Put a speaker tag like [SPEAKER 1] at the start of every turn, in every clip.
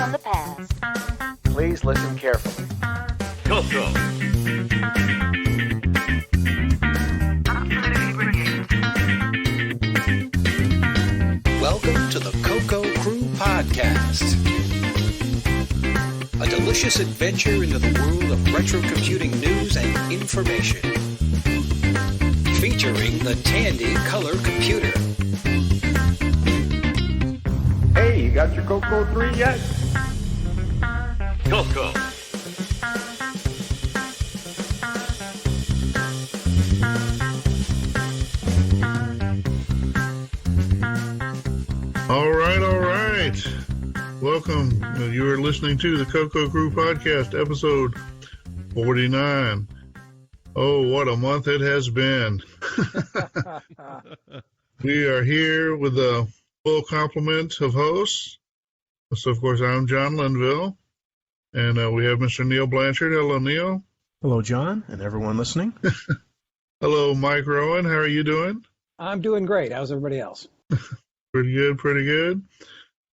[SPEAKER 1] from the past.
[SPEAKER 2] Please listen carefully.
[SPEAKER 3] CoCo.
[SPEAKER 4] Welcome to the CoCo Crew Podcast. A delicious adventure into the world of retro computing news and information. Featuring the Tandy Color Computer.
[SPEAKER 2] Hey, you got your CoCo 3 yet?
[SPEAKER 3] CoCo.
[SPEAKER 5] All right. Welcome. You are listening to the CoCo Crew Podcast, episode 49. Oh, what a month it has been. We are here with a full complement of hosts. So, of course, I'm John Linville, and we have Mr. Neil Blanchard. Hello, Neil.
[SPEAKER 6] Hello, John, and everyone listening.
[SPEAKER 5] Hello, Mike Rowan. How are you doing?
[SPEAKER 7] I'm doing great. How's everybody else?
[SPEAKER 5] Pretty good.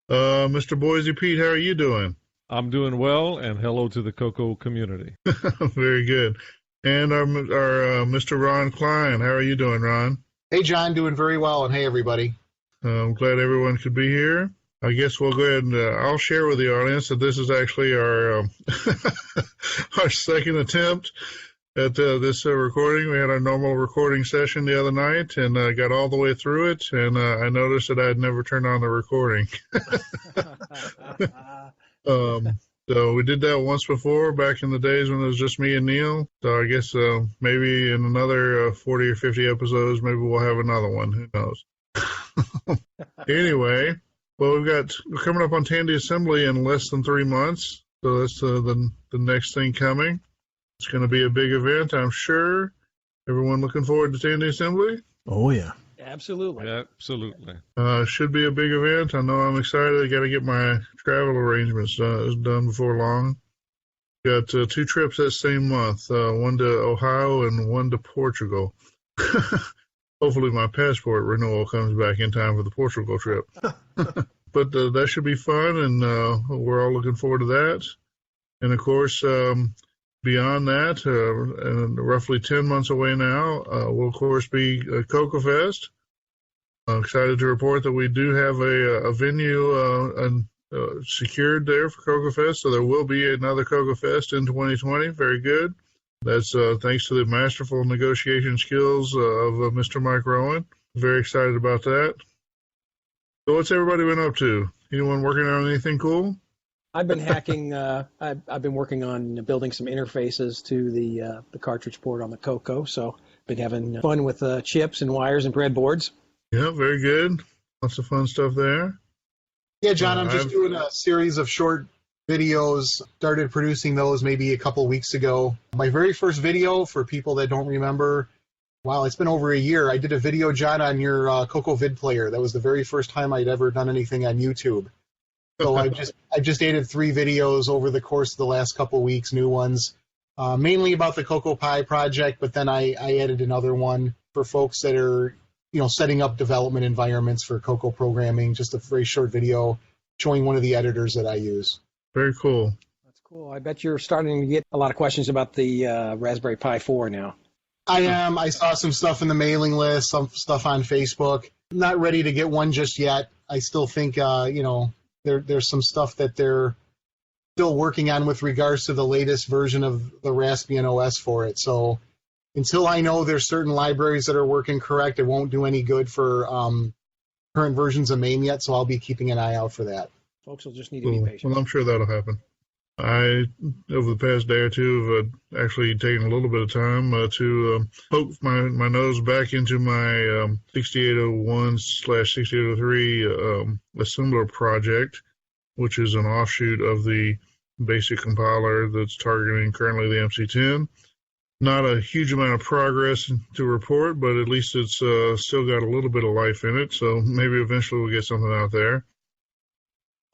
[SPEAKER 5] Mr. Boise Pete, how are you doing?
[SPEAKER 8] I'm doing well, and hello to the CoCo community.
[SPEAKER 5] Very good. And our Mr. Ron Klein, how are you doing, Ron?
[SPEAKER 9] Hey, John, doing very well, and hey, everybody.
[SPEAKER 5] I'm glad everyone could be here. I guess we'll go ahead and I'll share with the audience that this is actually our our second attempt at this recording. We had our normal recording session the other night, and I got all the way through it, and I noticed that I had never turned on the recording. So we did that once before, back in the days when it was just me and Neil. So I guess maybe in another 40 or 50 episodes, maybe we'll have another one. Who knows? Anyway, well, we're coming up on Tandy Assembly in less than 3 months. So that's the next thing coming. It's going to be a big event, I'm sure. Everyone looking forward to Tandy Assembly?
[SPEAKER 6] Oh, yeah.
[SPEAKER 7] Absolutely.
[SPEAKER 8] Absolutely.
[SPEAKER 5] Should be a big event. I know I'm excited. I got to get my travel arrangements done before long. Got 2 trips that same month, one to Ohio and one to Portugal. Hopefully my passport renewal comes back in time for the Portugal trip. But that should be fun, and we're all looking forward to that. And, of course, beyond that, and roughly 10 months away now, will, of course, be CoCo Fest. I'm excited to report that we do have a venue secured there for CoCo Fest, so there will be another CoCo Fest in 2020. Very good. That's thanks to the masterful negotiation skills of Mr. Mike Rowan. Very excited about that. So what's everybody been up to? Anyone working on anything cool?
[SPEAKER 7] I've been hacking. I've been working on building some interfaces to the cartridge port on the CoCo. So been having fun with chips and wires and breadboards.
[SPEAKER 5] Yeah, very good. Lots of fun stuff there.
[SPEAKER 9] Yeah, John, I'm just doing a series of short videos. Started producing those maybe a couple weeks ago. My very first video, for people that don't remember, wow, it's been over a year. I did a video, John, on your CoCo Vid Player. That was the very first time I'd ever done anything on YouTube. So I just added 3 videos over the course of the last couple weeks, new ones, mainly about the CoCo Pi project, but then I added another one for folks that are, setting up development environments for CoCo programming, just a very short video showing one of the editors that I use.
[SPEAKER 5] Very cool.
[SPEAKER 7] That's cool. I bet you're starting to get a lot of questions about the Raspberry Pi 4 now.
[SPEAKER 9] I am. I saw some stuff in the mailing list, some stuff on Facebook. Not ready to get one just yet. I still think, there's some stuff that they're still working on with regards to the latest version of the Raspbian OS for it. So until I know there's certain libraries that are working correct, it won't do any good for current versions of MAME yet, so I'll be keeping an eye out for that.
[SPEAKER 7] Folks will just need to be patient.
[SPEAKER 5] Well, I'm sure that'll happen. I, over the past day or two, have actually taken a little bit of time to poke my nose back into my 6801/6803 assembler project, which is an offshoot of the basic compiler that's targeting currently the MC10. Not a huge amount of progress to report, but at least it's still got a little bit of life in it, so maybe eventually we'll get something out there.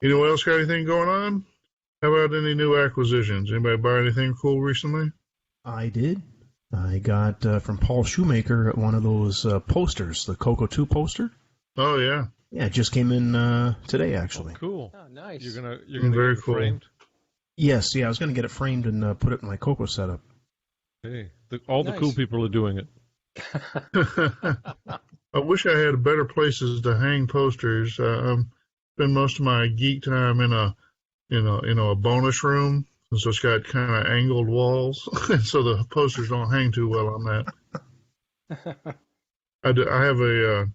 [SPEAKER 5] Anyone else got anything going on? How about any new acquisitions? Anybody buy anything cool recently?
[SPEAKER 6] I did. I got from Paul Shoemaker one of those posters, the CoCo 2 poster.
[SPEAKER 5] Oh, yeah.
[SPEAKER 6] Yeah, it just came in today, actually.
[SPEAKER 8] Cool.
[SPEAKER 7] Oh, nice.
[SPEAKER 8] You're gonna
[SPEAKER 5] Very
[SPEAKER 8] get it
[SPEAKER 5] cool.
[SPEAKER 8] framed.
[SPEAKER 6] Yes, yeah, I was going to get it framed and put it in my CoCo setup.
[SPEAKER 8] Hey, all the
[SPEAKER 7] Nice.
[SPEAKER 8] cool people are doing it.
[SPEAKER 5] I wish I had better places to hang posters. I spend most of my geek time in a bonus room, and so it's got kind of angled walls, and so the posters don't hang too well on that. I have a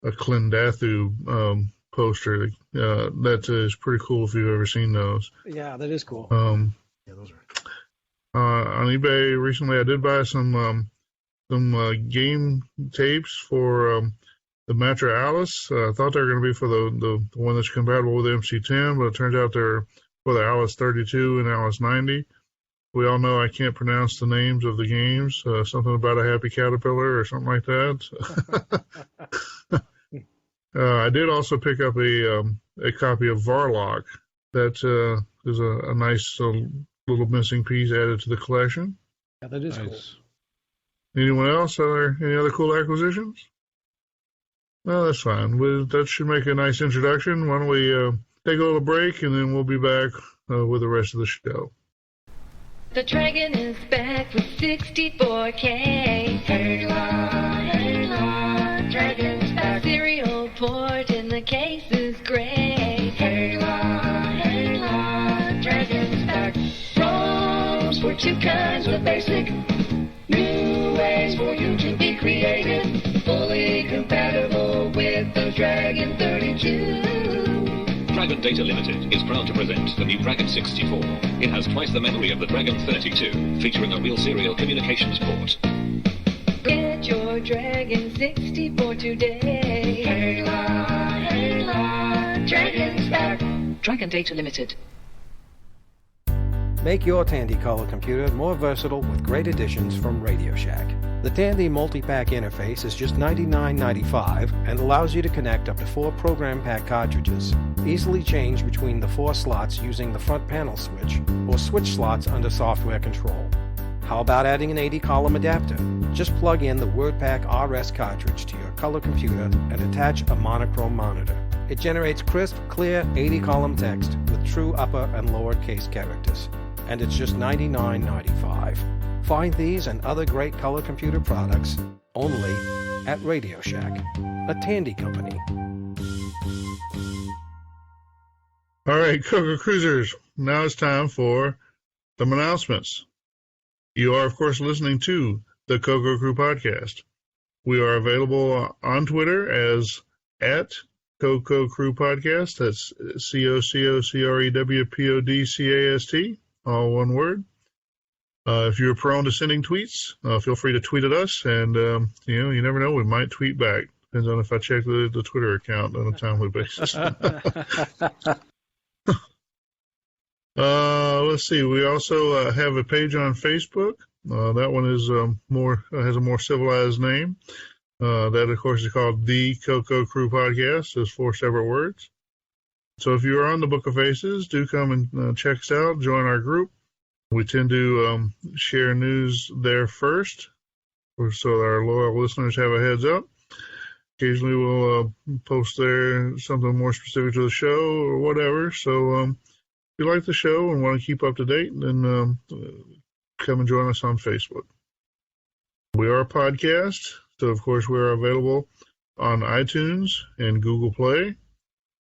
[SPEAKER 5] Clendathu poster that is pretty cool if you've ever seen those.
[SPEAKER 7] Yeah, that is cool.
[SPEAKER 6] Yeah, those are.
[SPEAKER 5] On eBay recently, I did buy some game tapes for the Matra Alice. I thought they were going to be for the one that's compatible with the MC10, but it turns out they're for the Alice 32 and Alice 90. We all know I can't pronounce the names of the games. Something about a happy caterpillar or something like that. I did also pick up a copy of Varlock. That is a nice little missing piece added to the collection.
[SPEAKER 7] Yeah, that is cool.
[SPEAKER 8] Nice.
[SPEAKER 5] Anyone else? Any other cool acquisitions? No, that's fine. That should make a nice introduction. Why don't we take a little break, and then we'll be back with the rest of the show.
[SPEAKER 1] The dragon is back with 64K. Hurla, dragon's back. Cereal port in the case is gray. Hurla, dragon's back. ROMs for two kinds of basic. New ways for you to be creative. Fully compatible with the Dragon 32.
[SPEAKER 3] Dragon Data Limited is proud to present the new Dragon 64. It has twice the memory of the Dragon 32, featuring a real serial communications port.
[SPEAKER 1] Get your Dragon 64 today. Hurla, Dragon's back. Dragon Data Limited.
[SPEAKER 10] Make your Tandy color computer more versatile with great additions from Radio Shack. The Tandy multi-pack interface is just $99.95 and allows you to connect up to 4 program pack cartridges. Easily change between the 4 slots using the front panel switch or switch slots under software control. How about adding an 80-column adapter? Just plug in the WordPack RS cartridge to your color computer and attach a monochrome monitor. It generates crisp, clear 80-column text with true upper and lower case characters. And it's just $99.95. Find these and other great color computer products only at Radio Shack, a Tandy company.
[SPEAKER 5] All right, CoCo Cruisers, now it's time for some announcements. You are, of course, listening to the CoCo Crew Podcast. We are available on Twitter as at CoCo Crew Podcast. That's CoCocrewPodcast, all one word. If you're prone to sending tweets, feel free to tweet at us, and you never know, we might tweet back. Depends on if I check the Twitter account on a timely basis. Let's see. We also have a page on Facebook. That one is has a more civilized name. That, of course, is called the CoCo Crew Podcast. There's 4 separate words. So if you are on the Book of Faces, do come and check us out. Join our group. We tend to share news there first, so our loyal listeners have a heads up. Occasionally we'll post there something more specific to the show or whatever. So if you like the show and want to keep up to date, then come and join us on Facebook. We are a podcast, so of course we are available on iTunes and Google Play.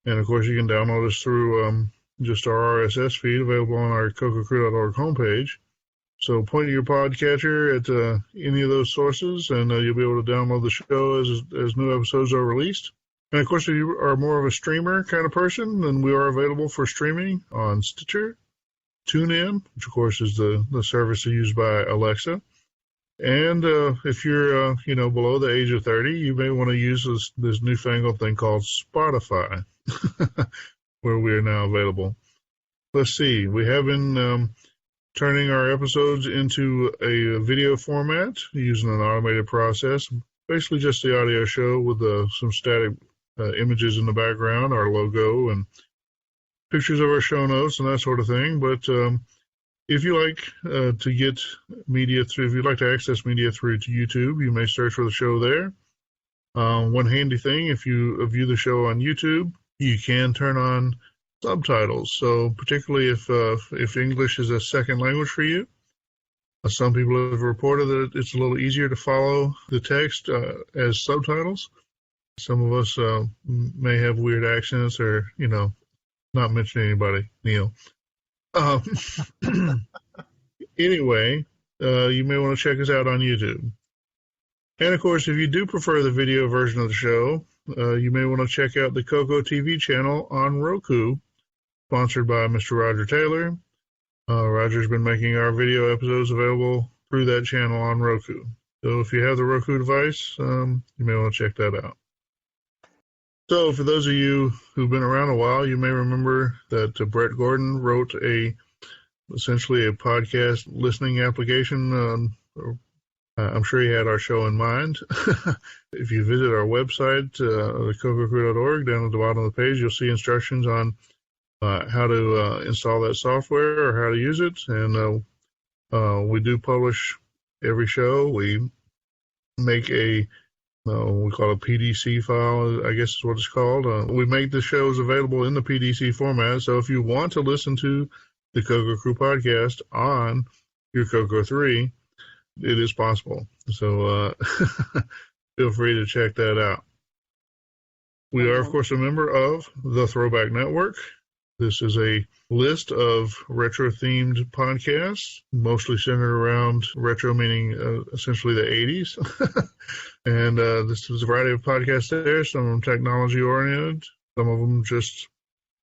[SPEAKER 5] And, of course, you can download us through just our RSS feed available on our CoCoCrew.org homepage. So point your podcatcher at any of those sources, and you'll be able to download the show as new episodes are released. And, of course, if you are more of a streamer kind of person, then we are available for streaming on Stitcher, TuneIn, which, of course, is the service used by Alexa. And if you're, below the age of 30, you may want to use this newfangled thing called Spotify, where we are now available. Let's see. We have been turning our episodes into a video format using an automated process. Basically just the audio show with some static images in the background, our logo, and pictures of our show notes and that sort of thing. But if you like to get media through, if you'd like to access media through to YouTube, you may search for the show there. One handy thing, if you view the show on YouTube, you can turn on subtitles. So particularly if English is a second language for you, some people have reported that it's a little easier to follow the text as subtitles. Some of us may have weird accents or, not mentioning anybody, Neil. Anyway, you may want to check us out on YouTube. And, of course, if you do prefer the video version of the show, you may want to check out the CoCo TV channel on Roku, sponsored by Mr. Roger Taylor. Roger's been making our video episodes available through that channel on Roku. So if you have the Roku device, you may want to check that out. So for those of you who've been around a while, you may remember that Brett Gordon wrote essentially a podcast listening application. I'm sure he had our show in mind. If you visit our website, CoCoCrew.org, down at the bottom of the page, you'll see instructions on how to install that software or how to use it. And we do publish every show. We make we call it a PDC file, I guess is what it's called. We make the shows available in the PDC format. So if you want to listen to the CoCo Crew podcast on your CoCo 3, it is possible. So feel free to check that out. We are, of course, a member of the Throwback Network. This is a list of retro-themed podcasts, mostly centered around retro, meaning essentially the 80s. And this is a variety of podcasts there, some of them technology-oriented, some of them just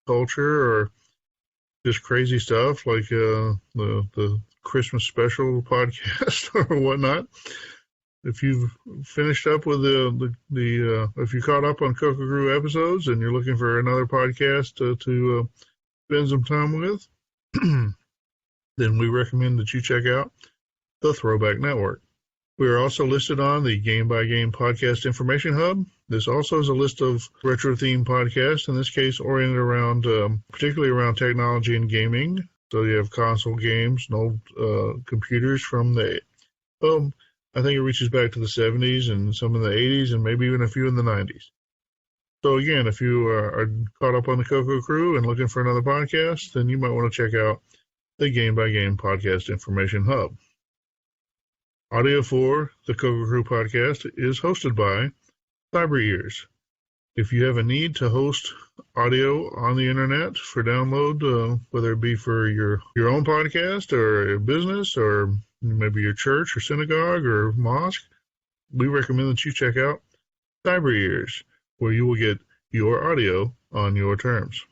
[SPEAKER 5] culture or just crazy stuff like the Christmas special podcast or whatnot. If you've finished up with if you caught up on CoCo Crew episodes and you're looking for another podcast to spend some time with, then we recommend that you check out the Throwback Network. We are also listed on the Game by Game Podcast Information Hub. This also is a list of retro-themed podcasts, in this case oriented around, particularly around technology and gaming. So you have console games and old computers from I think it reaches back to the 70s and some in the 80s and maybe even a few in the 90s. So again, if you are caught up on the CoCo Crew and looking for another podcast, then you might want to check out the Game by Game Podcast Information Hub. Audio for the CoCo Crew podcast is hosted by Cyber Ears. If you have a need to host audio on the internet for download, whether it be for your own podcast or a business or maybe your church or synagogue or mosque, we recommend that you check out Cyber Ears, where you will get your audio on your terms.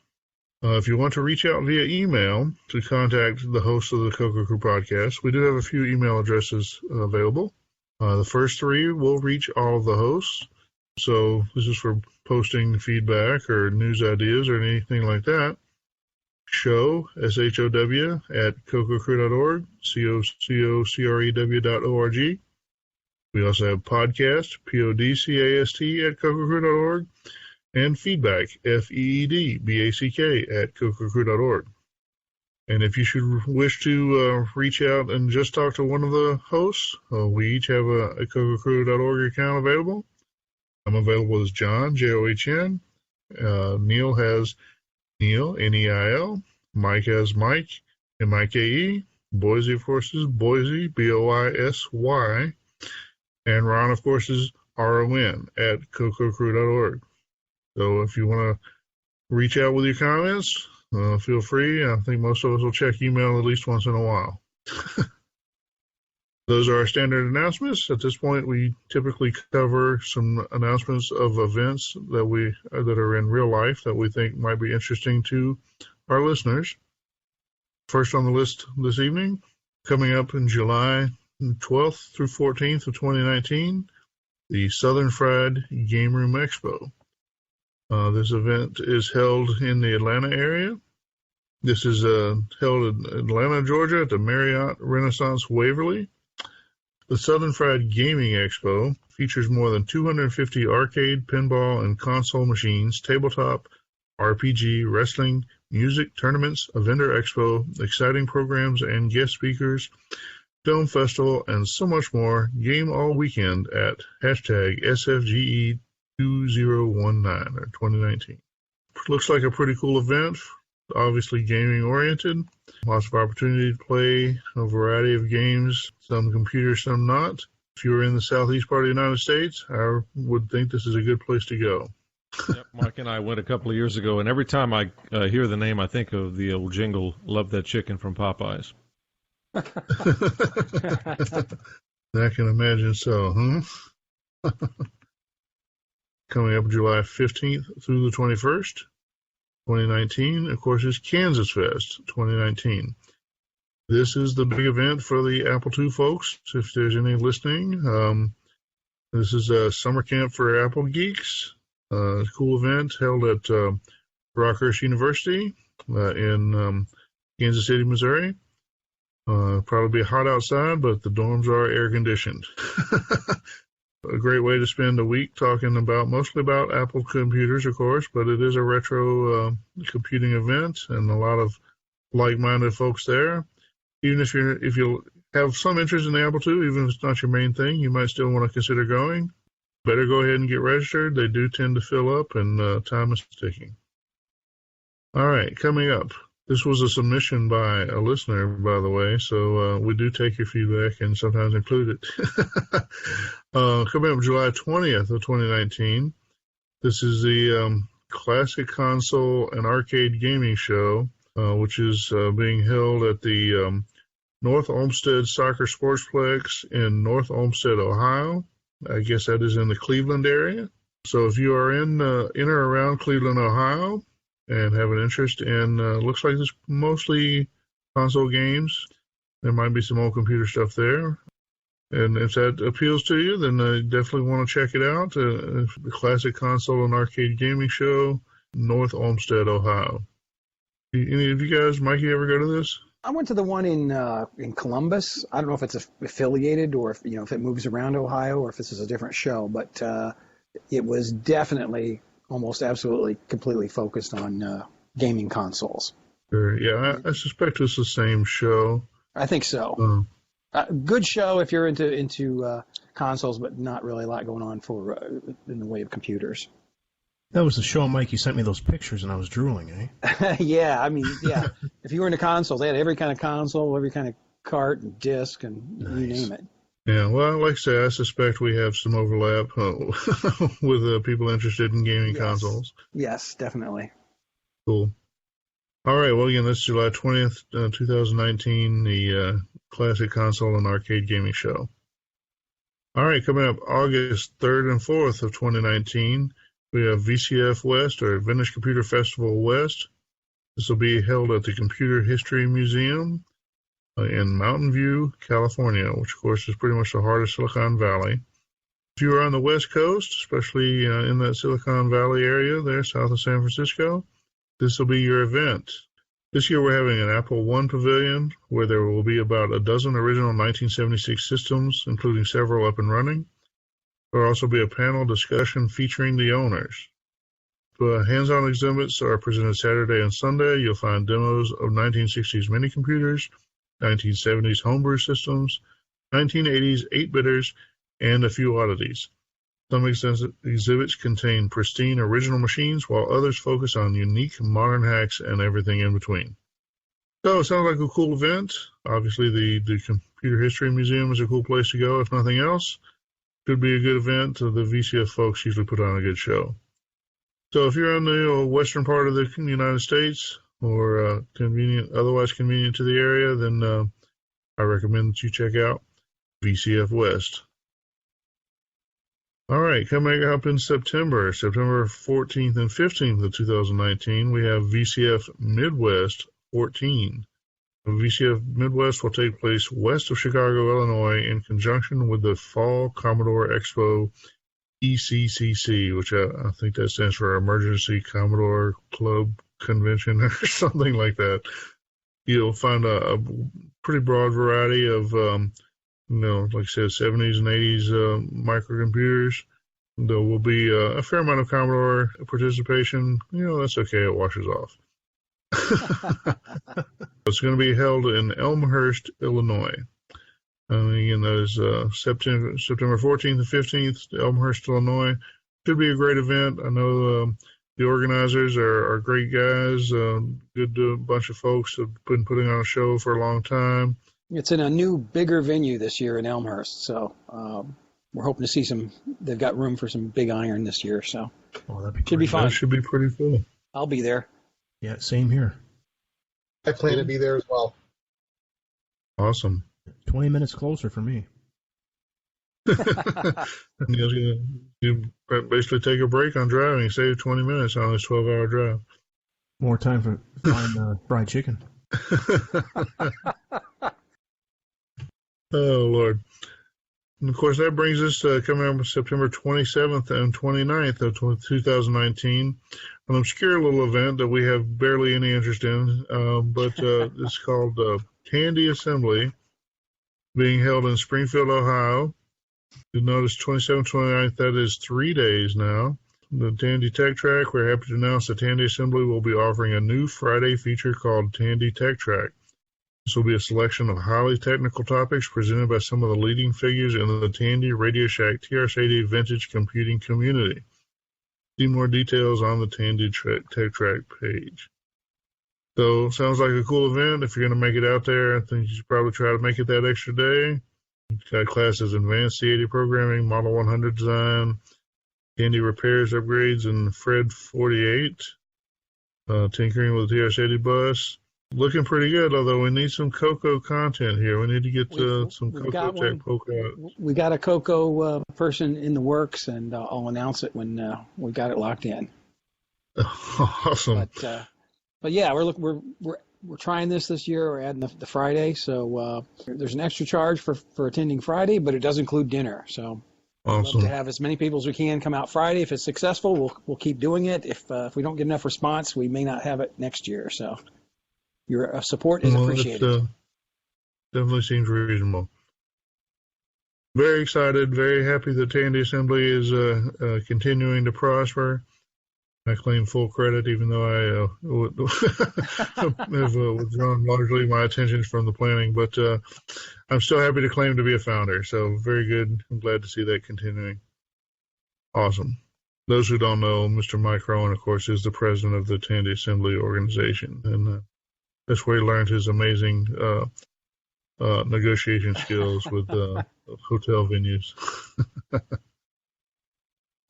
[SPEAKER 5] If you want to reach out via email to contact the host of the CoCo Crew podcast, we do have a few email addresses available. The first three will reach all of the hosts. So this is for posting feedback or news ideas or anything like that. Show, SHOW, at CoCoCrew.org, CoCoCrew.org. We also have podcast, PODCAST, at CoCoCrew.org, and feedback, FEEDBACK, at CoCoCrew.org. And if you should wish to reach out and just talk to one of the hosts, we each have a CoCoCrew.org account available. I'm available as John, John. Neil has Neil, Neil. Mike has Mike, Mike. Boise, of course, is Boise, Boysy. And Ron, of course, is RON at CoCoCrew.org. So if you want to reach out with your comments, feel free. I think most of us will check email at least once in a while. Those are our standard announcements. At this point, we typically cover some announcements of events that are in real life that we think might be interesting to our listeners. First on the list this evening, coming up in July 12th through 14th of 2019, the Southern Fried Game Room Expo. This event is held in the Atlanta area. This is held in Atlanta, Georgia at the Marriott Renaissance Waverly. The Southern Fried Gaming Expo features more than 250 arcade, pinball, and console machines, tabletop, RPG, wrestling, music, tournaments, a vendor expo, exciting programs and guest speakers, film festival, and so much more. Game all weekend at #SFGE 2019 or 2019. Looks like a pretty cool event. Obviously gaming oriented. Lots of opportunity to play a variety of games, some computer, some not. If you're in the southeast part of the United States, I would think this is a good place to go.
[SPEAKER 8] Yep, Mike and I went a couple of years ago, and every time I hear the name, I think of the old jingle, "Love That Chicken" from Popeyes.
[SPEAKER 5] I can imagine so, huh? Coming up July 15th through the 21st, 2019, of course, is Kansas Fest 2019. This is the big event for the Apple II folks, if there's any listening. This is a summer camp for Apple geeks. A cool event held at Rockhurst University in Kansas City, Missouri. Probably be hot outside, but the dorms are air conditioned. A great way to spend a week talking mostly about Apple computers, of course, but it is a retro computing event and a lot of like-minded folks there. Even if you have some interest in the Apple II, even if it's not your main thing, you might still want to consider going. Better go ahead and get registered. They do tend to fill up, and time is ticking. All right, coming up. This was a submission by a listener, by the way, so we do take your feedback and sometimes include it. Coming up July 20th of 2019, this is the Classic Console and Arcade Gaming Show, which is being held at the North Olmsted Soccer Sportsplex in North Olmsted, Ohio. I guess that is in the Cleveland area. So if you are in or around Cleveland, Ohio, and have an interest in, looks like it's mostly console games, there might be some old computer stuff there. And if that appeals to you, then I definitely want to check it out. The Classic Console and Arcade Gaming Show, North Olmsted, Ohio. Any of you guys, Mike, you ever go to this?
[SPEAKER 7] I went to the one in Columbus. I don't know if it's affiliated or if it moves around Ohio or if this is a different show, but it was definitely almost absolutely completely focused on gaming consoles.
[SPEAKER 5] Sure. Yeah, I suspect it's the same show.
[SPEAKER 7] I think so. Good show if you're into consoles, but not really a lot going on in the way of computers.
[SPEAKER 6] That was the show, Mike. You sent me those pictures, and I was drooling, eh?
[SPEAKER 7] Yeah. If you were into consoles, they had every kind of console, every kind of cart and disc, and you name it.
[SPEAKER 5] Yeah, well, like I say, I suspect we have some overlap with people interested in gaming consoles.
[SPEAKER 7] Yes, definitely.
[SPEAKER 5] Cool. All right, well, again, this is July 20th, 2019, the Classic Console and Arcade Gaming Show. All right, coming up August 3rd and 4th of 2019, we have VCF West, or Vintage Computer Festival West. This will be held at the Computer History Museum in Mountain View, California, which, of course, is pretty much the heart of Silicon Valley. If you are on the West Coast, especially in that Silicon Valley area there, south of San Francisco, this will be your event. This year we're having an Apple I pavilion where there will be about a dozen original 1976 systems, including several up and running. There will also be a panel discussion featuring the owners. Hands-on exhibits are presented Saturday and Sunday. You'll find demos of 1960s mini-computers, 1970s homebrew systems, 1980s 8-bitters, and a few oddities. Some exhibits contain pristine original machines, while others focus on unique modern hacks and everything in between. So it sounds like a cool event. Obviously, the Computer History Museum is a cool place to go, if nothing else. Could be a good event. The VCF folks usually put on a good show. So if you're in the western part of the United States or otherwise convenient to the area, then I recommend that you check out VCF West. All right, coming up in September 14th and 15th of 2019, we have VCF Midwest 14. VCF Midwest will take place west of Chicago, Illinois, in conjunction with the Fall Commodore Expo ECCC, which I think that stands for Emergency Commodore Club Convention or something like that. You'll find a pretty broad variety of, like I said, 70s and 80s microcomputers. There will be a fair amount of Commodore participation. That's okay. It washes off. It's going to be held in Elmhurst, Illinois. Again, that is September 14th and 15th, Elmhurst, Illinois. should be a great event. I know the organizers are great guys, good bunch of folks have been putting on a show for a long time.
[SPEAKER 7] It's in a new, bigger venue this year in Elmhurst, so we're hoping to see they've got room for some big iron this year, so should be fun.
[SPEAKER 5] That should be pretty cool.
[SPEAKER 7] I'll be there.
[SPEAKER 6] Yeah, same here.
[SPEAKER 9] I plan to be there as well.
[SPEAKER 5] Awesome.
[SPEAKER 6] 20 minutes closer for me.
[SPEAKER 5] You basically take a break on driving, save 20 minutes on this 12-hour drive.
[SPEAKER 6] More time for fine fried chicken.
[SPEAKER 5] Oh, Lord. And, of course, that brings us to coming up September 27th and 29th of 2019, an obscure little event that we have barely any interest in, but it's called Tandy Assembly, being held in Springfield, Ohio. You'll notice 27th, 29th, that is 3 days now. The Tandy Tech Track, we're happy to announce that Tandy Assembly will be offering a new Friday feature called Tandy Tech Track. This will be a selection of highly technical topics presented by some of the leading figures in the Tandy, Radio Shack, TRS-80 vintage computing community. See more details on the Tandy Tech Track page. So, sounds like a cool event. If you're going to make it out there, I think you should probably try to make it that extra day. You've got classes in Advanced C80 Programming, Model 100 Design, Tandy Repairs, Upgrades, and Fred 48, Tinkering with the TRS-80 Bus. Looking pretty good, although we need some CoCo content here. We need to get some CoCo Tech poke out.
[SPEAKER 7] We got a CoCo person in the works, and I'll announce it when we got it locked in.
[SPEAKER 5] Awesome.
[SPEAKER 7] But yeah, we're trying this year. We're adding the Friday, so there's an extra charge for attending Friday, but it does include dinner. So
[SPEAKER 5] awesome.
[SPEAKER 7] We'd love to have as many people as we can come out Friday. If it's successful, we'll keep doing it. If we don't get enough response, we may not have it next year. So your support is appreciated.
[SPEAKER 5] Definitely seems reasonable. Very excited, very happy that Tandy Assembly is continuing to prosper. I claim full credit, even though I have withdrawn largely my attention from the planning. But I'm still happy to claim to be a founder. So very good. I'm glad to see that continuing. Awesome. Those who don't know, Mr. Mike Rowan, of course, is the president of the Tandy Assembly organization. And that's where he learned his amazing negotiation skills with hotel venues.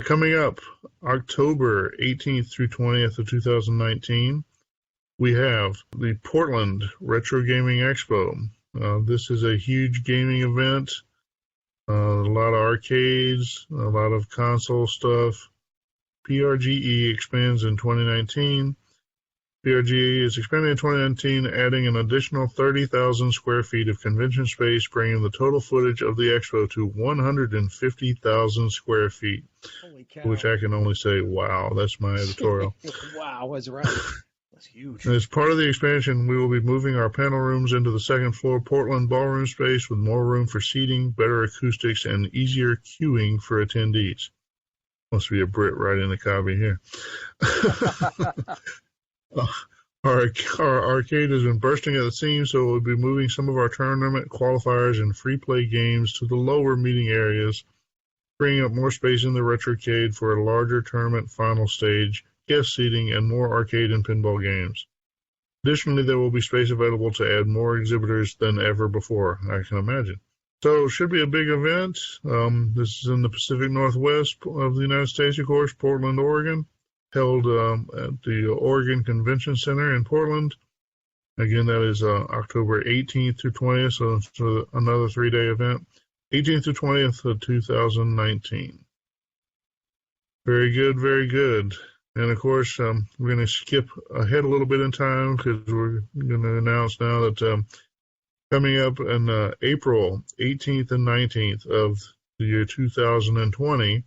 [SPEAKER 5] Coming up, October 18th through 20th of 2019, we have the Portland Retro Gaming Expo. This is a huge gaming event, a lot of arcades, a lot of console stuff. PRGE expands in 2019. PRGE is expanding in 2019, adding an additional 30,000 square feet of convention space, bringing the total footage of the expo to 150,000 square feet.
[SPEAKER 7] Holy cow.
[SPEAKER 5] Which I can only say, wow, that's my editorial.
[SPEAKER 7] Wow, that's right. That's huge.
[SPEAKER 5] As part of the expansion, we will be moving our panel rooms into the second floor Portland ballroom space with more room for seating, better acoustics, and easier queuing for attendees. Must be a Brit right in the copy here. Our arcade has been bursting at the seams, so we'll be moving some of our tournament qualifiers and free play games to the lower meeting areas, freeing up more space in the retrocade for a larger tournament final stage, guest seating, and more arcade and pinball games. Additionally, there will be space available to add more exhibitors than ever before, I can imagine. So it should be a big event. This is in the Pacific Northwest of the United States, of course, Portland, Oregon. Held at the Oregon Convention Center in Portland. Again, that is October 18th through 20th, so it's another 3-day event. 18th through 20th of 2019. Very good, very good. And, of course, we're going to skip ahead a little bit in time because we're going to announce now that coming up in April 18th and 19th of the year 2020,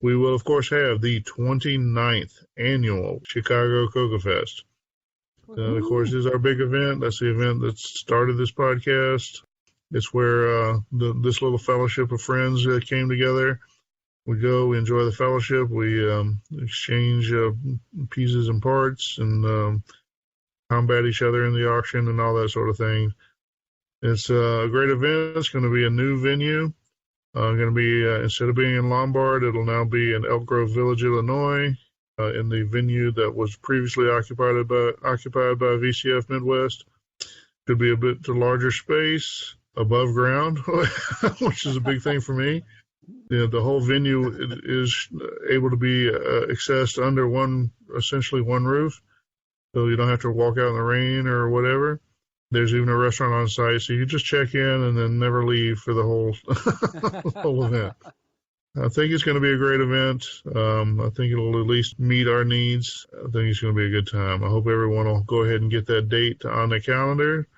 [SPEAKER 5] we will, of course, have the 29th annual Chicago CoCo Fest. That, of course, is our big event. That's the event that started this podcast. It's where this little fellowship of friends came together. We go, we enjoy the fellowship, we exchange pieces and parts, and combat each other in the auction and all that sort of thing. It's a great event. It's going to be a new venue. Going to be, instead of being in Lombard, it'll now be in Elk Grove Village, Illinois, in the venue that was previously occupied by VCF Midwest. Could be a bit larger space above ground, which is a big thing for me. The whole venue is able to be accessed under essentially one roof, so you don't have to walk out in the rain or whatever. There's even a restaurant on site, so you just check in and then never leave for the whole event. I think it's going to be a great event. I think it'll at least meet our needs. I think it's going to be a good time. I hope everyone will go ahead and get that date on the calendar,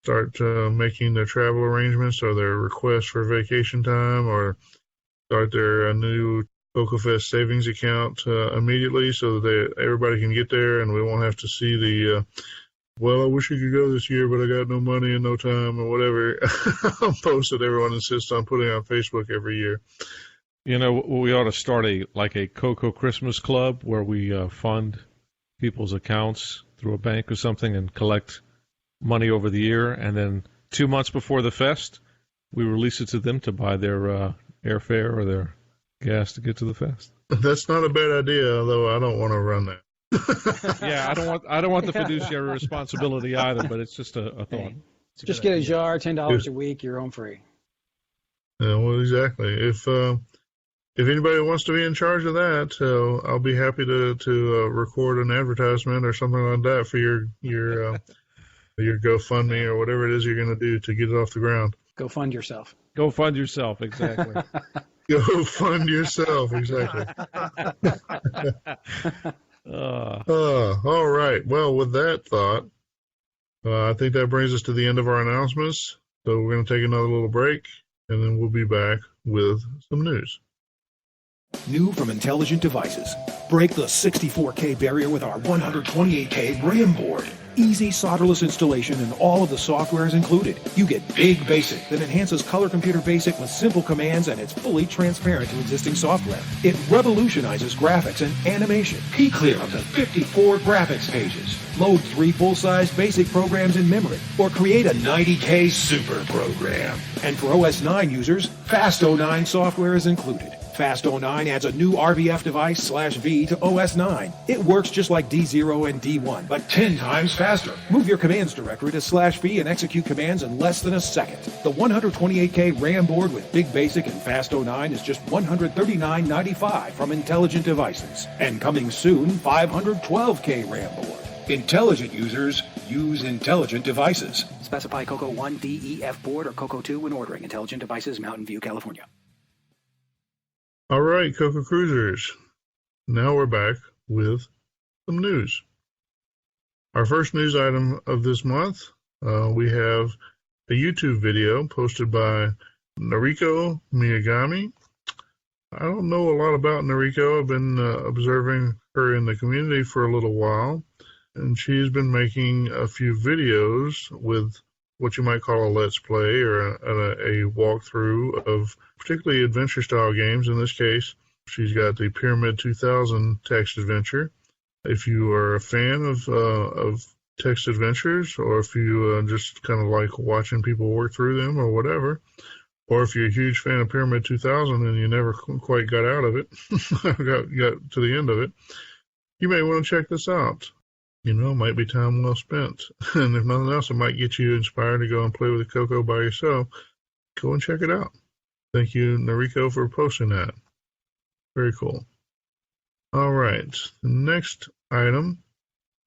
[SPEAKER 5] start making their travel arrangements or their requests for vacation time, or start their new CoCo Fest savings account immediately so that everybody can get there and we won't have to see the well, I wish you could go this year, but I got no money and no time or whatever post that everyone insists on putting on Facebook every year.
[SPEAKER 8] You know, we ought to start a CoCo Christmas Club where we fund people's accounts through a bank or something and collect money over the year, and then 2 months before the fest, we release it to them to buy their airfare or their gas to get to the fest.
[SPEAKER 5] That's not a bad idea, although I don't want to run that.
[SPEAKER 8] Yeah, I don't want the fiduciary responsibility either, but it's just a thought.
[SPEAKER 7] Just get a jar, $10 a week, you're home free.
[SPEAKER 5] Yeah, well, exactly. If anybody wants to be in charge of that, I'll be happy to record an advertisement or something like that for your GoFundMe or whatever it is you're going to do to get it off the ground.
[SPEAKER 7] Go fund yourself.
[SPEAKER 8] Go fund yourself, exactly.
[SPEAKER 5] Go fund yourself, exactly. All right. Well, with that thought, I think that brings us to the end of our announcements. So we're going to take another little break, and then we'll be back with some news.
[SPEAKER 11] New from Intelligent Devices. Break the 64K barrier with our 128K RAM board. Easy solderless installation and all of the software is included. You get Big Basic that enhances Color Computer Basic with simple commands, and it's fully transparent to existing software. It revolutionizes graphics and animation. P-Clear up to 54 graphics pages. Load 3 full-size Basic programs in memory, or create a 90K Super program. And for OS 9 users, Fast 09 software is included. Fast 09 adds a new RBF device /V to OS 9. It works just like D0 and D1, but 10 times faster. Move your commands directory to /V and execute commands in less than a second. The 128K RAM board with Big Basic and Fast 09 is just $139.95 from Intelligent Devices. And coming soon, 512K RAM board. Intelligent users use Intelligent Devices.
[SPEAKER 12] Specify CoCo 1 DEF board or CoCo 2 when ordering. Intelligent Devices, Mountain View, California.
[SPEAKER 5] All right, CoCo Cruisers. Now we're back with some news. Our first news item of this month, we have a YouTube video posted by Noriko Miyagami. I don't know a lot about Noriko. I've been observing her in the community for a little while, and she's been making a few videos with what you might call a let's play or a walkthrough of particularly adventure-style games. In this case, she's got the Pyramid 2000 text adventure. If you are a fan of text adventures, or if you just kind of like watching people work through them or whatever, or if you're a huge fan of Pyramid 2000 and you never quite got out of it, got to the end of it, you may want to check this out. You know, it might be time well spent. And if nothing else, it might get you inspired to go and play with the CoCo by yourself. Go and check it out. Thank you, Noriko, for posting that. Very cool. All right. The next item.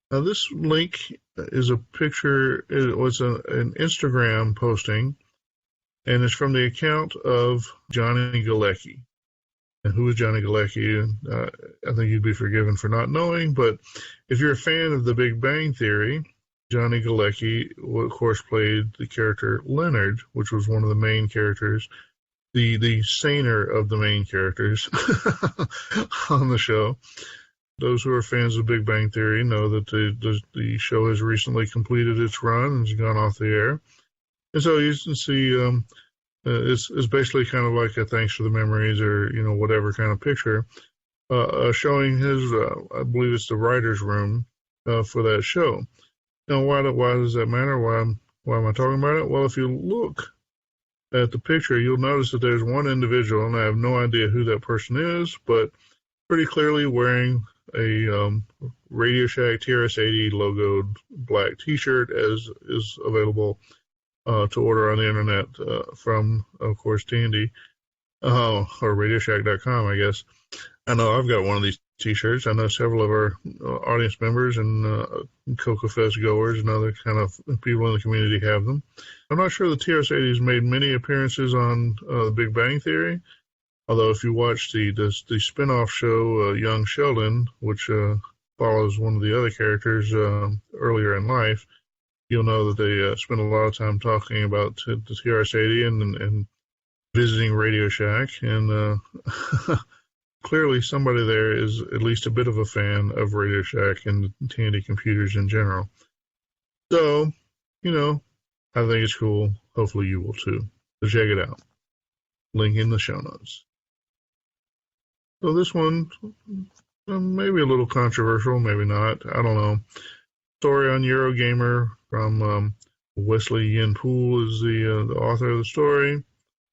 [SPEAKER 5] Now, this link is a picture. It was an Instagram posting, and it's from the account of Johnny Galecki. And who is Johnny Galecki? I think you'd be forgiven for not knowing, but if you're a fan of The Big Bang Theory, Johnny Galecki, of course, played the character Leonard, which was one of the main characters, the saner of the main characters on the show. Those who are fans of Big Bang Theory know that the show has recently completed its run and has gone off the air. And so you can see it's basically kind of like a thanks for the memories or, you know, whatever kind of picture, showing his, I believe it's the writer's room for that show. Now, why does that matter? Why am I talking about it? Well, if you look at the picture, you'll notice that there's one individual, and I have no idea who that person is, but pretty clearly wearing a Radio Shack TRS-80 logoed black T-shirt, as is available to order on the internet from, of course, Tandy or RadioShack.com, I guess. I know I've got one of these T-shirts. I know several of our audience members and CoCo Fest goers and other kind of people in the community have them. I'm not sure the TRS-80 has made many appearances on The Big Bang Theory, although if you watch the spin-off show Young Sheldon, which follows one of the other characters earlier in life, you'll know that they spend a lot of time talking about the TRS-80 and visiting Radio Shack, and clearly somebody there is at least a bit of a fan of Radio Shack and Tandy computers in general. So, I think it's cool. Hopefully you will too. So check it out. Link in the show notes. So this one, maybe a little controversial, maybe not. I don't know. Story on Eurogamer from Wesley Yin Poole is the author of the story.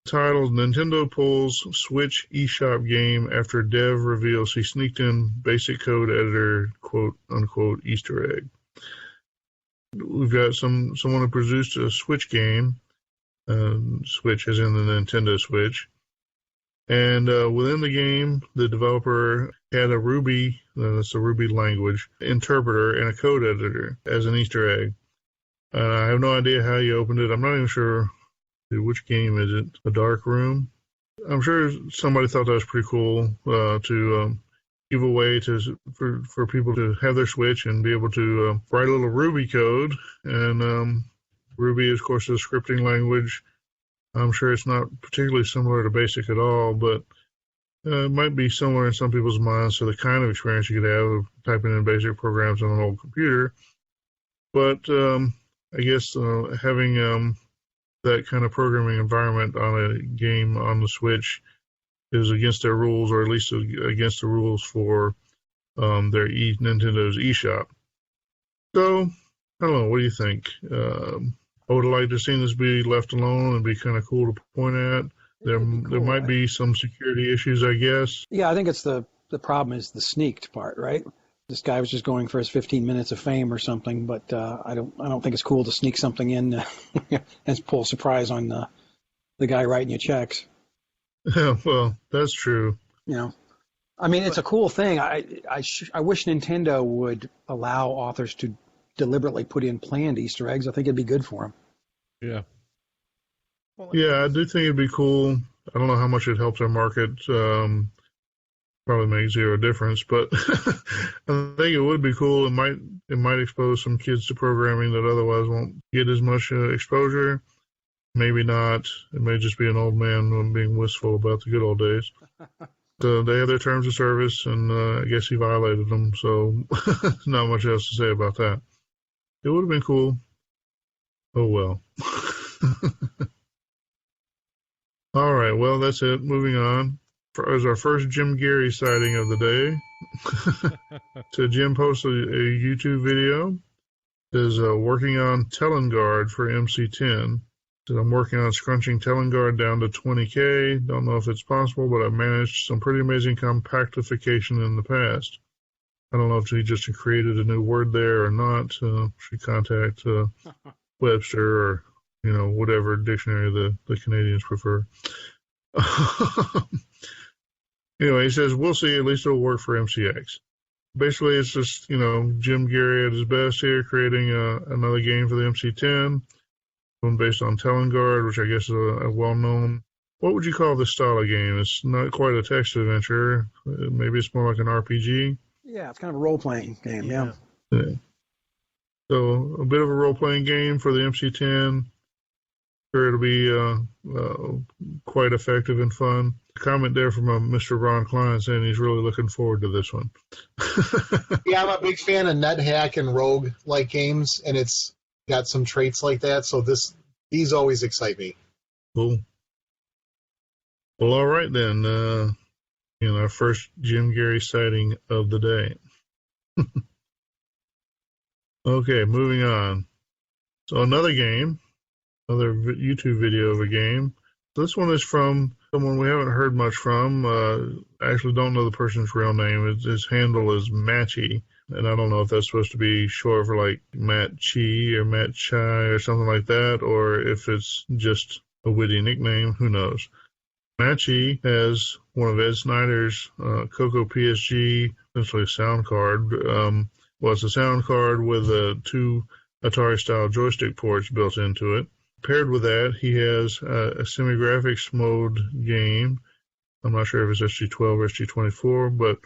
[SPEAKER 5] Titled, Nintendo Pulls Switch eShop Game After Dev Reveals He Sneaked in Basic Code Editor, quote-unquote, Easter Egg. We've got someone who produced a Switch game, Switch as in the Nintendo Switch, and within the game, the developer had a Ruby, that's a Ruby language, interpreter and a code editor as an Easter egg. I have no idea how you opened it. I'm not even sure which game is it? A Dark Room? I'm sure somebody thought that was pretty cool to give a way for people to have their Switch and be able to write a little Ruby code. And Ruby, of course, is a scripting language. I'm sure it's not particularly similar to BASIC at all, but it might be similar in some people's minds to the kind of experience you could have of typing in BASIC programs on an old computer. But I guess having that kind of programming environment on a game on the Switch is against their rules, or at least against the rules for their Nintendo's eShop. So, I don't know, what do you think? I would have liked to have seen this be left alone and be kind of cool to point at. There might be some security issues, I guess.
[SPEAKER 7] Yeah, I think it's the problem is the sneaked part, right? This guy was just going for his 15 minutes of fame or something, but I don't think it's cool to sneak something in and pull a surprise on the guy writing your checks.
[SPEAKER 5] Yeah, well, that's true.
[SPEAKER 7] I mean, it's a cool thing. I wish Nintendo would allow authors to deliberately put in planned Easter eggs. I think it'd be good for them.
[SPEAKER 8] Yeah.
[SPEAKER 5] Yeah, I do think it'd be cool. I don't know how much it helps our market. Probably make zero difference, but I think it would be cool. It might expose some kids to programming that otherwise won't get as much exposure. Maybe not. It may just be an old man being wistful about the good old days. So they have their terms of service, and I guess he violated them, so not much else to say about that. It would have been cool. Oh, well. All right, well, that's it. Moving on. As our first Jim Gary sighting of the day. So Jim posted a YouTube video. It says, working on Telengard for MC10. So I'm working on scrunching Telengard down to 20K. Don't know if it's possible, but I've managed some pretty amazing compactification in the past. I don't know if he just created a new word there or not. Should contact Webster or, whatever dictionary the Canadians prefer. Anyway, he says, we'll see. At least it'll work for MCX. Basically, it's just, Jim Gary at his best here, creating another game for the MC10, one based on Telengard, which I guess is a well-known. What would you call this style of game? It's not quite a text adventure. Maybe it's more like an RPG.
[SPEAKER 7] Yeah, it's kind of a role-playing game, yeah.
[SPEAKER 5] So a bit of a role-playing game for the MC10. Sure, it'll be quite effective and fun. A comment there from Mr. Ron Klein saying he's really looking forward to this one.
[SPEAKER 9] Yeah, I'm a big fan of NetHack and Rogue-like games, and it's got some traits like that, so these always excite me.
[SPEAKER 5] Cool. Well, all right then. Our first Jim Gary sighting of the day. Okay, moving on. So another game. Another YouTube video of a game. This one is from someone we haven't heard much from. I actually don't know the person's real name. His handle is Matchy, and I don't know if that's supposed to be short for like Matt Chi or Matt Chai or something like that, or if it's just a witty nickname. Who knows? Matchy has one of Ed Snyder's CoCo PSG, essentially a sound card. Well, it's a sound card with two Atari-style joystick ports built into it. Paired with that, he has a semi-graphics mode game. I'm not sure if it's SG-12 or SG-24, but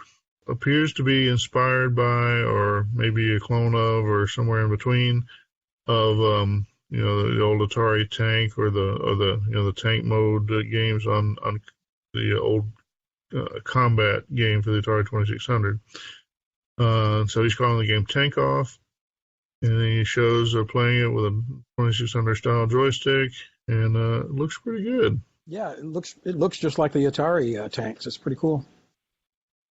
[SPEAKER 5] appears to be inspired by, or maybe a clone of, or somewhere in between, of the old Atari Tank or the tank mode games on the old combat game for the Atari 2600. So he's calling the game Tank Off. And he shows playing it with a 2600 style joystick, and it looks pretty good.
[SPEAKER 7] Yeah, it looks just like the Atari tanks. It's pretty cool.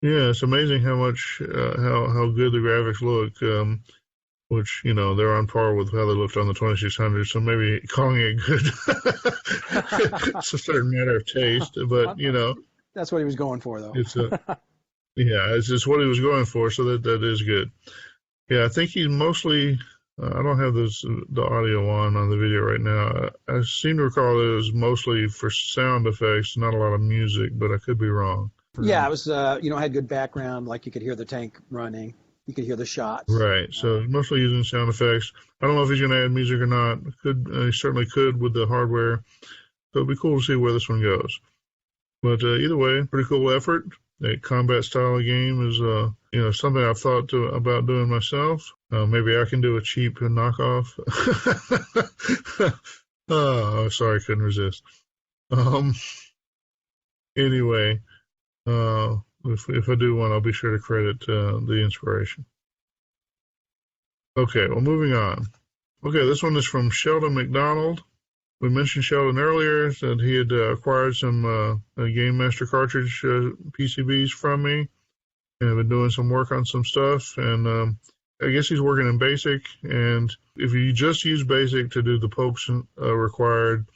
[SPEAKER 5] Yeah, it's amazing how much how good the graphics look. Which they're on par with how they looked on the 2600. So maybe calling it good, it's a certain matter of taste. But
[SPEAKER 7] that's what he was going for, though.
[SPEAKER 5] It's it's just what he was going for. So that is good. Yeah, I think he's mostly. I don't have the audio on the video right now. I seem to recall that it was mostly for sound effects, not a lot of music, but I could be wrong.
[SPEAKER 7] Yeah, it was. Had good background, like you could hear the tank running, you could hear the shots.
[SPEAKER 5] Right. So mostly using sound effects. I don't know if he's going to add music or not. He certainly could with the hardware. So it'd be cool to see where this one goes. But either way, pretty cool effort. A combat style game is something I've thought about doing myself. Maybe I can do a cheap knockoff. Oh, sorry, couldn't resist. Anyway, if I do one, I'll be sure to credit the inspiration. Okay, well, moving on. Okay, this one is from Sheldon McDonald. We mentioned Sheldon earlier, that he had acquired some Game Master cartridge PCBs from me, and I've been doing some work on some stuff, and I guess he's working in BASIC, and if you just use BASIC to do the pokes required,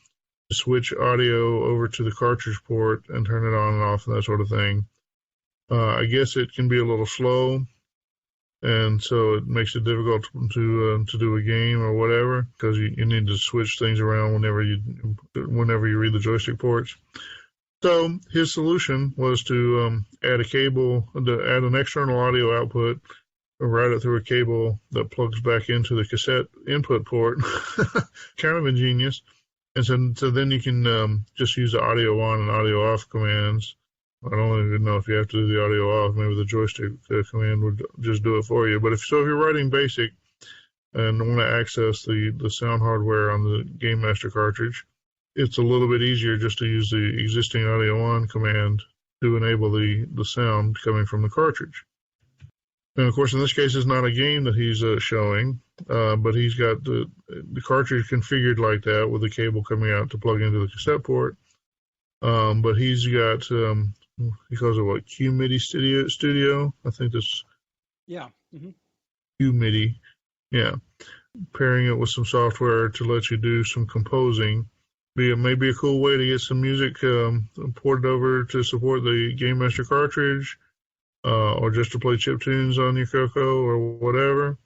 [SPEAKER 5] to switch audio over to the cartridge port and turn it on and off and that sort of thing, I guess it can be a little slow, and so it makes it difficult to do a game or whatever, because you need to switch things around whenever you read the joystick ports. So his solution was to add an external audio output, route it through a cable that plugs back into the cassette input port. Kind of ingenious. And so then you can just use the audio on and audio off commands. I don't even know if you have to do the audio off. Maybe the joystick command would just do it for you. But if you're writing BASIC and want to access the sound hardware on the Game Master cartridge, it's a little bit easier just to use the existing audio on command to enable the sound coming from the cartridge. And of course, in this case, it's not a game that he's showing, but he's got the cartridge configured like that with the cable coming out to plug into the cassette port. But he's got he calls it what, QMIDI Studio. I think that's QMIDI. Yeah, pairing it with some software to let you do some composing. Maybe a cool way to get some music ported over to support the Game Master cartridge, or just to play chip tunes on your CoCo or whatever.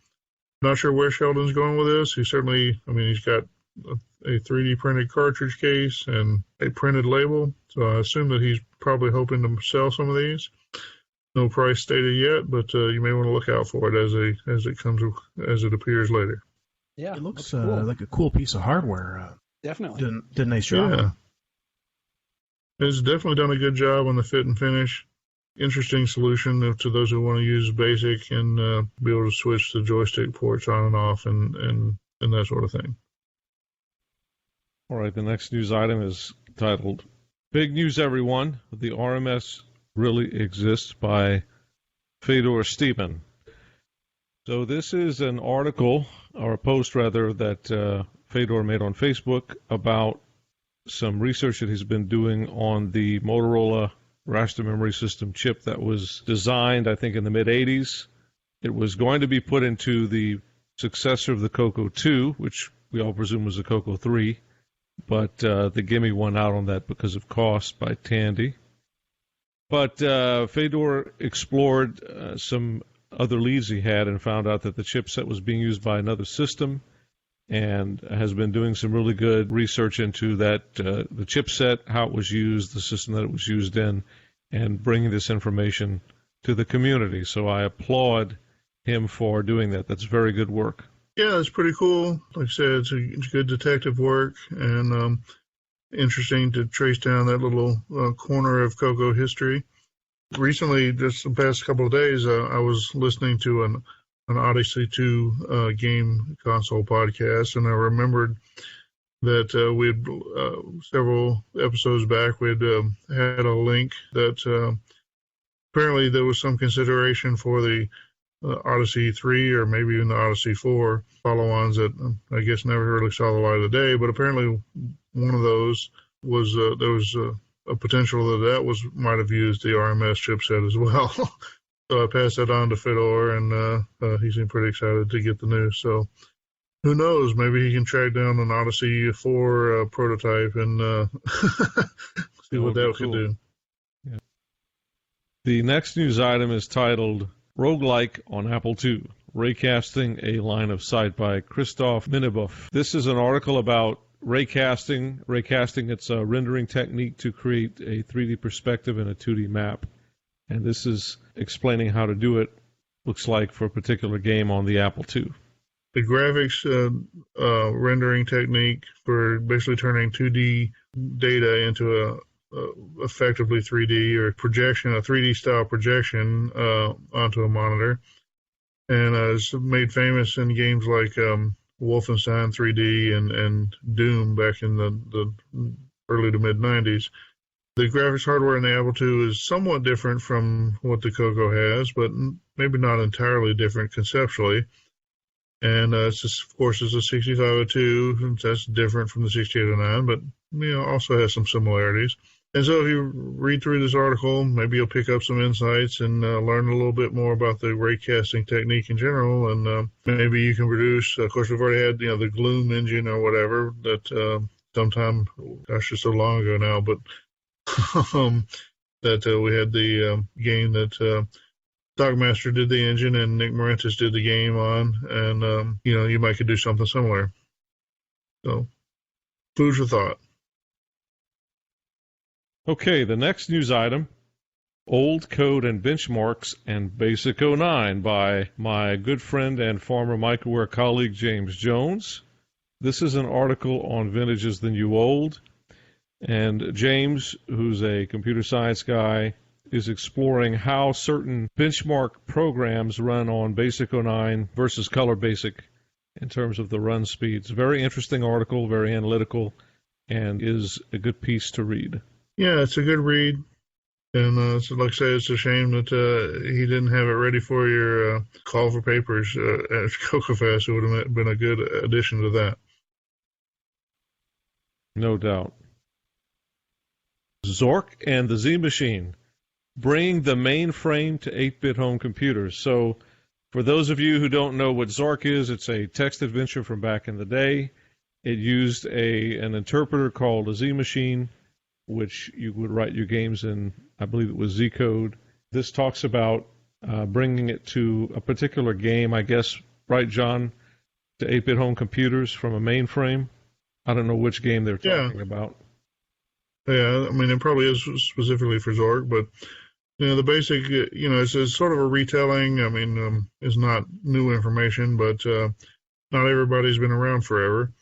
[SPEAKER 5] Not sure where Sheldon's going with this. He's got a 3D printed cartridge case and a printed label, so I assume that he's probably hoping to sell some of these. No price stated yet, but you may want to look out for it as it appears later.
[SPEAKER 7] Yeah,
[SPEAKER 6] it looks cool. Like a cool piece of hardware.
[SPEAKER 7] Definitely
[SPEAKER 6] did a nice job.
[SPEAKER 5] Yeah, it's definitely done a good job on the fit and finish. Interesting solution to those who want to use BASIC and be able to switch the joystick ports on and off and that sort of thing.
[SPEAKER 8] All right, the next news item is titled Big News Everyone, The RMS Really Exists by Fedor Stepan. So this is an article, or a post rather, that Fedor made on Facebook about some research that he's been doing on the Motorola raster memory system chip that was designed, I think, in the mid-'80s. It was going to be put into the successor of the CoCo 2, which we all presume was the CoCo 3. but the gimme won out on that because of cost by Tandy. But Fedor explored some other leads he had and found out that the chipset was being used by another system, and has been doing some really good research into that, the chipset, how it was used, the system that it was used in, and bringing this information to the community. So I applaud him for doing that. That's very good work.
[SPEAKER 5] Yeah, it's pretty cool. Like I said, it's good detective work, and interesting to trace down that little corner of CoCo history. Recently, just the past couple of days, I was listening to an Odyssey 2 game console podcast, and I remembered that we had several episodes back, we had a link that apparently there was some consideration for the Odyssey 3 or maybe even the Odyssey 4 follow-ons that I guess never really saw the light of day, but apparently one of those was there was a potential that might have used the RMS chipset as well. So I passed that on to Fedor, and he seemed pretty excited to get the news. So who knows? Maybe he can track down an Odyssey 4 prototype and see what that could do.
[SPEAKER 8] Yeah. The next news item is titled Roguelike on Apple II, Raycasting a Line of Sight by Christoph Minibuff. This is an article about raycasting. Raycasting, it's a rendering technique to create a 3D perspective in a 2D map. And this is explaining how to do it, looks like, for a particular game on the Apple II.
[SPEAKER 5] The graphics rendering technique for basically turning 2D data into a effectively 3D or projection, a 3D style projection onto a monitor, and is made famous in games like Wolfenstein 3D and Doom back in the early to mid 90s. The graphics hardware in the Apple II is somewhat different from what the CoCo has, but maybe not entirely different conceptually. And it's just, of course, it's a 6502, and that's different from the 6809, but also has some similarities. And so if you read through this article, maybe you'll pick up some insights and learn a little bit more about the raycasting technique in general, and maybe you can produce, of course, we've already had the Gloom engine or whatever that sometime, gosh, it's so long ago now, but that we had the game that Stockmaster did the engine and Nick Morentis did the game on, and you might could do something similar. So, food for thought.
[SPEAKER 8] Okay, the next news item, Old Code and Benchmarks and Basic 09 by my good friend and former MicroWare colleague James Jones. This is an article on Vintage is the New Old. And James, who's a computer science guy, is exploring how certain benchmark programs run on Basic 09 versus Color Basic in terms of the run speeds. Very interesting article, very analytical, and is a good piece to read.
[SPEAKER 5] Yeah, it's a good read. And so like I say, it's a shame that he didn't have it ready for your call for papers at CoCo Fest. It would have been a good addition to that.
[SPEAKER 8] No doubt. Zork and the Z Machine, bringing the mainframe to 8-bit home computers. So for those of you who don't know what Zork is, it's a text adventure from back in the day. It used an interpreter called a Z Machine, which you would write your games in, I believe it was Z code. This talks about bringing it to a particular game, I guess, right, John, to 8-bit home computers from a mainframe. I don't know which game they're talking about.
[SPEAKER 5] Yeah, I mean, it probably is specifically for Zork, but, the basic, it's sort of a retelling. I mean, it's not new information, but not everybody's been around forever.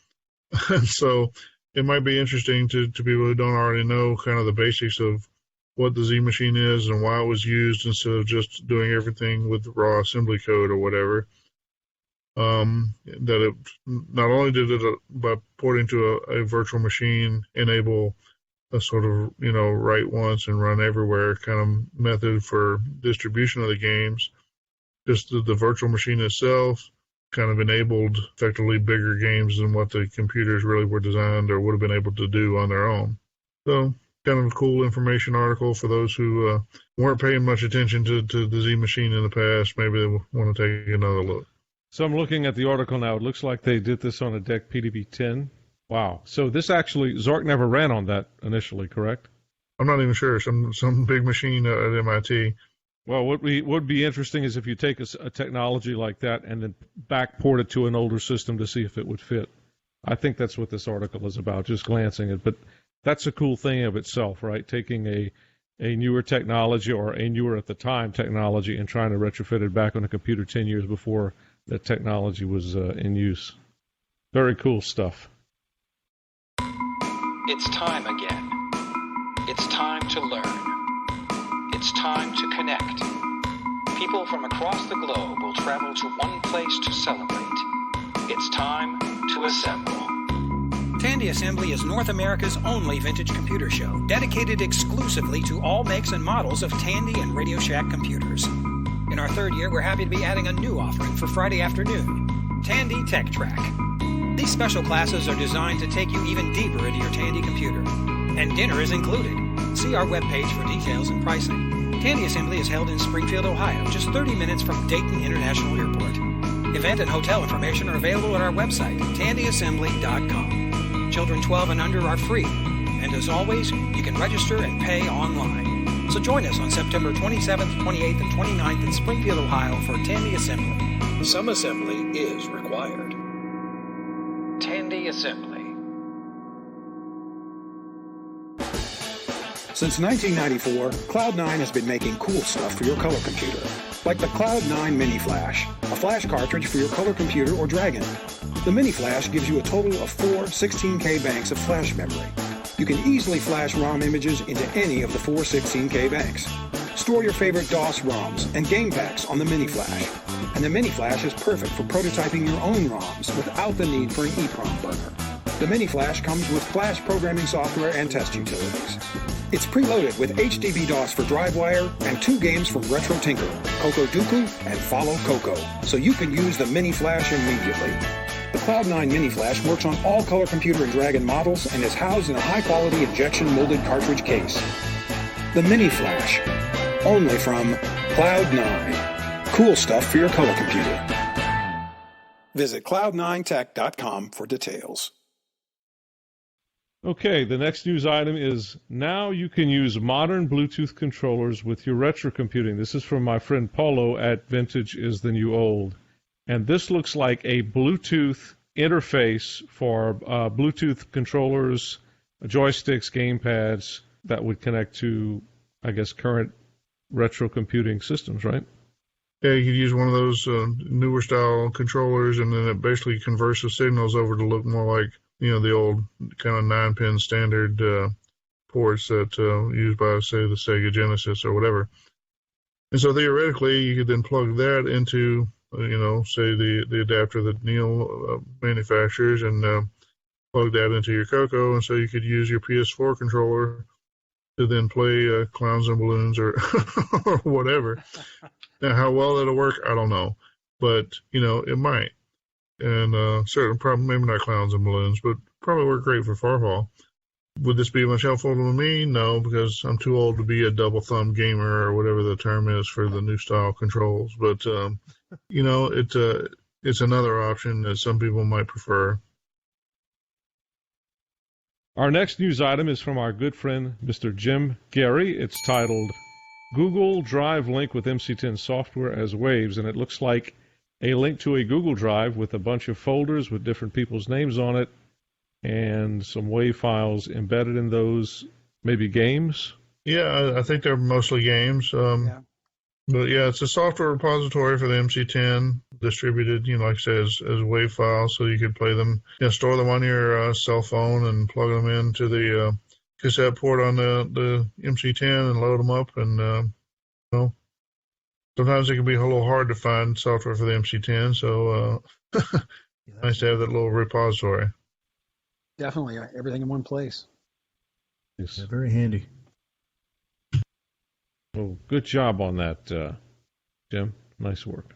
[SPEAKER 5] And so it might be interesting to people who don't already know kind of the basics of what the Z Machine is and why it was used instead of just doing everything with raw assembly code or whatever. That it not only did it by porting to a virtual machine enable a sort of, write once and run everywhere kind of method for distribution of the games, just the virtual machine itself kind of enabled effectively bigger games than what the computers really were designed or would have been able to do on their own. So kind of a cool information article for those who weren't paying much attention to the Z Machine in the past. Maybe they want to take another look.
[SPEAKER 8] So I'm looking at the article now. It looks like they did this on a DEC PDB-10. Wow. So this actually, Zork never ran on that initially, correct?
[SPEAKER 5] I'm not even sure. Some big machine at MIT.
[SPEAKER 8] Well, what would be interesting is if you take a technology like that and then backport it to an older system to see if it would fit. I think that's what this article is about, just glancing at. But that's a cool thing of itself, right? Taking a newer technology or a newer at the time technology and trying to retrofit it back on a computer 10 years before that technology was in use. Very cool stuff.
[SPEAKER 12] It's time again. It's time to learn. It's time to connect. People from across the globe will travel to one place to celebrate. It's time to assemble.
[SPEAKER 13] Tandy Assembly is North America's only vintage computer show, dedicated exclusively to all makes and models of Tandy and Radio Shack computers. In our third year, we're happy to be adding a new offering for Friday afternoon, Tandy Tech Track. These special classes are designed to take you even deeper into your Tandy computer. And dinner is included. See our webpage for details and pricing. Tandy Assembly is held in Springfield, Ohio, just 30 minutes from Dayton International Airport. Event and hotel information are available at our website, tandyassembly.com. Children 12 and under are free. And as always, you can register and pay online. So join us on September 27th, 28th, and 29th in Springfield, Ohio for Tandy Assembly.
[SPEAKER 11] Some assembly is required.
[SPEAKER 12] Tandy Assembly.
[SPEAKER 11] Since 1994, Cloud9 has been making cool stuff for your color computer, like the Cloud9 Mini Flash, a flash cartridge for your color computer or Dragon. The Mini Flash gives you a total of 4 16K banks of flash memory. You can easily flash ROM images into any of the 4 16K banks. Store your favorite DOS ROMs and game packs on the Mini Flash. And the Mini Flash is perfect for prototyping your own ROMs without the need for an EEPROM burner. The Mini Flash comes with flash programming software and test utilities. It's preloaded with HDB-DOS for DriveWire and 2 games from Retro Tinker, CoCo Dooku and Follow CoCo, so you can use the Mini Flash immediately. The Cloud9 Mini Flash works on all color computer and Dragon models and is housed in a high-quality injection molded cartridge case. The Mini Flash, only from Cloud9. Cool stuff for your color computer. Visit cloud9tech.com for details.
[SPEAKER 8] Okay, the next news item is now you can use modern Bluetooth controllers with your retro computing. This is from my friend Paulo at Vintage is the New Old. And this looks like a Bluetooth interface for Bluetooth controllers, joysticks, gamepads that would connect to, I guess, current retro computing systems, right?
[SPEAKER 5] Yeah, you could use one of those newer style controllers, and then it basically converts the signals over to look more like, you know, the old kind of 9-pin standard ports that used by, say, the Sega Genesis or whatever. And so theoretically, you could then plug that into, you know, say the adapter that Neil manufactures, and plug that into your CoCo, and so you could use your PS4 controller to then play Clowns and Balloons or or whatever. Now, how well that'll work, I don't know, but you know, it might. And certainly, probably maybe not Clowns and Balloons, but probably work great for Farfall. Would this be much helpful to me? No, because I'm too old to be a double thumb gamer or whatever the term is for the new style controls. But you know, it's another option that some people might prefer.
[SPEAKER 8] Our next news item is from our good friend Mr. Jim Gary. It's titled Google Drive Link with MC10 Software as Waves, and it looks like a link to a Google Drive with a bunch of folders with different people's names on it and some WAV files embedded in those, maybe games?
[SPEAKER 5] Yeah, I think they're mostly games.
[SPEAKER 7] Yeah.
[SPEAKER 5] But yeah, it's a software repository for the MC10, distributed, you know, like I said, as WAV files, so you could play them, you know, store them on your cell phone and plug them into the cassette port on the MC10 and load them up. And, you know, sometimes it can be a little hard to find software for the MC10, so nice to have that little repository.
[SPEAKER 7] Definitely, everything in one place.
[SPEAKER 6] Yes. Yeah, very handy.
[SPEAKER 8] Well, good job on that, Jim. Nice work.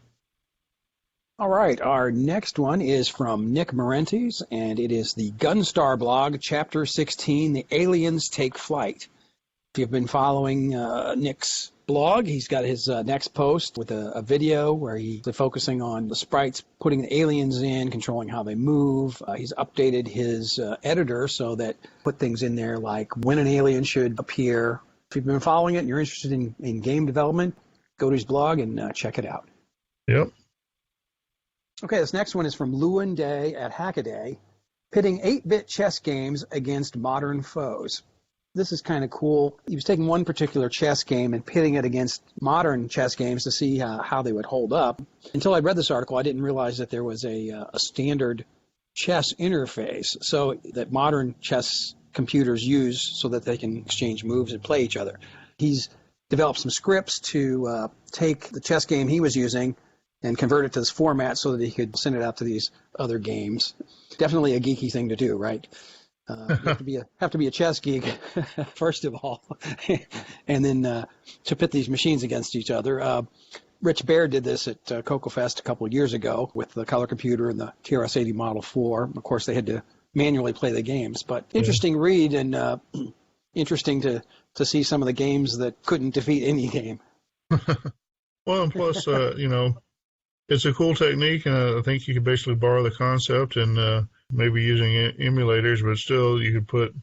[SPEAKER 7] All right, our next one is from Nick Marentes, and it is the Gunstar blog, Chapter 16, The Aliens Take Flight. If you've been following Nick's blog, he's got his next post with a video where he's focusing on the sprites, putting the aliens in, controlling how they move. He's updated his editor so that put things in there like when an alien should appear. If you've been following it and you're interested in game development, go to his blog and check it out.
[SPEAKER 5] Yep.
[SPEAKER 7] Okay, this next one is from Lewin Day at Hackaday, pitting 8-bit chess games against modern foes. This is kind of cool. He was taking one particular chess game and pitting it against modern chess games to see how they would hold up. Until I read this article, I didn't realize that there was a standard chess interface so that modern chess computers use so that they can exchange moves and play each other. He's developed some scripts to take the chess game he was using and convert it to this format so that he could send it out to these other games. Definitely a geeky thing to do, right? You have to be a chess geek, first of all, and then to pit these machines against each other. Rich Baird did this at CoCo Fest a couple of years ago with the color computer and the TRS-80 Model 4. Of course, they had to manually play the games, but interesting read and interesting to see some of the games that couldn't defeat any game.
[SPEAKER 5] Well, and plus, it's a cool technique, and I think you could basically borrow the concept and maybe using emulators, but still you could put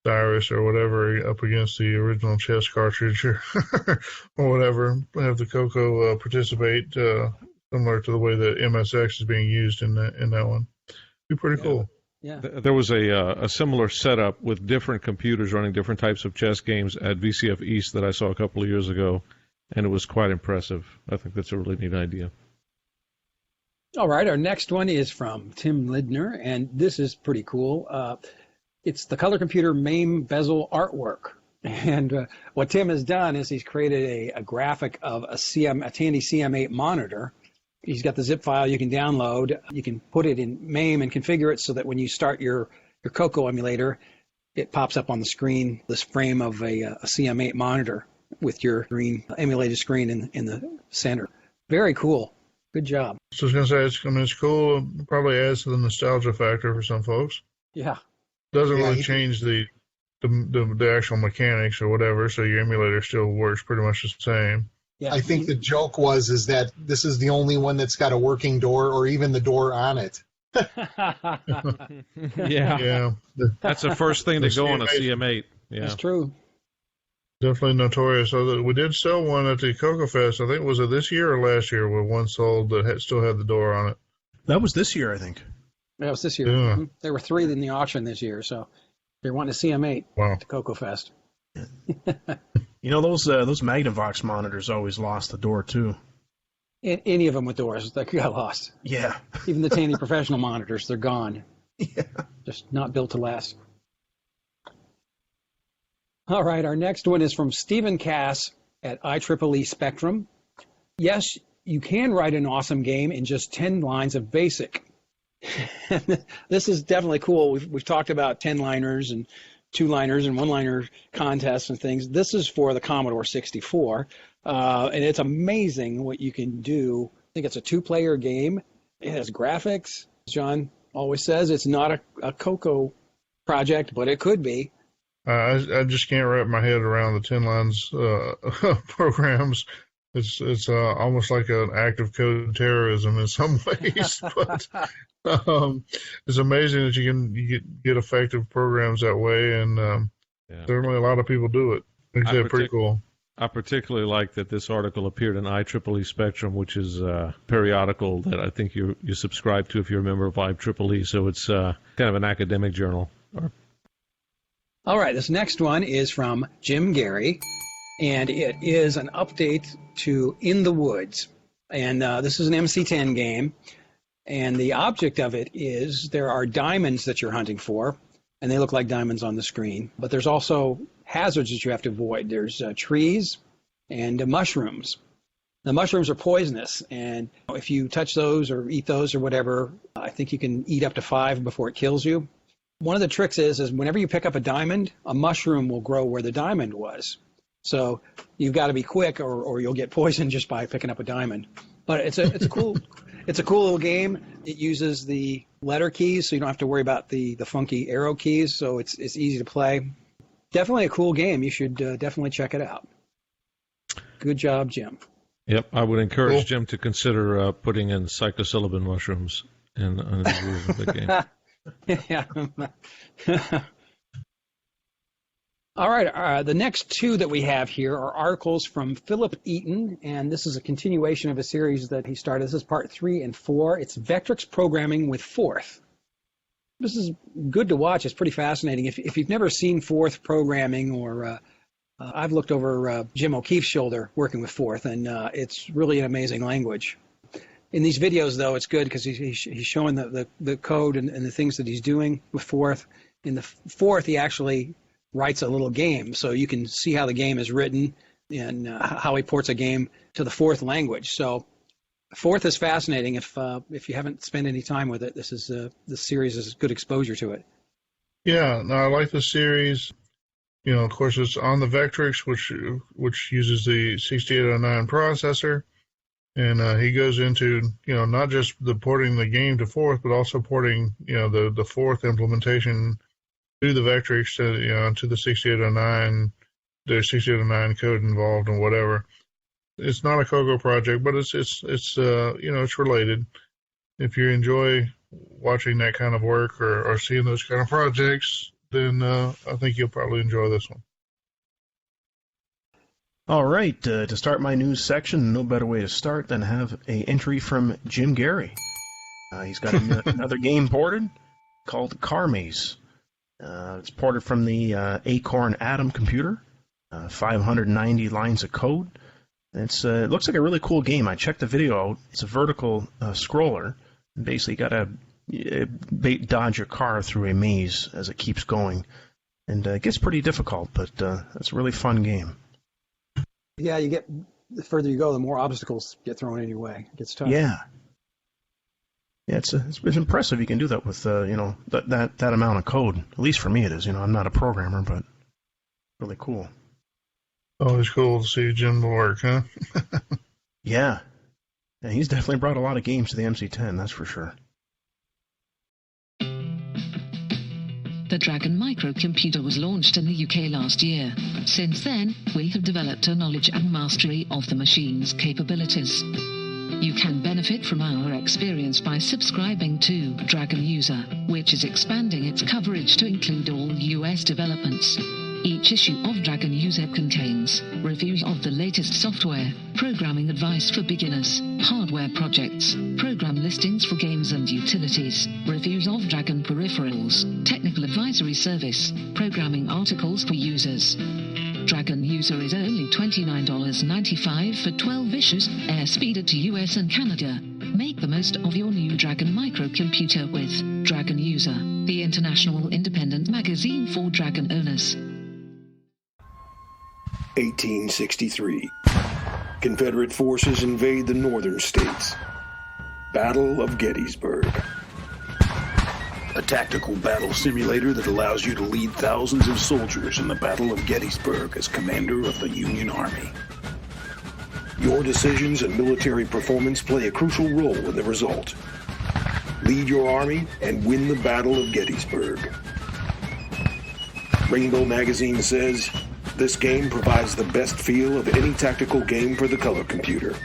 [SPEAKER 5] Cyrus or whatever up against the original chess cartridge or whatever, have the CoCo participate similar to the way that MSX is being used in that one. Be pretty cool.
[SPEAKER 7] Yeah.
[SPEAKER 8] There was a similar setup with different computers running different types of chess games at VCF East that I saw a couple of years ago, and it was quite impressive. I think that's a really neat idea.
[SPEAKER 7] All right, our next one is from Tim Lidner, and this is pretty cool. It's the color computer MAME bezel artwork. And what Tim has done is he's created a graphic of a Tandy CM8 monitor. He's got the zip file you can download. You can put it in MAME and configure it so that when you start your CoCo emulator, it pops up on the screen, this frame of a CM8 monitor with your green emulated screen in the center. Very cool. Good job.
[SPEAKER 5] So I was going to say, it's cool. It probably adds to the nostalgia factor for some folks.
[SPEAKER 7] Yeah.
[SPEAKER 5] Doesn't really change the actual mechanics or whatever, so your emulator still works pretty much the same.
[SPEAKER 9] Yeah. I think the joke is that this is the only one that's got a working door or even the door on it.
[SPEAKER 8] Yeah. That's the first thing to go on a CM8. Yeah.
[SPEAKER 7] That's true.
[SPEAKER 5] Definitely notorious. So we did sell one at the CoCo Fest. I think, was it this year or last year where one sold that still had the door on it?
[SPEAKER 6] That was this year, I think.
[SPEAKER 7] That was this year.
[SPEAKER 5] Yeah.
[SPEAKER 7] Mm-hmm. There were 3 in the auction this year, so they're wanting to CM8 at the CoCo Fest.
[SPEAKER 6] Those Magnavox monitors always lost the door, too.
[SPEAKER 7] Any of them with doors, they got lost.
[SPEAKER 6] Yeah.
[SPEAKER 7] Even the Tandy professional monitors, they're gone.
[SPEAKER 6] Yeah.
[SPEAKER 7] Just not built to last. All right, our next one is from Stephen Cass at IEEE Spectrum. Yes, you can write an awesome game in just 10 lines of BASIC. This is definitely cool. We've talked about 10-liners and 2-liners and 1-liner contests and things. This is for the Commodore 64, and it's amazing what you can do. I think it's a 2-player game. It has graphics. As John always says, it's not a CoCo project, but it could be.
[SPEAKER 5] I just can't wrap my head around the 10 lines programs. It's almost like an act of code terrorism in some ways, but it's amazing that you can get effective programs that way, and certainly a lot of people do it. It's pretty cool.
[SPEAKER 8] I particularly like that this article appeared in IEEE Spectrum, which is a periodical that I think you subscribe to if you're a member of IEEE, so it's kind of an academic journal.
[SPEAKER 7] All right, this next one is from Jim Gary, and it is an update to In the Woods. And this is an MC-10 game, and the object of it is there are diamonds that you're hunting for, and they look like diamonds on the screen. But there's also hazards that you have to avoid. There's trees and mushrooms. The mushrooms are poisonous, and if you touch those or eat those or whatever, I think you can eat up to 5 before it kills you. One of the tricks is whenever you pick up a diamond, a mushroom will grow where the diamond was. So you've got to be quick, or you'll get poisoned just by picking up a diamond. But it's a cool little game. It uses the letter keys, so you don't have to worry about the funky arrow keys. So it's easy to play. definitely a cool game. You should definitely check it out. Good job, Jim.
[SPEAKER 8] Yep, I would encourage Jim to consider putting in psilocybin mushrooms in the rules of the game.
[SPEAKER 7] Yeah. All right, the next two that we have here are articles from Philip Eaton, and this is a continuation of a series that he started. This is part 3 and 4. It's Vectrix Programming with Forth. This is good to watch. It's pretty fascinating. If you've never seen Forth programming, or I've looked over Jim O'Keefe's shoulder working with Forth, and it's really an amazing language. In these videos, though, it's good because he's showing the code and the things that he's doing with Forth. In the Forth, he actually writes a little game, so you can see how the game is written and how he ports a game to the Forth language. So Forth is fascinating. If you haven't spent any time with it, this series is good exposure to it.
[SPEAKER 5] Yeah, no, I like the series. You know, of course, it's on the Vectrix, which uses the 6809 processor, and he goes into, you know, not just the porting the game to Forth, but also porting, you know, the Forth implementation to the Vectrix, to the 6809. There's 6809 code involved and whatever. It's not a CoCo project, but it's it's related. If you enjoy watching that kind of work or seeing those kind of projects, then I think you'll probably enjoy this one.
[SPEAKER 6] All right, to start my news section, no better way to start than have an entry from Jim Gary. He's got another game ported called Car Maze. It's ported from the Acorn Atom computer, 590 lines of code. It looks like a really cool game. I checked the video out. It's a vertical scroller. Basically, you got to dodge your car through a maze as it keeps going. And it gets pretty difficult, but it's a really fun game.
[SPEAKER 7] Yeah, the further you go, the more obstacles get thrown in your way. It gets tough.
[SPEAKER 6] Yeah. Yeah, it's impressive you can do that with that amount of code. At least for me it is. You know, I'm not a programmer, but really cool.
[SPEAKER 5] Always cool to see Jim work, huh?
[SPEAKER 6] Yeah. Yeah, he's definitely brought a lot of games to the MC10, that's for sure.
[SPEAKER 14] The Dragon microcomputer was launched in the UK last year. Since then, we have developed a knowledge and mastery of the machine's capabilities. You can benefit from our experience by subscribing to Dragon User, which is expanding its coverage to include all US developments. Each issue of Dragon User contains reviews of the latest software, programming advice for beginners, hardware projects, program listings for games and utilities, reviews of Dragon peripherals, technical advisory service, programming articles for users. Dragon User is only $29.95 for 12 issues, airspeeded to US and Canada. Make the most of your new Dragon microcomputer with Dragon User, the international independent magazine for Dragon owners.
[SPEAKER 11] 1863. Confederate forces invade the northern states. Battle of Gettysburg. A tactical battle simulator that allows you to lead thousands of soldiers in the Battle of Gettysburg as commander of the Union Army. Your decisions and military performance play a crucial role in the result. Lead your army and win the Battle of Gettysburg. Rainbow Magazine says, this game provides the best feel of any tactical game for the color computer.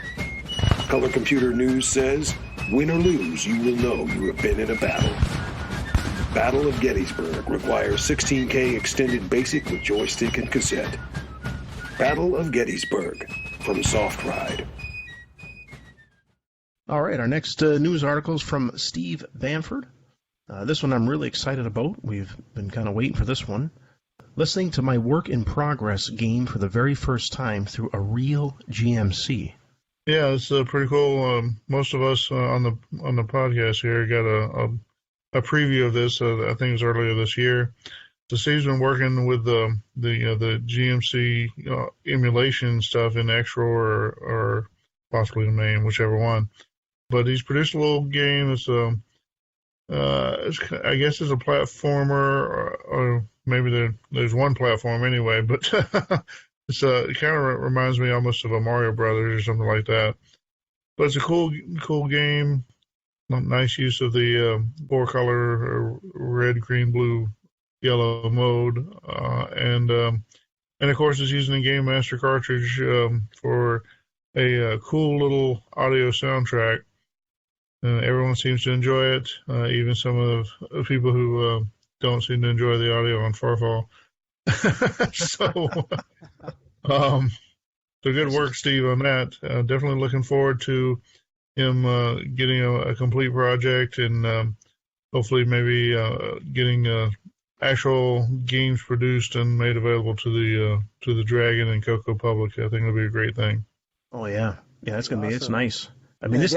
[SPEAKER 11] Color Computer News says, win or lose, you will know you have been in a battle. Battle of Gettysburg requires 16K extended basic with joystick and cassette. Battle of Gettysburg from Soft Ride.
[SPEAKER 6] All right, our next news article is from Steve Bamford. This one I'm really excited about. We've been kind of waiting for this one. Listening to my work-in-progress game for the very first time through a real GMC.
[SPEAKER 5] Yeah, it's pretty cool. Most of us on the podcast here got a preview of this. I think it was earlier this year. So Steve's been working with the GMC emulation stuff in Extra or possibly in MAME, whichever one. But he's produced a little game. It's I guess it's a platformer, or maybe there's one platform anyway. But it kind of reminds me almost of a Mario Brothers or something like that. But it's a cool game. Nice use of the four-color red, green, blue yellow mode, and of course it's using the Game Master cartridge for a cool little audio soundtrack. Everyone seems to enjoy it, even some of the people who don't seem to enjoy the audio on Farfall. So good work, Steve, on that. Definitely looking forward to him getting a complete project and hopefully maybe getting actual games produced and made available to the Dragon and CoCo public. I think it'll be a great thing.
[SPEAKER 6] Oh yeah, it's gonna be. It's nice. I mean, this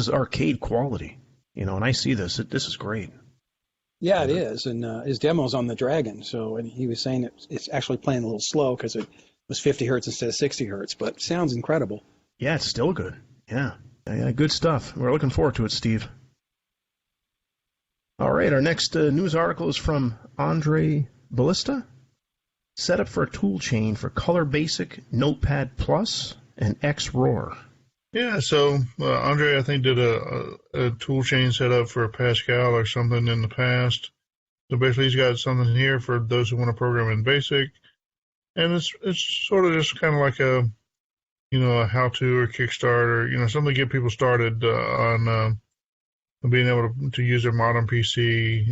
[SPEAKER 6] is arcade quality, and I see this. This is great.
[SPEAKER 7] Yeah, it is, and his demo's on the Dragon. So, and he was saying it's actually playing a little slow because it was 50 hertz instead of 60 hertz, but sounds incredible.
[SPEAKER 6] Yeah, it's still good. Yeah, good stuff. We're looking forward to it, Steve. All right, our next news article is from Andre Ballista. Set up for a tool chain for Color Basic, Notepad Plus, and XRoar.
[SPEAKER 5] Yeah, so Andre, I think, did a tool chain setup for Pascal or something in the past. So basically, he's got something here for those who want to program in BASIC, and it's sort of just kind of like a how-to or Kickstart or something to get people started on being able to use their modern PC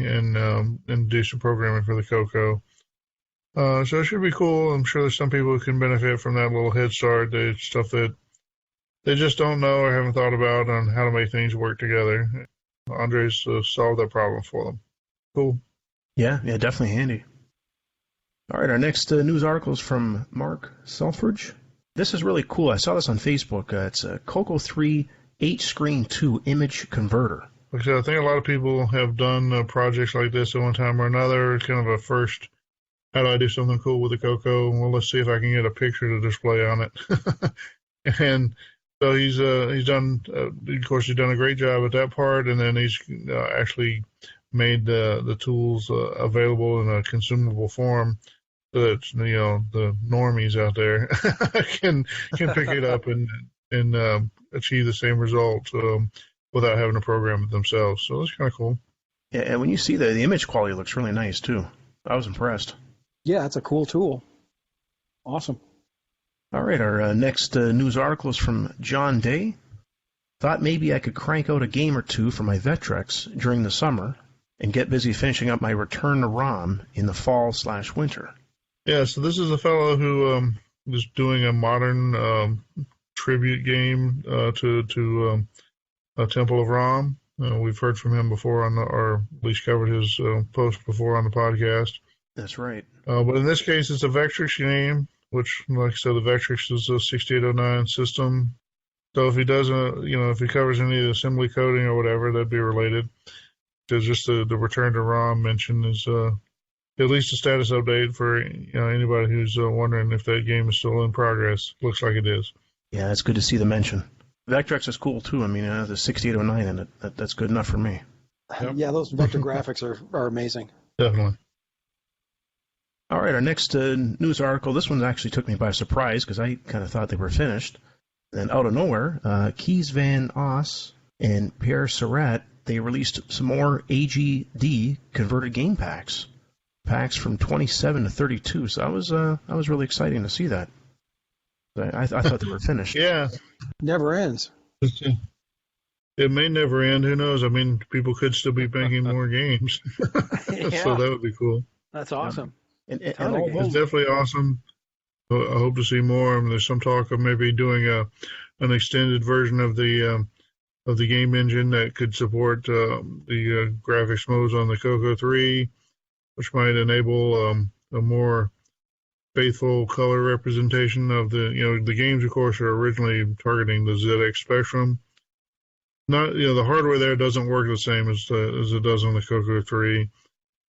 [SPEAKER 5] and do some programming for the CoCo. So it should be cool. I'm sure there's some people who can benefit from that little head start. There's stuff that they just don't know or haven't thought about on how to make things work together. Andre's solved that problem for them. Cool.
[SPEAKER 6] Yeah, definitely handy. All right, our next news article is from Mark Selfridge. This is really cool. I saw this on Facebook. It's a CoCo 3 8-screen 2 image converter.
[SPEAKER 5] Like I said, I think a lot of people have done projects like this at one time or another. It's kind of a first, how do I do something cool with the CoCo? Well, let's see if I can get a picture to display on it. And so he's done, of course, he's done a great job at that part, and then he's actually made the tools available in a consumable form so that the normies out there can pick it up and achieve the same result without having to program it themselves. So that's kind of cool.
[SPEAKER 6] Yeah, and when you see the image quality looks really nice too. I was impressed.
[SPEAKER 7] Yeah, it's a cool tool. Awesome.
[SPEAKER 6] All right, our next news article is from John Day. Thought maybe I could crank out a game or two for my Vectrex during the summer and get busy finishing up my Return to ROM in the fall/winter.
[SPEAKER 5] Yeah, so this is a fellow who is doing a modern tribute game to Temple of Rom. We've heard from him before or at least covered his post before on the podcast.
[SPEAKER 6] That's right.
[SPEAKER 5] But in this case, it's a Vectrex game, which, like I said, the Vectrex is a 6809 system. So if he does, if he covers any of the assembly coding or whatever, that'd be related. Because just the Return to ROM mention is at least a status update for anybody who's wondering if that game is still in progress. Looks like it is.
[SPEAKER 6] Yeah, it's good to see the mention. Vectrex is cool too. I mean, the 6809 in it, that's good enough for me.
[SPEAKER 7] Yep. Yeah, those vector graphics are amazing.
[SPEAKER 5] Definitely.
[SPEAKER 6] All right, our next news article, this one actually took me by surprise because I kind of thought they were finished. And out of nowhere, Kees van Os and Pierre Surratt, they released some more AGD converted game packs from 27 to 32. So that was really exciting to see that. I thought they were finished.
[SPEAKER 5] Yeah.
[SPEAKER 7] Never ends.
[SPEAKER 5] It may never end. Who knows? I mean, people could still be making more games.
[SPEAKER 7] Yeah.
[SPEAKER 5] So that would be cool.
[SPEAKER 7] That's awesome.
[SPEAKER 6] And
[SPEAKER 5] it's definitely awesome. I hope to see more. There's some talk of maybe doing an extended version of the game engine that could support the graphics modes on the CoCo 3, which might enable a more faithful color representation of the games. Of course, are originally targeting the ZX Spectrum. Not the hardware there doesn't work the same as it does on the CoCo 3.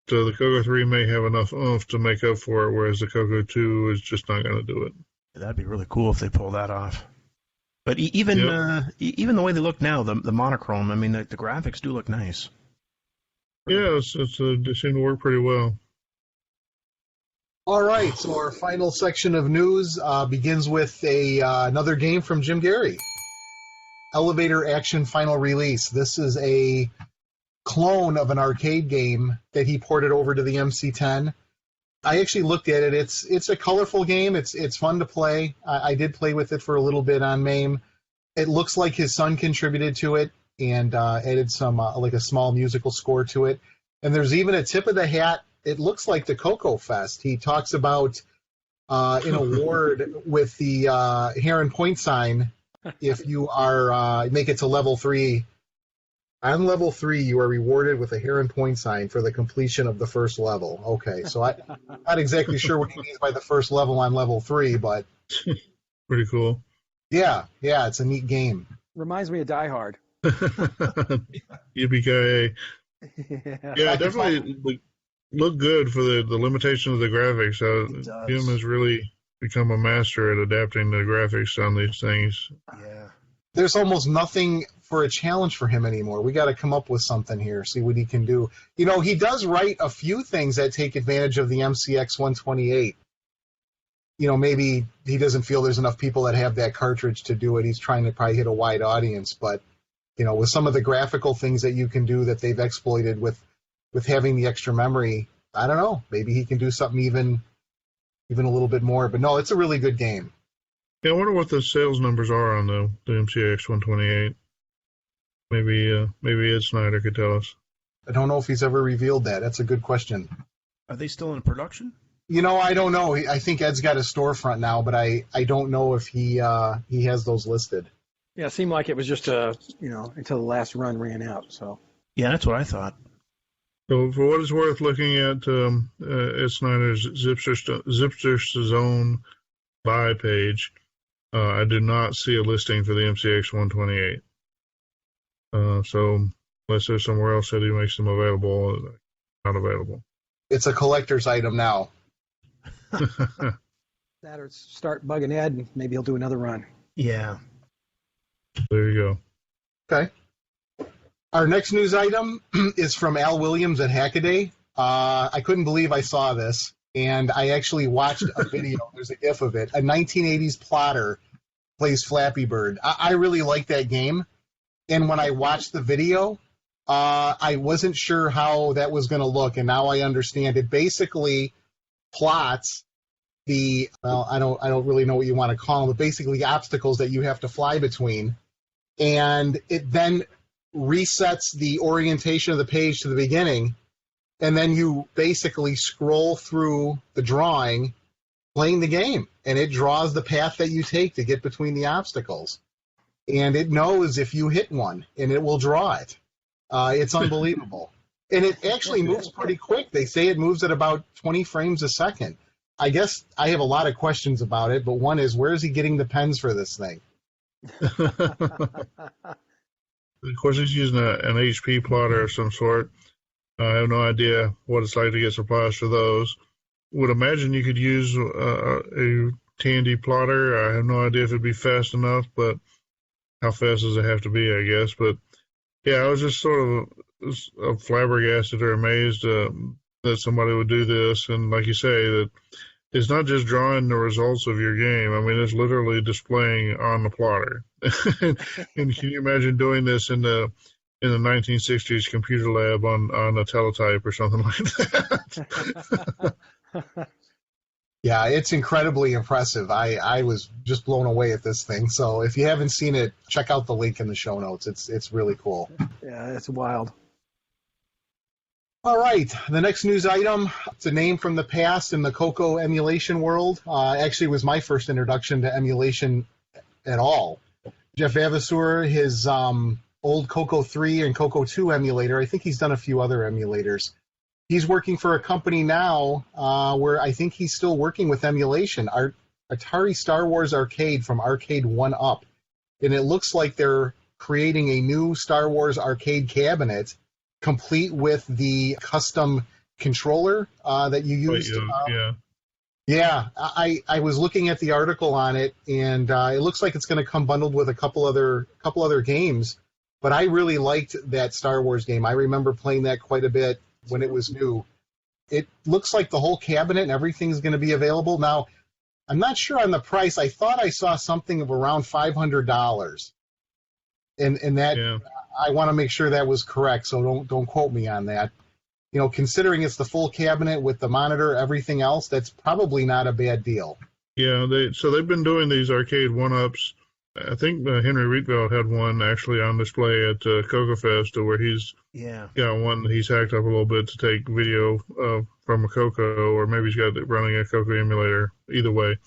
[SPEAKER 5] So the CoCo 3 may have enough oomph to make up for it, whereas the CoCo 2 is just not going to do it.
[SPEAKER 6] That'd be really cool if they pull that off. But even the way they look now, the monochrome, I mean, the graphics do look nice.
[SPEAKER 5] Yeah, they seem to work pretty well.
[SPEAKER 9] All right, so our final section of news begins with another game from Jim Gary. Elevator Action Final Release. This is a clone of an arcade game that he ported over to the MC-10. I actually looked at it. It's a colorful game. It's fun to play. I did play with it for a little bit on MAME. It looks like his son contributed to it and added some like a small musical score to it. And there's even a tip of the hat. It looks like the CoCo Fest. He talks about an award with the Heron Point sign if you are make it to level 3. On level 3, you are rewarded with a Heron Point sign for the completion of the first level. Okay, so I'm not exactly sure what he means by the first level on level 3, but
[SPEAKER 5] pretty cool.
[SPEAKER 9] Yeah, it's a neat game.
[SPEAKER 7] Reminds me of Die Hard.
[SPEAKER 5] Yippee-ki-yay. Yeah, definitely look good for the limitation of the graphics. Jim has really become a master at adapting the graphics on these things.
[SPEAKER 9] Yeah. There's almost nothing for a challenge for him anymore. We got to come up with something here, see what he can do. You know, he does write a few things that take advantage of the MCX 128. You know, maybe he doesn't feel there's enough people that have that cartridge to do it. He's trying to probably hit a wide audience, but you know, with some of the graphical things that you can do that they've exploited with having the extra memory, I don't know. Maybe he can do something even a little bit more. But no, it's a really good game.
[SPEAKER 5] Yeah, I wonder what the sales numbers are on the MCX 128. Maybe Ed Snyder could tell us.
[SPEAKER 9] I don't know if he's ever revealed that. That's a good question.
[SPEAKER 6] Are they still in production?
[SPEAKER 9] You know, I don't know. I think Ed's got a storefront now, but I don't know if he has those listed.
[SPEAKER 7] Yeah, it seemed like it was just until the last run ran out. So
[SPEAKER 6] yeah, that's what I thought.
[SPEAKER 5] So for what it's worth, looking at Ed Snyder's Zipster Zone buy page, I did not see a listing for the MCX 128. So unless there's somewhere else that he makes them available, not available.
[SPEAKER 9] It's a collector's item now.
[SPEAKER 7] Saturday, start bugging Ed, and maybe he'll do another run.
[SPEAKER 6] Yeah.
[SPEAKER 5] There you
[SPEAKER 9] go. Okay. Our next news item is from Al Williams at Hackaday. I couldn't believe I saw this, and I actually watched a video. There's a GIF of it. A 1980s plotter plays Flappy Bird. I really like that game, and when I watched the video, I wasn't sure how that was going to look, and now I understand. It basically plots I don't really know what you want to call them, but basically obstacles that you have to fly between, and it then resets the orientation of the page to the beginning, and then you basically scroll through the drawing playing the game, and it draws the path that you take to get between the obstacles, and it knows if you hit one, and it will draw it. It's unbelievable. And it actually moves pretty quick. They say it moves at about 20 frames a second. I guess I have a lot of questions about it, but one is, where is he getting the pens for this thing?
[SPEAKER 5] Of course, he's using an HP plotter of some sort. I have no idea what it's like to get supplies for those. Would imagine you could use a Tandy plotter. I have no idea if it'd be fast enough, but how fast does it have to be, I guess. But yeah, I was just sort of flabbergasted or amazed that somebody would do this. And like you say, that it's not just drawing the results of your game. I mean, it's literally displaying on the plotter. And can you imagine doing this in the 1960s computer lab on a teletype or something like that?
[SPEAKER 9] Yeah, it's incredibly impressive. I was just blown away at this thing. So if you haven't seen it, check out the link in the show notes. It's really cool.
[SPEAKER 7] Yeah, it's wild.
[SPEAKER 9] All right, the next news item, it's a name from the past in the CoCo emulation world. Actually, it was my first introduction to emulation at all. Jeff Vavasour, his old CoCo 3 and CoCo 2 emulator, I think he's done a few other emulators. He's working for a company now where I think he's still working with emulation, Atari Star Wars Arcade from Arcade 1-Up. And it looks like they're creating a new Star Wars arcade cabinet complete with the custom controller that you used. Yeah, I was looking at the article on it, and it looks like it's going to come bundled with a couple other games. But I really liked that Star Wars game. I remember playing that quite a bit when it was new. It looks like the whole cabinet and everything's going to be available. Now, I'm not sure on the price. I thought I saw something of around $500. and that I want to make sure that was correct. So don't quote me on that. You know, considering it's the full cabinet with the monitor, everything else, that's probably not a bad deal.
[SPEAKER 5] Yeah, they've been doing these arcade one-ups. I think Henry Rietveld had one actually on display at CoCo Fest, where he's got one he's hacked up a little bit to take video from a CoCo, or maybe he's got it running a CoCo emulator. Either way,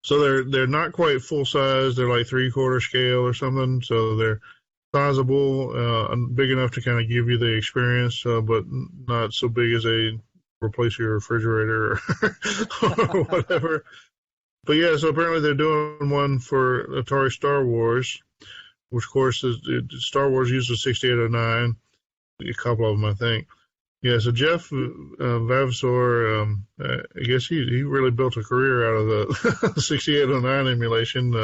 [SPEAKER 5] so they're not quite full size. They're like 3/4 scale or something. So they're sizable, big enough to kind of give you the experience, but not so big as a replace your refrigerator or whatever. But yeah, so apparently they're doing one for Atari Star Wars, which of course Star Wars uses 6809, a couple of them I think. Yeah, so Jeff Vavasor, I guess he really built a career out of the 6809 emulation.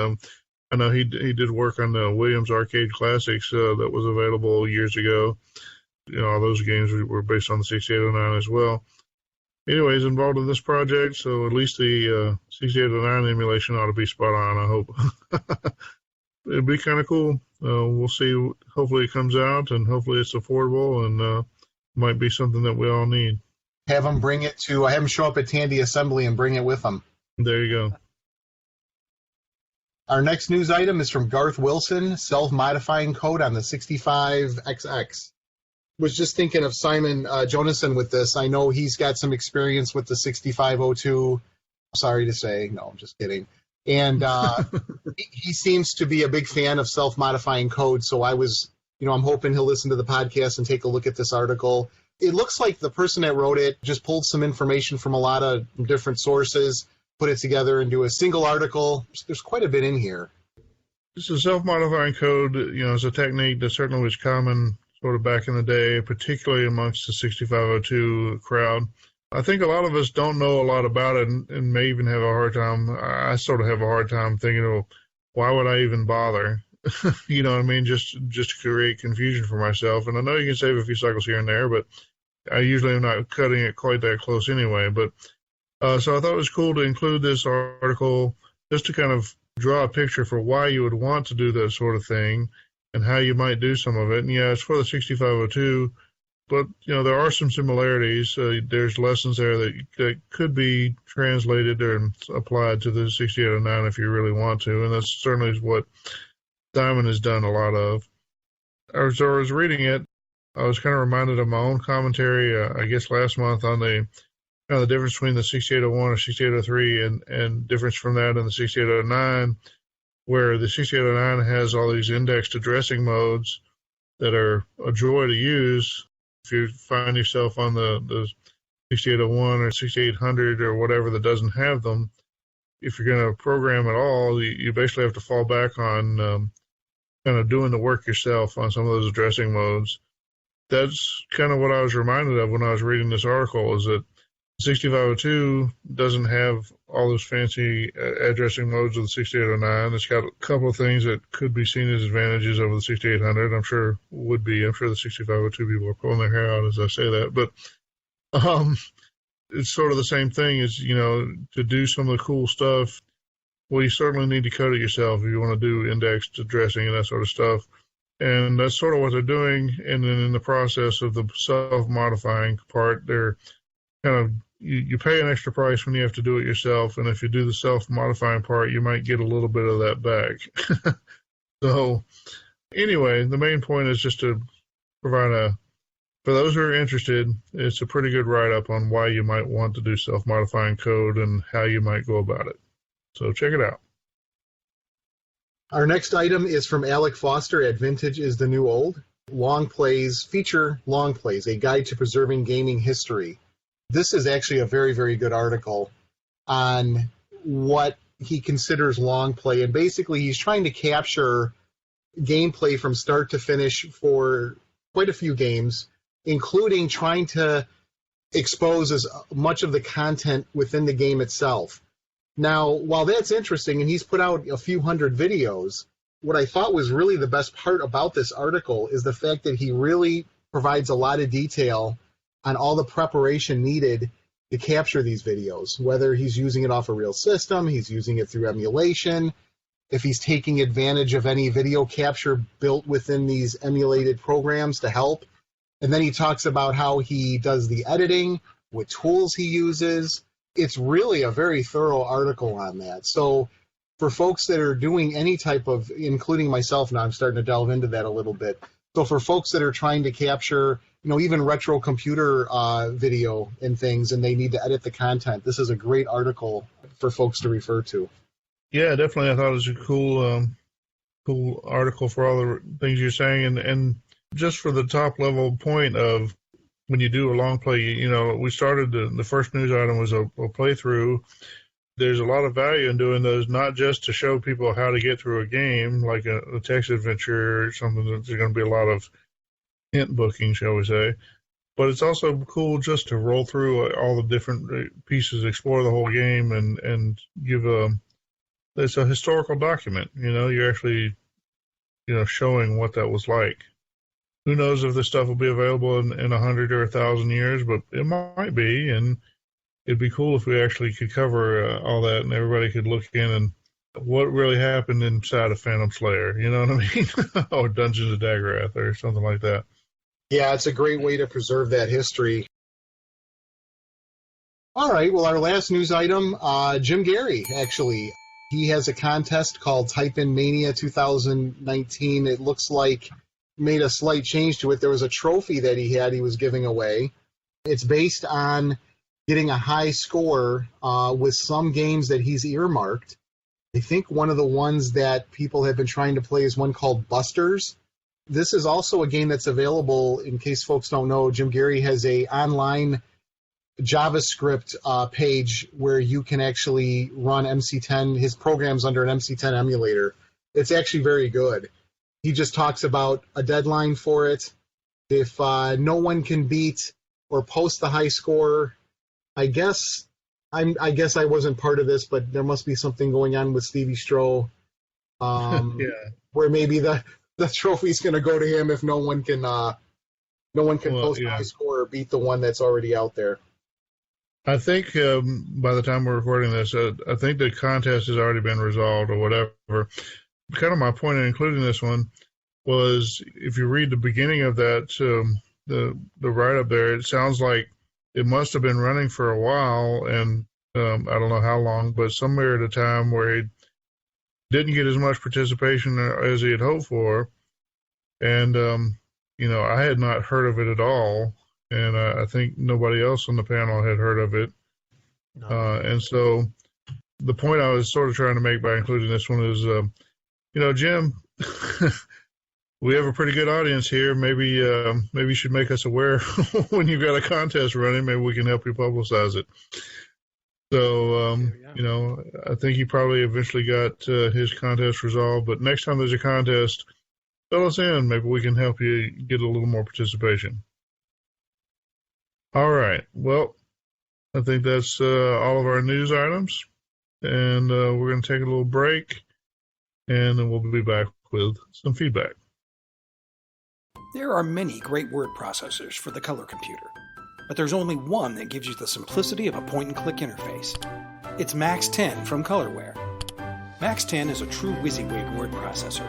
[SPEAKER 5] I know he did work on the Williams Arcade Classics that was available years ago. You know, all those games were based on the 6809 as well. Anyways, involved in this project, so at least the 6809 emulation ought to be spot on, I hope. It'd be kind of cool. We'll see. Hopefully it comes out, and hopefully it's affordable, and might be something that we all need.
[SPEAKER 9] Have them have them show up at Tandy Assembly and bring it with them.
[SPEAKER 5] There you go.
[SPEAKER 9] Our next news item is from Garth Wilson, self-modifying code on the 65XX. Was just thinking of Simon Jonason with this. I know he's got some experience with the 6502. Sorry to say. No, I'm just kidding. And he seems to be a big fan of self-modifying code, so I'm hoping he'll listen to the podcast and take a look at this article. It looks like the person that wrote it just pulled some information from a lot of different sources, put it together into a single article. There's quite a bit in here.
[SPEAKER 5] This is self-modifying code, is a technique that certainly was common sort of back in the day, particularly amongst the 6502 crowd. I think a lot of us don't know a lot about it and may even have a hard time. I sort of have a hard time thinking, why would I even bother? You know what I mean? Just to create confusion for myself. And I know you can save a few cycles here and there, but I usually am not cutting it quite that close anyway. But so I thought it was cool to include this article just to kind of draw a picture for why you would want to do that sort of thing and how you might do some of it. And yeah, it's for the 6502, but there are some similarities. There's lessons there that could be translated and applied to the 6809 if you really want to, and that's certainly what Simon has done a lot of. As I was reading it, I was kind of reminded of my own commentary, I guess last month, on the difference between the 6801 and 6803 and difference from that in the 6809, where the 6809 has all these indexed addressing modes that are a joy to use. If you find yourself on the 6801 or 6800 or whatever that doesn't have them, if you're going to program at all, you basically have to fall back on kind of doing the work yourself on some of those addressing modes. That's kind of what I was reminded of when I was reading this article, is that 6502 doesn't have all those fancy addressing modes of the 6809. It's got a couple of things that could be seen as advantages over the 6800. I'm sure would be. I'm sure the 6502 people are pulling their hair out as I say that. But it's sort of the same thing as, to do some of the cool stuff. Well, you certainly need to code it yourself if you want to do indexed addressing and that sort of stuff. And that's sort of what they're doing. And then in the process of the self-modifying part, they're kind of, you pay an extra price when you have to do it yourself. And if you do the self-modifying part, you might get a little bit of that back. So anyway, the main point is just to provide for those who are interested, it's a pretty good write-up on why you might want to do self-modifying code and how you might go about it. So check it out.
[SPEAKER 9] Our next item is from Alec Foster at Vintage is the New Old. Long Plays, feature Long Plays, a guide to preserving gaming history. This is actually a very, very good article on what he considers long play. And basically, he's trying to capture gameplay from start to finish for quite a few games, including trying to expose as much of the content within the game itself. Now, while that's interesting, and he's put out a few hundred videos, what I thought was really the best part about this article is the fact that he really provides a lot of detail on all the preparation needed to capture these videos, whether he's using it off a real system, he's using it through emulation. if he's taking advantage of any video capture built within these emulated programs to help. And then he talks about how he does the editing, what tools he uses. It's really a very thorough article on that. So for folks that are doing any type of, including myself now, I'm starting to delve into that a little bit. So for folks that are trying to capture, even retro computer video and things, and they need to edit the content, this is a great article for folks to refer to.
[SPEAKER 5] Yeah, definitely. I thought it was a cool article for all the things you're saying, and just for the top level point of when you do a long play, we started the first news item was a playthrough. There's a lot of value in doing those, not just to show people how to get through a game, like a text adventure or something that there's going to be a lot of hint booking, shall we say. But it's also cool just to roll through all the different pieces, explore the whole game, and give it's a historical document. You're actually, showing what that was like. Who knows if this stuff will be available in 100 or 1,000 years, but it might be, and it'd be cool if we actually could cover all that and everybody could look in and what really happened inside of Phantom Slayer, you know what I mean? Or Dungeons of Daggerath or something like that.
[SPEAKER 9] Yeah, it's a great way to preserve that history. All right, well, our last news item, Jim Gary, actually. He has a contest called Type In Mania 2019. It looks like made a slight change to it. There was a trophy that he was giving away. It's based on getting a high score with some games that he's earmarked. I think one of the ones that people have been trying to play is one called Busters. This is also a game that's available, in case folks don't know. Jim Gary has a online JavaScript page where you can actually run MC10, his programs under an MC10 emulator. It's actually very good. He just talks about a deadline for it. If no one can beat or post the high score, I guess I wasn't part of this, but there must be something going on with Stevie Stroh, where maybe the trophy's going to go to him if no one can post the high score or beat the one that's already out there.
[SPEAKER 5] I think by the time we're recording this, I think the contest has already been resolved or whatever. Kind of my point in including this one was, if you read the beginning of that, the write-up there, it sounds like it must have been running for a while, and I don't know how long, but somewhere at a time where he didn't get as much participation as he had hoped for. And, I had not heard of it at all. And I think nobody else on the panel had heard of it. No. And so the point I was sort of trying to make by including this one is, Jim, we have a pretty good audience here. Maybe you should make us aware when you've got a contest running. Maybe we can help you publicize it. So, I think he probably eventually got his contest resolved. But next time there's a contest, fill us in. Maybe we can help you get a little more participation. All right. Well, I think that's all of our news items. And we're going to take a little break. And then we'll be back with some feedback.
[SPEAKER 13] There are many great word processors for the color computer, but there's only one that gives you the simplicity of a point-and-click interface. It's Max 10 from Colorware. Max 10 is a true WYSIWYG word processor.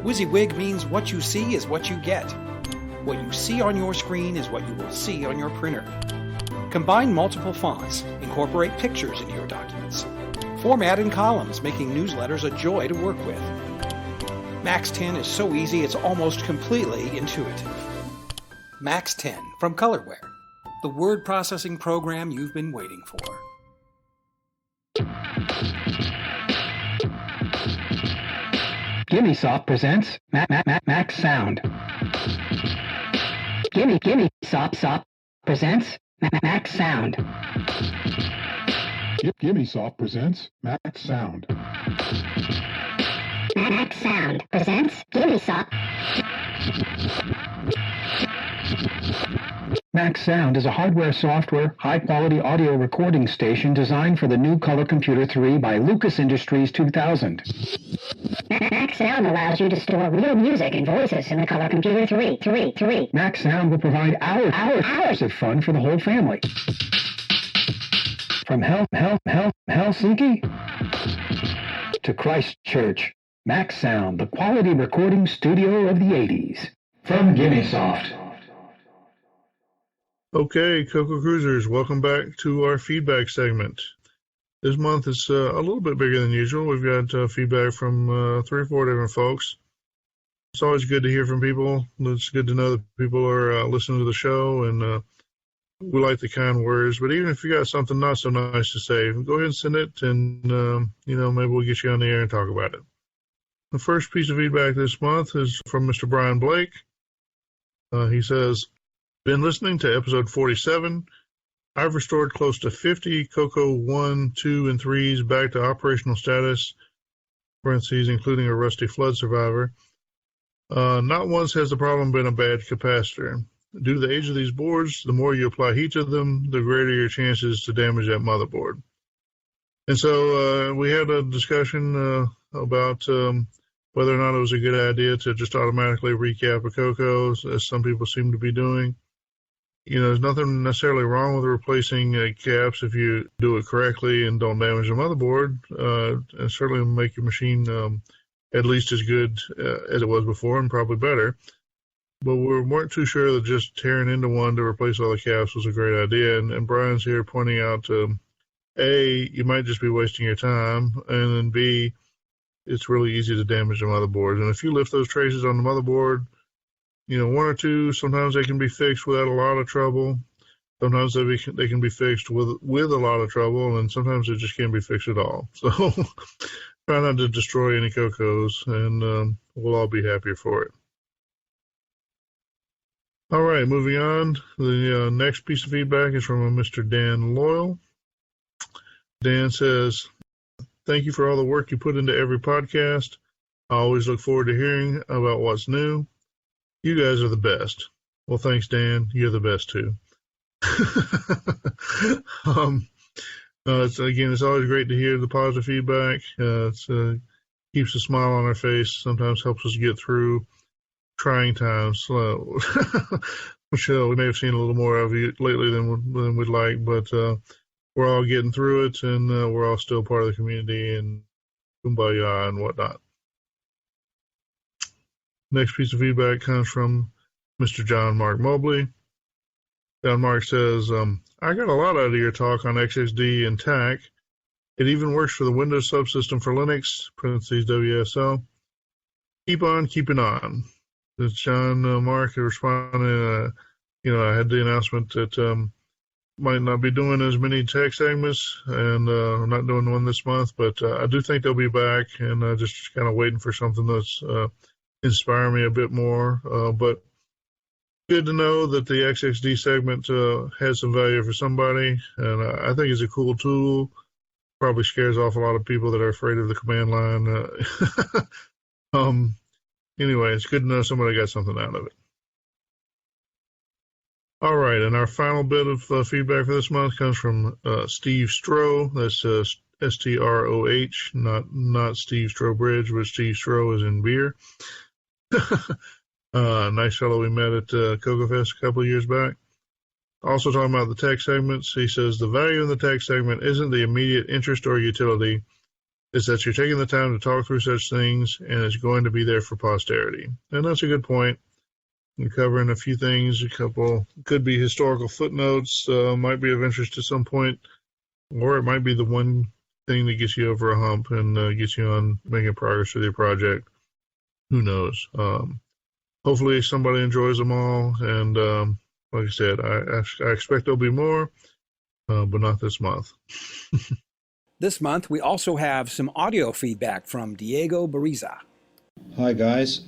[SPEAKER 13] WYSIWYG means what you see is what you get. What you see on your screen is what you will see on your printer. Combine multiple fonts, incorporate pictures into your documents. Format in columns, making newsletters a joy to work with. Max 10 is so easy it's almost completely intuitive. Max 10 from Colorware, the word processing program you've been waiting for.
[SPEAKER 15] GimmeSoft presents Max Sound. GimmeSoft presents Max Sound.
[SPEAKER 16] GimmeSoft presents Max Sound.
[SPEAKER 15] Max Sound presents GimmeSoft. Max Sound is a hardware-software, high-quality audio recording station designed for the new Color Computer 3 by Lucas Industries 2000. Max Sound allows you to store real music and voices in the Color Computer 3. Max Sound will provide hours of fun for the whole family. From Helsinki to Christchurch. Max Sound, the quality recording studio of the 80s. From Gimmesoft.
[SPEAKER 5] Okay, CoCo Cruisers, welcome back to our feedback segment. This month is a little bit bigger than usual. We've got feedback from 3 or 4 different folks. It's always good to hear from people. It's good to know that people are listening to the show, and we like the kind words. But even if you got something not so nice to say, go ahead and send it, and maybe we'll get you on the air and talk about it. The first piece of feedback this month is from Mr. Brian Blake. He says, "Been listening to episode 47. I've restored close to 50 CoCo 1, 2, and 3s back to operational status, parentheses, including a rusty flood survivor. Not once has the problem been a bad capacitor. Due to the age of these boards, the more you apply heat to them, the greater your chances to damage that motherboard." And so we had a discussion about whether or not it was a good idea to just automatically recap a CoCo, as some people seem to be doing. There's nothing necessarily wrong with replacing caps if you do it correctly and don't damage the motherboard. And certainly make your machine at least as good as it was before, and probably better. But we weren't too sure that just tearing into one to replace all the caps was a great idea. And Brian's here pointing out, A, you might just be wasting your time, and then B, it's really easy to damage the motherboard. And if you lift those traces on the motherboard, 1 or 2, sometimes they can be fixed without a lot of trouble. Sometimes they can be fixed with a lot of trouble, and sometimes they just can't be fixed at all. So try not to destroy any CoCos, and we'll all be happier for it. All right, moving on. The next piece of feedback is from Mr. Dan Loyal. Dan says, "Thank you for all the work you put into every podcast. I always look forward to hearing about what's new. You guys are the best." Well, thanks, Dan. You're the best, too. It's always great to hear the positive feedback. It keeps a smile on our face, sometimes helps us get through trying times, which we may have seen a little more of you lately than we'd like, but we're all getting through it, and we're all still part of the community, and kumbaya and whatnot. Next piece of feedback comes from Mr. John Mark Mobley. John Mark says, "I got a lot out of your talk on XXD and TAC. It even works for the Windows subsystem for Linux, parentheses WSL. Keep on keeping on." It's John Mark responding. I had the announcement that might not be doing as many tech segments, and I'm not doing one this month, but I do think they'll be back, and just kind of waiting for something that's inspire me a bit more. But good to know that the XXD segment has some value for somebody, and I think it's a cool tool. Probably scares off a lot of people that are afraid of the command line. Anyway, it's good to know somebody got something out of it. All right, and our final bit of feedback for this month comes from Steve Stroh. That's STROH, not Steve Strobridge, but Steve Stroh is in beer. Nice fellow we met at CoCo Fest a couple of years back. Also talking about the tech segments, he says the value in the tech segment isn't the immediate interest or utility. It's that you're taking the time to talk through such things, and it's going to be there for posterity. And that's a good point. We're covering a few things. A couple could be historical footnotes, might be of interest at some point, or it might be the one thing that gets you over a hump and gets you on making progress with your project. Who knows? Hopefully somebody enjoys them all, and like I said, I expect there'll be more, but not this month.
[SPEAKER 13] This month, we also have some audio feedback from Diego Bariza.
[SPEAKER 17] Hi guys,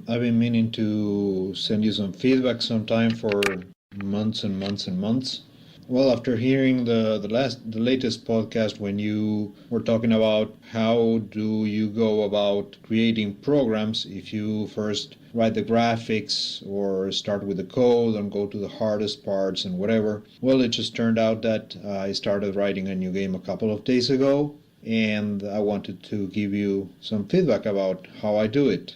[SPEAKER 17] I've been meaning to send you some feedback sometime for months and months and months. Well, after hearing the latest podcast when you were talking about how do you go about creating programs if you first write the graphics or start with the code and go to the hardest parts and whatever. Well, it just turned out that I started writing a new game a couple of days ago, and I wanted to give you some feedback about how I do it.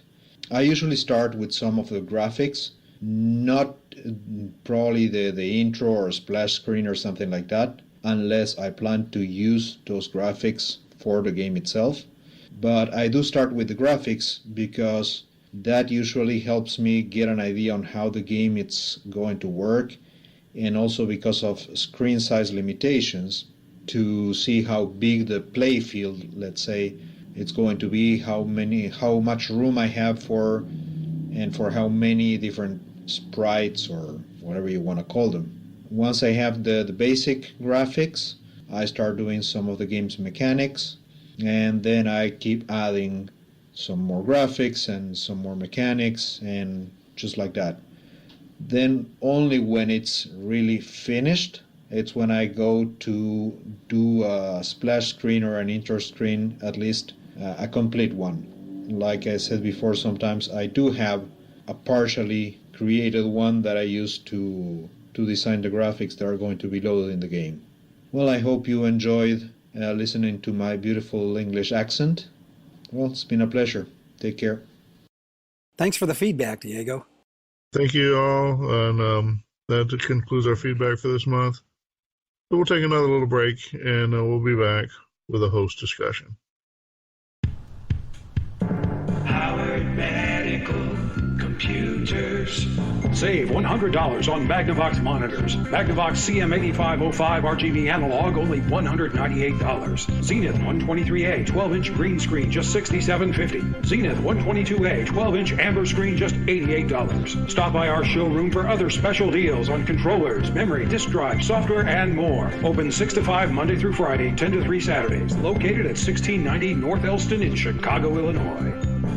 [SPEAKER 17] I usually start with some of the graphics, not probably the intro or splash screen or something like that, unless I plan to use those graphics for the game itself. But I do start with the graphics because that usually helps me get an idea on how the game is going to work, and also because of screen size limitations to see how big the play field, let's say, it's going to be, how much room I have for how many different sprites or whatever you want to call them. Once I have the basic graphics, I start doing some of the game's mechanics, and then I keep adding some more graphics and some more mechanics, and just like that. Then only when it's really finished, it's when I go to do a splash screen or an intro screen, at least a complete one. Like I said before, sometimes I do have a partially created one that I use to design the graphics that are going to be loaded in the game. Well, I hope you enjoyed listening to my beautiful English accent. Well, it's been a pleasure. Take care.
[SPEAKER 13] Thanks for the feedback, Diego.
[SPEAKER 5] Thank you all, and that concludes our feedback for this month. So we'll take another little break, and we'll be back with a host discussion.
[SPEAKER 1] Howard Medical Computers.
[SPEAKER 11] Save $100 on Magnavox monitors. Magnavox CM8505 RGB analog, only $198. Zenith 123A 12-inch green screen, just $67.50. Zenith 122A 12-inch amber screen, just $88. Stop by our showroom for other special deals on controllers, memory, disk drive, software, and more. Open 6 to 5 Monday through Friday, 10 to 3 Saturdays. Located at 1690 North Elston in Chicago, Illinois.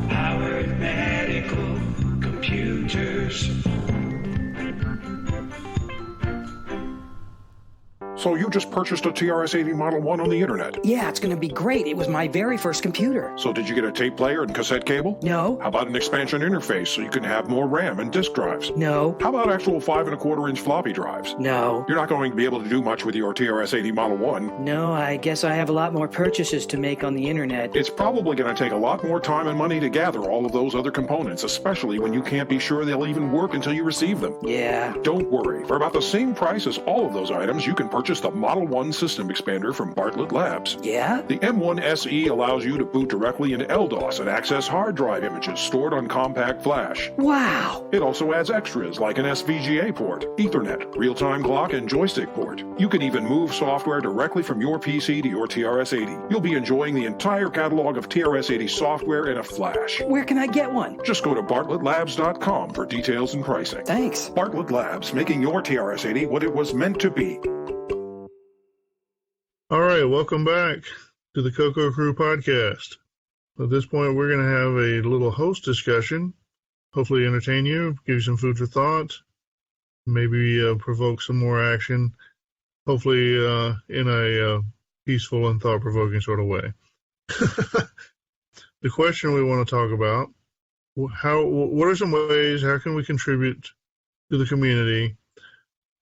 [SPEAKER 1] Howard Medical Computers.
[SPEAKER 11] So you just purchased a TRS-80 Model 1 on the internet?
[SPEAKER 18] Yeah, it's going to be great. It was my very first computer.
[SPEAKER 11] So did you get a tape player and cassette cable?
[SPEAKER 18] No.
[SPEAKER 11] How about an expansion interface so you can have more RAM and disk drives?
[SPEAKER 18] No.
[SPEAKER 11] How about actual 5 1/4-inch floppy drives?
[SPEAKER 18] No.
[SPEAKER 11] You're not going to be able to do much with your TRS-80 Model 1.
[SPEAKER 18] No, I guess I have a lot more purchases to make on the internet.
[SPEAKER 11] It's probably going to take a lot more time and money to gather all of those other components, especially when you can't be sure they'll even work until you receive them.
[SPEAKER 18] Yeah.
[SPEAKER 11] Don't worry. For about the same price as all of those items, you can purchase the Model 1 system expander from Bartlett Labs.
[SPEAKER 18] Yeah?
[SPEAKER 11] The M1 SE allows you to boot directly into LDOS and access hard drive images stored on compact flash.
[SPEAKER 18] Wow!
[SPEAKER 11] It also adds extras like an SVGA port, Ethernet, real-time clock, and joystick port. You can even move software directly from your PC to your TRS-80. You'll be enjoying the entire catalog of TRS-80 software in a flash.
[SPEAKER 18] Where can I get one?
[SPEAKER 11] Just go to bartlettlabs.com for details and pricing.
[SPEAKER 18] Thanks.
[SPEAKER 11] Bartlett Labs, making your TRS-80 what it was meant to be.
[SPEAKER 5] All right, welcome back to the CoCo Crew Podcast. At this point, we're going to have a little host discussion, hopefully entertain you, give you some food for thought, maybe provoke some more action, hopefully in a peaceful and thought-provoking sort of way. The question we want to talk about, what are some ways, how can we contribute to the community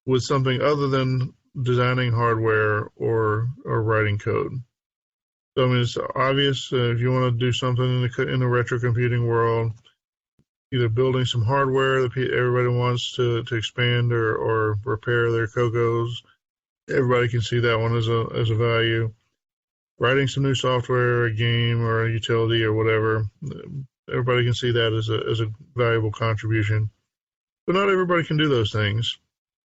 [SPEAKER 5] with something other than designing hardware or writing code? So, I mean, it's obvious if you want to do something in the retro computing world, either building some hardware that everybody wants to expand or repair their CoCos, everybody can see that one as a value. Writing some new software, a game or a utility or whatever, everybody can see that as a valuable contribution. But not everybody can do those things.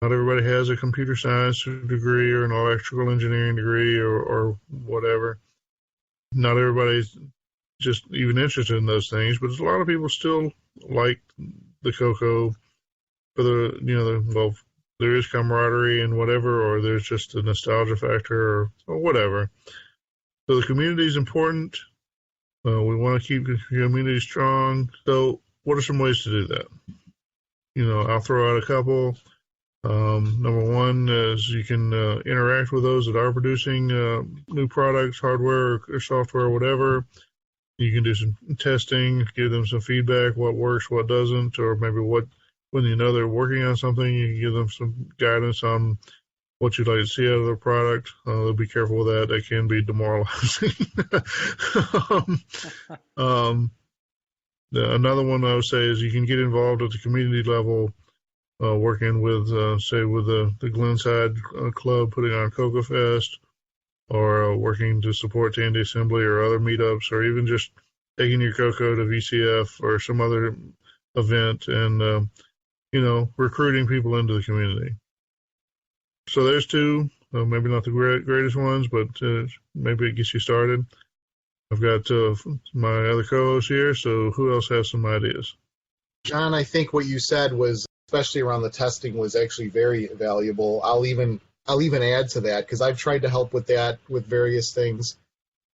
[SPEAKER 5] Not everybody has a computer science degree or an electrical engineering degree or whatever. Not everybody's just even interested in those things, but a lot of people still like the CoCo for well, there is camaraderie and whatever, or there's just a nostalgia factor or whatever. So the community is important. We want to keep the community strong. So what are some ways to do that? I'll throw out a couple. Number one is you can interact with those that are producing new products, hardware or software or whatever. You can do some testing, give them some feedback, what works, what doesn't, or maybe when you know they're working on something, you can give them some guidance on what you'd like to see out of their product. Be careful with that. That can be demoralizing. Another one I would say is you can get involved at the community level, working with, say, with the Glenside Club putting on CoCo Fest, or working to support Tandy Assembly or other meetups, or even just taking your CoCo to VCF or some other event and, recruiting people into the community. So there's two, maybe not the greatest ones, but maybe it gets you started. I've got my other co-hosts here, so who else has some ideas?
[SPEAKER 9] John, I think what you said was, especially around the testing, was actually very valuable. I'll even add to that, because I've tried to help with that with various things.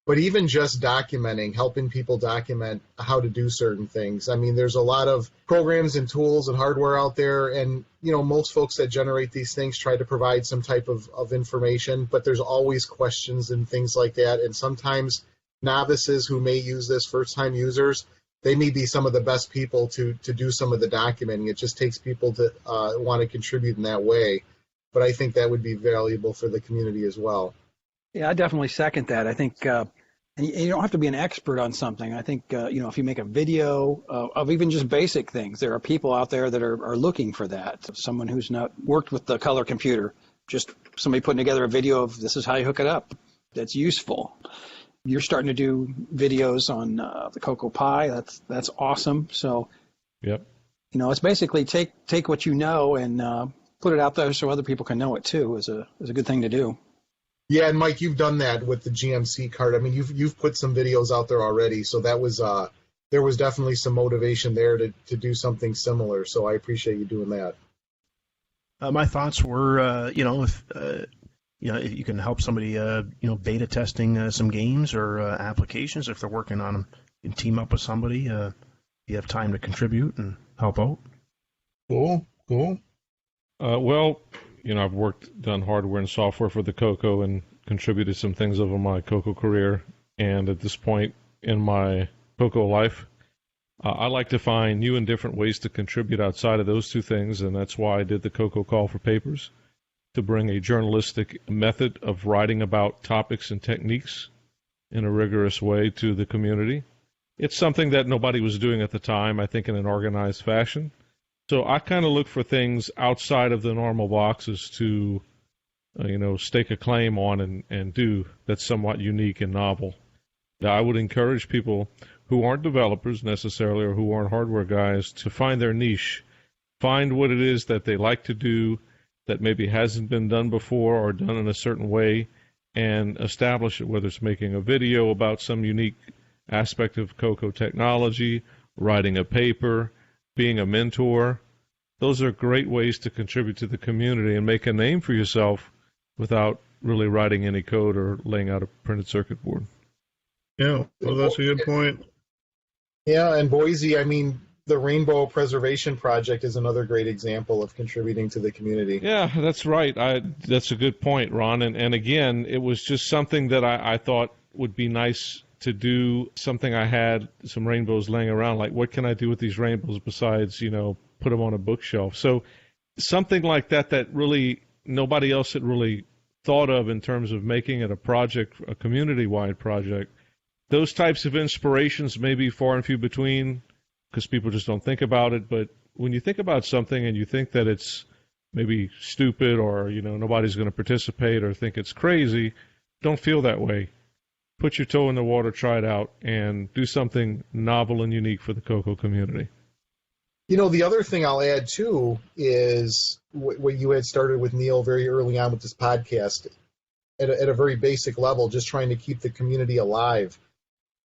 [SPEAKER 9] But even just documenting, helping people document how to do certain things. I mean, there's a lot of programs and tools and hardware out there, and most folks that generate these things try to provide some type of information, but there's always questions and things like that. And sometimes novices who may use this, first-time users, they may be some of the best people to do some of the documenting. It just takes people to want to contribute in that way. But I think that would be valuable for the community as well.
[SPEAKER 7] Yeah, I definitely second that. I think and you don't have to be an expert on something. I think, if you make a video of even just basic things, there are people out there that are looking for that. Someone who's not worked with the color computer, just somebody putting together a video of this is how you hook it up. That's useful. You're starting to do videos on the CoCo Pi. That's awesome. So,
[SPEAKER 8] yep.
[SPEAKER 7] It's basically take what you know and put it out there so other people can know it too. Is a good thing to do.
[SPEAKER 9] Yeah, and Mike, you've done that with the GMC card. I mean, you've put some videos out there already, so that was there was definitely some motivation there to do something similar. So I appreciate you doing that.
[SPEAKER 6] My thoughts were, if you can help somebody, beta testing some games or applications if they're working on them, you can team up with somebody. You have time to contribute and help out.
[SPEAKER 9] Cool.
[SPEAKER 8] I've done hardware and software for the CoCo and contributed some things over my CoCo career. And at this point in my CoCo life, I like to find new and different ways to contribute outside of those two things. And that's why I did the CoCo Call for Papers, to bring a journalistic method of writing about topics and techniques in a rigorous way to the community. It's something that nobody was doing at the time, I think, in an organized fashion. So I kind of look for things outside of the normal boxes to, stake a claim on and do that's somewhat unique and novel. I would encourage people who aren't developers necessarily or who aren't hardware guys to find their niche, find what it is that they like to do that maybe hasn't been done before or done in a certain way, and establish it, whether it's making a video about some unique aspect of CoCo technology, writing a paper, being a mentor. Those are great ways to contribute to the community and make a name for yourself without really writing any code or laying out a printed circuit board.
[SPEAKER 5] Yeah, well, that's a good point.
[SPEAKER 9] Yeah, and Boise, I mean, the Rainbow Preservation Project is another great example of contributing to the community.
[SPEAKER 8] Yeah, that's right. That's a good point, Ron. And again, it was just something that I thought would be nice to do, something I had some rainbows laying around, like what can I do with these rainbows besides, put them on a bookshelf. So something like that really nobody else had really thought of in terms of making it a project, a community-wide project. Those types of inspirations may be far and few between because people just don't think about it. But when you think about something and you think that it's maybe stupid or, nobody's going to participate or think it's crazy, don't feel that way. Put your toe in the water, try it out, and do something novel and unique for the CoCo community.
[SPEAKER 9] The other thing I'll add, too, is what you had started with, Neil, very early on with this podcast, at a very basic level, just trying to keep the community alive.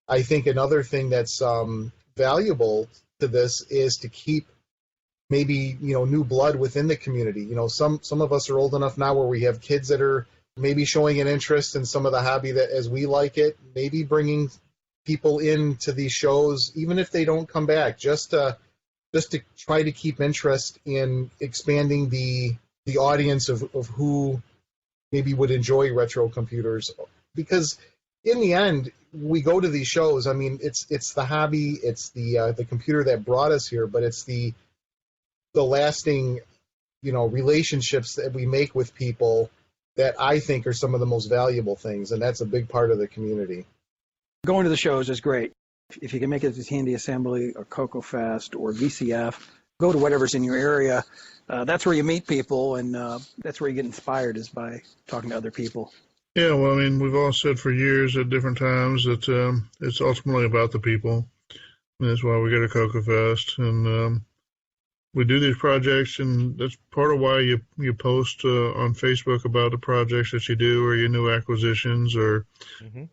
[SPEAKER 9] I think another thing that's valuable to this is to keep maybe, new blood within the community. Some of us are old enough now where we have kids that are maybe showing an interest in some of the hobby that as we like it, maybe bringing people into these shows, even if they don't come back, just to try to keep interest in expanding the audience of who maybe would enjoy retro computers. Because in the end, we go to these shows, I mean, it's the hobby, it's the computer that brought us here, but it's the lasting, relationships that we make with people that I think are some of the most valuable things, and that's a big part of the community.
[SPEAKER 7] Going to the shows is great. If you can make it to Tandy Assembly or CoCo Fest or VCF, go to whatever's in your area. That's where you meet people, and that's where you get inspired, is by talking to other people.
[SPEAKER 5] Yeah, well, I mean, we've all said for years at different times that it's ultimately about the people. And that's why we go to CoCo Fest, and we do these projects, and that's part of why you post on Facebook about the projects that you do, or your new acquisitions, or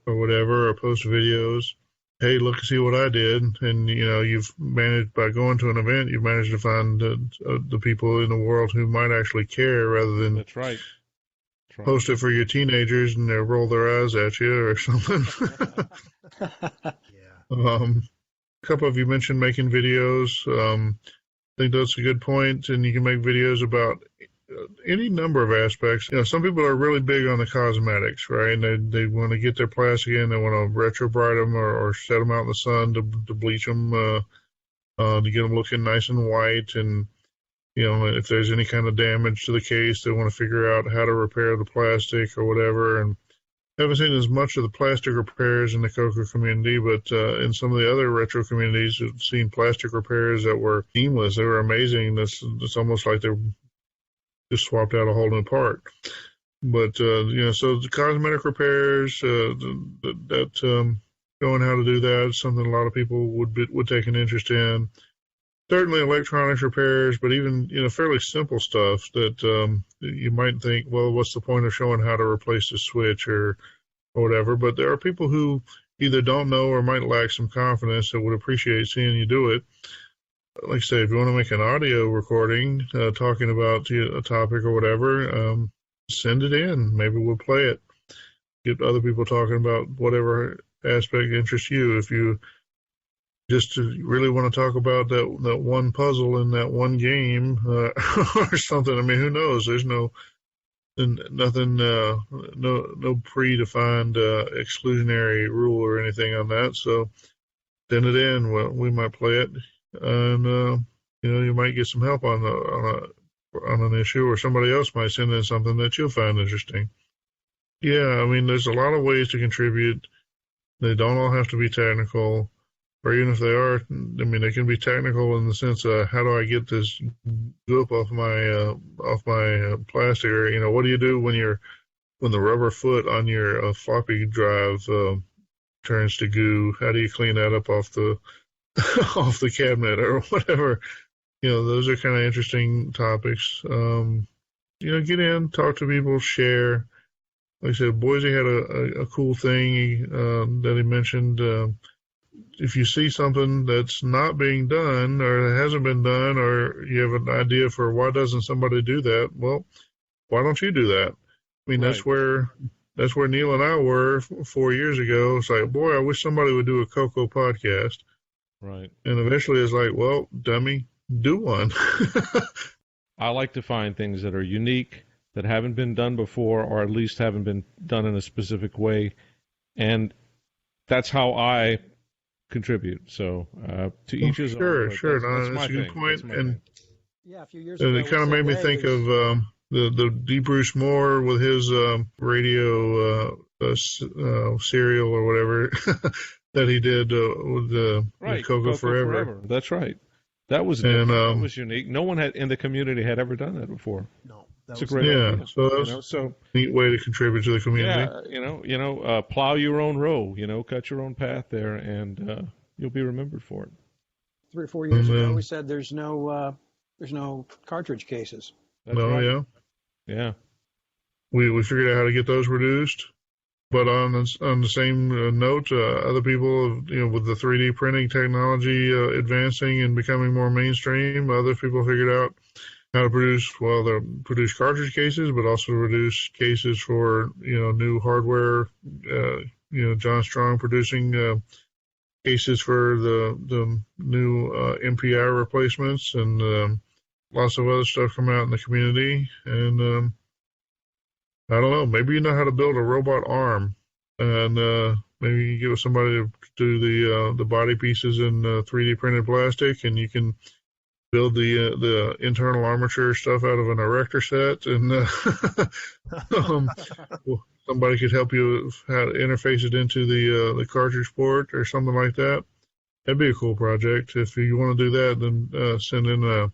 [SPEAKER 5] whatever, or post videos. Hey, look, see what I did, and you've managed, by going to an event, you've managed to find the people in the world who might actually care, rather than
[SPEAKER 8] That's right.
[SPEAKER 5] Post it for your teenagers and they'll roll their eyes at you or something. A couple of you mentioned making videos. I think that's a good point, and you can make videos about any number of aspects. Some people are really big on the cosmetics, right? And they want to get their plastic in, they want to retro-bright them or set them out in the sun to bleach them, to get them looking nice and white. And if there's any kind of damage to the case, they want to figure out how to repair the plastic or whatever. And I haven't seen as much of the plastic repairs in the CoCo community, but in some of the other retro communities, I've seen plastic repairs that were seamless. They were amazing. It's almost like they just swapped out a whole new part. But, so the cosmetic repairs, knowing how to do that is something a lot of people would take an interest in. Certainly electronics repairs, but even, fairly simple stuff that you might think, well, what's the point of showing how to replace the switch or whatever? But there are people who either don't know or might lack some confidence that would appreciate seeing you do it. Like I say, if you want to make an audio recording talking about a topic or whatever, send it in. Maybe we'll play it. Get other people talking about whatever aspect interests you. If you just really want to talk about that one puzzle in that one game or something. I mean, who knows? There's nothing, no predefined exclusionary rule or anything on that. So send it in. Well, we might play it, and you might get some help on an issue, or somebody else might send in something that you'll find interesting. Yeah, I mean, there's a lot of ways to contribute. They don't all have to be technical. Or even if they are, I mean, they can be technical in the sense of how do I get this goop off my plastic, or what do you do when the rubber foot on your floppy drive turns to goo? How do you clean that up off the off the cabinet or whatever? Those are kind of interesting topics. Get in, talk to people, share. Like I said, Boise had a cool thing that he mentioned. If you see something that's not being done or hasn't been done, or you have an idea for why doesn't somebody do that, well, why don't you do that? I mean, that's where Neil and I were 4 years ago. It's like, boy, I wish somebody would do a CoCo podcast.
[SPEAKER 8] Right.
[SPEAKER 5] And eventually it's like, well, dummy, do one.
[SPEAKER 8] I like to find things that are unique, that haven't been done before, or at least haven't been done in a specific way. And that's how I contribute. So to each his own.
[SPEAKER 5] Sure. That's a good point. And a few years ago, it kind of made me think of the D. Bruce Moore with his radio serial or whatever that he did with CoCo Forever.
[SPEAKER 8] That's right. That was that was unique. No one in the community had ever done that before.
[SPEAKER 6] No.
[SPEAKER 8] It's a great idea.
[SPEAKER 5] So that's a neat way to contribute to the community.
[SPEAKER 8] Yeah, plow your own row. Cut your own path there, and you'll be remembered for it.
[SPEAKER 7] 3 or 4 years ago, we said there's no cartridge cases.
[SPEAKER 8] That's right. Yeah.
[SPEAKER 5] We figured out how to get those reduced, but on the same note, other people, with the 3D printing technology advancing and becoming more mainstream, other people figured out how to produce cartridge cases, but also to produce cases for, new hardware. John Strong producing cases for the new MPI replacements, and lots of other stuff come out in the community. And I don't know, maybe you know how to build a robot arm, and maybe you get with somebody to do the body pieces in 3D printed plastic, and you can build the internal armature stuff out of an erector set, and somebody could help you how to interface it into the cartridge port or something like that. That'd be a cool project. If you want to do that, then send in an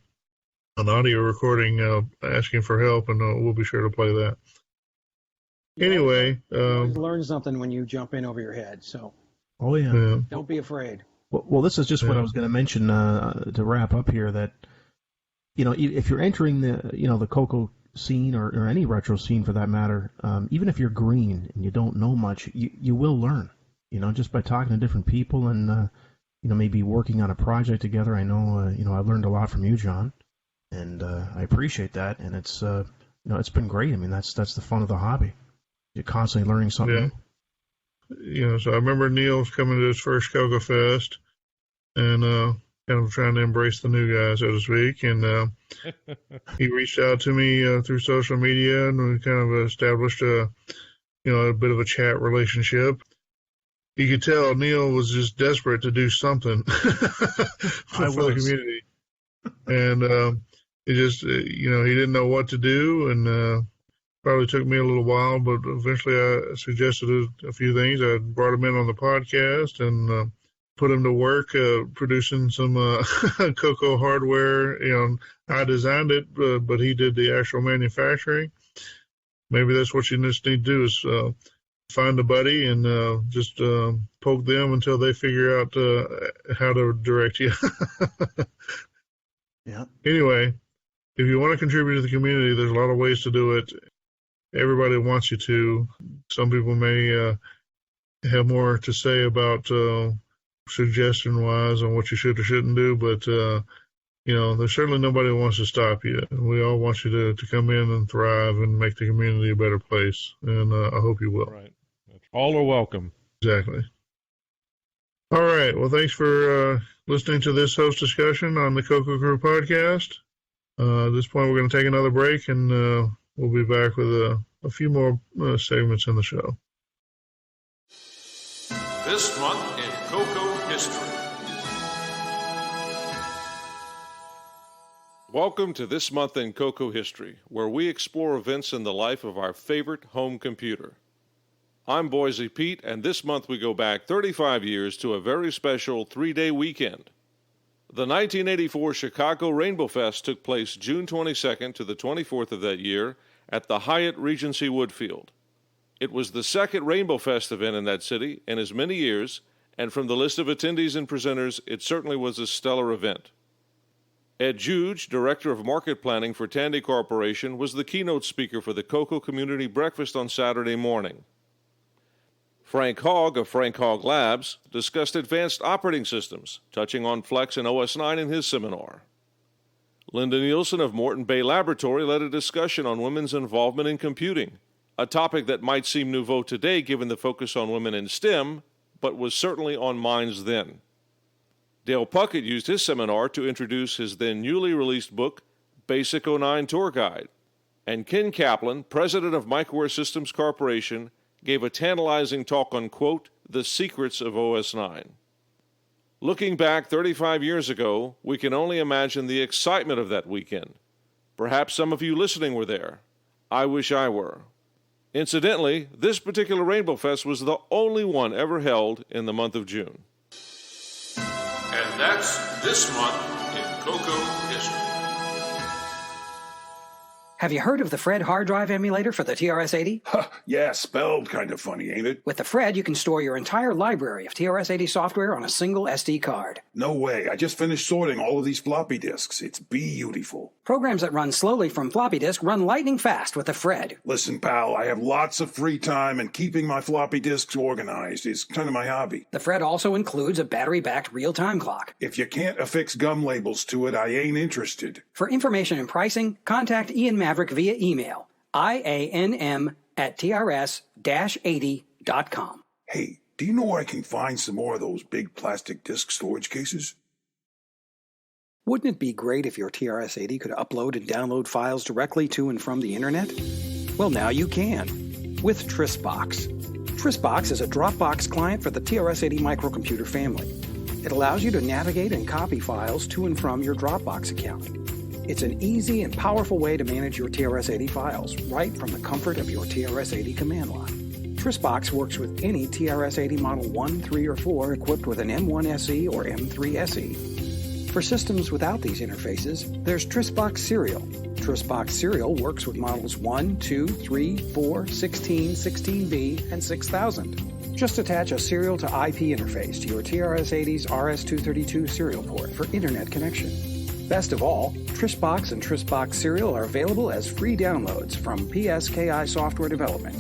[SPEAKER 5] audio recording asking for help, and we'll be sure to play that. Anyway.
[SPEAKER 7] You learn something when you jump in over your head, so.
[SPEAKER 6] Oh, yeah.
[SPEAKER 7] Don't be afraid.
[SPEAKER 6] Well, this is just what I was going to mention to wrap up here, that, if you're entering the CoCo scene or any retro scene for that matter, even if you're green and you don't know much, you will learn, just by talking to different people and, maybe working on a project together. I know, I learned a lot from you, John, and I appreciate that. And it's, it's been great. I mean, that's the fun of the hobby. You're constantly learning something new.
[SPEAKER 5] So I remember Neil's coming to his first CoCo Fest and kind of trying to embrace the new guy, so to speak. And he reached out to me through social media, and we kind of established a bit of a chat relationship. You could tell Neil was just desperate to do something for the community. And he just, he didn't know what to do, and probably took me a little while, but eventually I suggested a few things. I brought him in on the podcast and put him to work producing some CoCo hardware. I designed it, but he did the actual manufacturing. Maybe that's what you just need to do is find a buddy and just poke them until they figure out how to direct you.
[SPEAKER 6] Yeah.
[SPEAKER 5] Anyway, if you want to contribute to the community, there's a lot of ways to do it. Everybody wants you to. Some people may have more to say about suggestion-wise on what you should or shouldn't do, but, there's certainly nobody who wants to stop you. We all want you to come in and thrive and make the community a better place, and I hope you will.
[SPEAKER 8] Right. All are welcome.
[SPEAKER 5] Exactly. All right. Well, thanks for listening to this host discussion on the CoCo Crew Podcast. At this point, we're going to take another break, and we'll be back with a few more segments in the show.
[SPEAKER 19] This month in CoCo history. Welcome to This Month in CoCo history, where we explore events in the life of our favorite home computer. I'm Boise Pete, and this month we go back 35 years to a very special 3-day weekend. The 1984 Chicago Rainbow Fest took place June 22nd to the 24th of that year at the Hyatt Regency Woodfield. It was the second Rainbow Fest event in that city in as many years, and from the list of attendees and presenters, it certainly was a stellar event. Ed Juge, Director of Market Planning for Tandy Corporation, was the keynote speaker for the CoCo Community Breakfast on Saturday morning. Frank Hogg of Frank Hogg Labs discussed advanced operating systems, touching on Flex and OS 9 in his seminar. Linda Nielsen of Morton Bay Laboratory led a discussion on women's involvement in computing, a topic that might seem nouveau today given the focus on women in STEM, but was certainly on minds then. Dale Puckett used his seminar to introduce his then newly released book, Basic 09 Tour Guide, and Ken Kaplan, president of Microware Systems Corporation, gave a tantalizing talk on, quote, the secrets of OS 9. Looking back 35 years ago, we can only imagine the excitement of that weekend. Perhaps some of you listening were there. I wish I were. Incidentally, this particular Rainbow Fest was the only one ever held in the month of June. And that's this month in CoCo history.
[SPEAKER 13] Have you heard of the Fred hard drive emulator for the TRS-80?
[SPEAKER 11] Yeah, spelled kind of funny, ain't it?
[SPEAKER 13] With the Fred, you can store your entire library of TRS-80 software on a single SD card.
[SPEAKER 11] No way. I just finished sorting all of these floppy disks. It's beautiful.
[SPEAKER 13] Programs that run slowly from floppy disk run lightning fast with the Fred.
[SPEAKER 11] Listen, pal, I have lots of free time, and keeping my floppy disks organized is kind of my hobby.
[SPEAKER 13] The Fred also includes a battery-backed real-time clock.
[SPEAKER 11] If you can't affix gum labels to it, I ain't interested.
[SPEAKER 13] For information and pricing, contact Ian Maverick via email, ianm@trs-80.com.
[SPEAKER 11] Hey, do you know where I can find some more of those big plastic disk storage cases?
[SPEAKER 13] Wouldn't it be great if your TRS-80 could upload and download files directly to and from the internet? Well, now you can, with TrissBox. TrissBox is a Dropbox client for the TRS-80 microcomputer family. It allows you to navigate and copy files to and from your Dropbox account. It's an easy and powerful way to manage your TRS-80 files right from the comfort of your TRS-80 command line. TrissBox works with any TRS-80 Model 1, 3, or 4 equipped with an M1 SE or M3 SE. For systems without these interfaces, there's TrissBox Serial.
[SPEAKER 10] TrissBox serial works with models 1, 2, 3, 4, 16, 16B, and 6000. Just attach a serial to IP interface to your TRS-80's RS-232 serial port for internet connection. Best of all, TrissBox and TrissBox serial are available as free downloads from PSKI Software Development.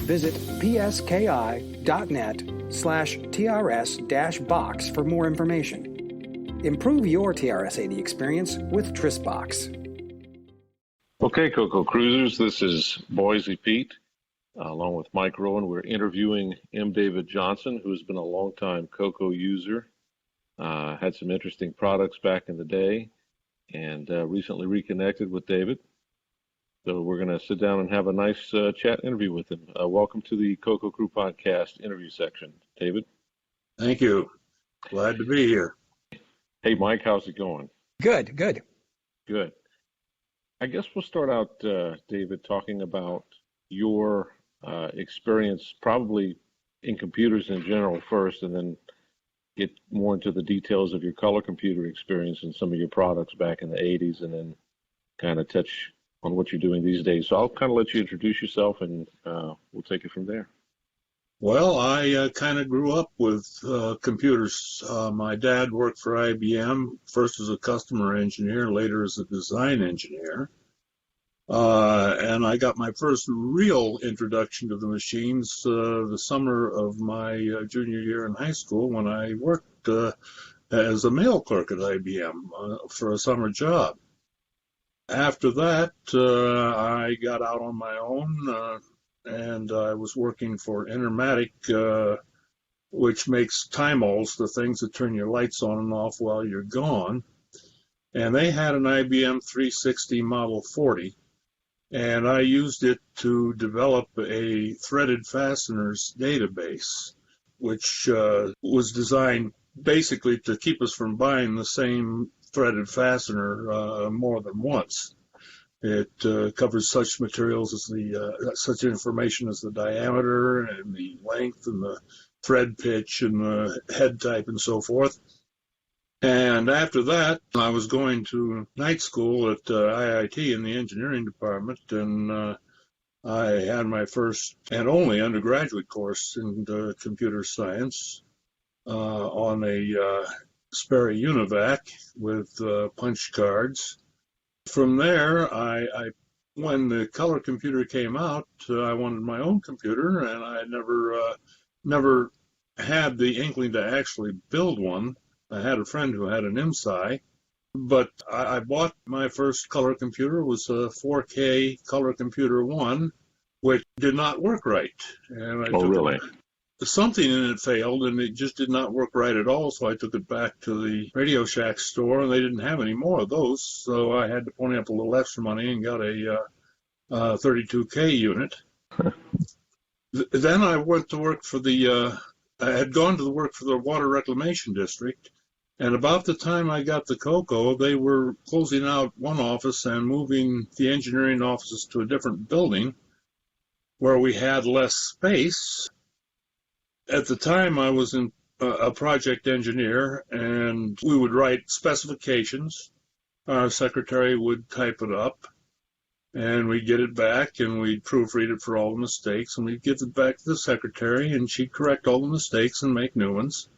[SPEAKER 10] Visit pski.net/TRS-box for more information. Improve your TRS-80 experience with TrissBox.
[SPEAKER 8] Okay, CoCo Cruisers, this is Boise Pete, along with Mike Rowan. We're interviewing M. David Johnson, who has been a longtime CoCo user, had some interesting products back in the day, and recently reconnected with David. So we're going to sit down and have a nice chat interview with him. Welcome to the CoCo Crew Podcast interview section, David.
[SPEAKER 20] Thank you. Glad to be here.
[SPEAKER 8] Hey, Mike, how's it going?
[SPEAKER 10] Good, good.
[SPEAKER 8] Good. I guess we'll start out, David, talking about your experience probably in computers in general first, and then get more into the details of your color computer experience and some of your products back in the 80s, and then kind of touch on what you're doing these days. So I'll kind of let you introduce yourself, and we'll take it from there.
[SPEAKER 20] Well, I kind of grew up with computers. My dad worked for IBM, first as a customer engineer, later as a design engineer. And I got my first real introduction to the machines the summer of my junior year in high school, when I worked as a mail clerk at IBM for a summer job. After that, I got out on my own, and I was working for Intermatic, which makes timals, the things that turn your lights on and off while you're gone. And they had an IBM 360 Model 40, and I used it to develop a threaded fasteners database, which was designed basically to keep us from buying the same threaded fastener more than once. It covers such materials as such information as the diameter and the length and the thread pitch and the head type and so forth. And after that, I was going to night school at IIT in the engineering department, and I had my first and only undergraduate course in computer science on a Sperry Univac with punch cards. From there, when the color computer came out, I wanted my own computer, and I had never had the inkling to actually build one. I had a friend who had an IMSI, but I bought my first color computer. It was a 4K Color Computer 1, which did not work right. And
[SPEAKER 8] really?
[SPEAKER 20] Something in it failed, and it just did not work right at all, so I took it back to the Radio Shack store, and they didn't have any more of those, so I had to pony up a little extra money and got a 32K unit. Then I went to work for I had gone to work for the Water Reclamation District, and about the time I got the CoCo, they were closing out one office and moving the engineering offices to a different building where we had less space. At the time, I was a project engineer, and we would write specifications. Our secretary would type it up, and we'd get it back, and we'd proofread it for all the mistakes, and we'd give it back to the secretary, and she'd correct all the mistakes and make new ones.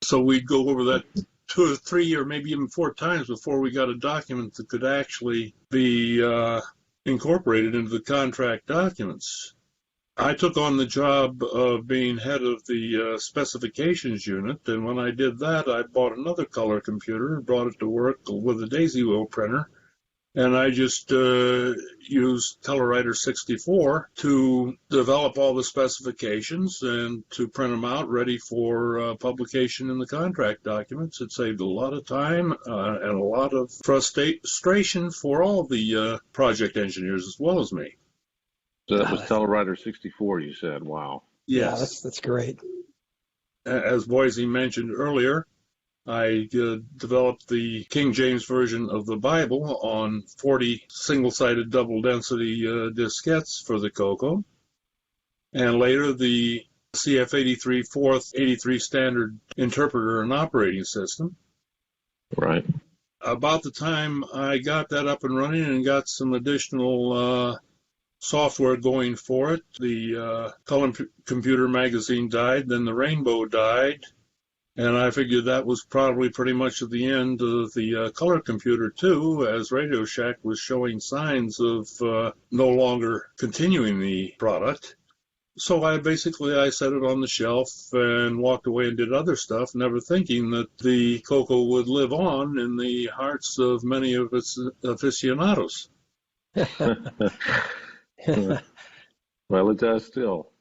[SPEAKER 20] So we'd go over that 2 or 3 or maybe even 4 times before we got a document that could actually be incorporated into the contract documents. I took on the job of being head of the specifications unit, and when I did that, I bought another color computer and brought it to work with a daisy wheel printer, and I just used TeleWriter 64 to develop all the specifications and to print them out ready for publication in the contract documents. It saved a lot of time and a lot of frustration for all the project engineers as well as me.
[SPEAKER 8] So that was TeleWriter 64, you said. Wow.
[SPEAKER 20] Yes.
[SPEAKER 7] Yeah, that's great.
[SPEAKER 20] As Boise mentioned earlier, I developed the King James Version of the Bible on 40 single-sided double-density diskettes for the CoCo, and later the CF83 4th 83 standard interpreter and operating system.
[SPEAKER 8] Right.
[SPEAKER 20] about the time I got that up and running and got some additional software going for it, the Color Computer magazine died, then the Rainbow died, and I figured that was probably pretty much at the end of the Color Computer too, as Radio Shack was showing signs of no longer continuing the product. So I set it on the shelf and walked away and did other stuff, never thinking that the CoCo would live on in the hearts of many of its aficionados.
[SPEAKER 21] Well, it does still.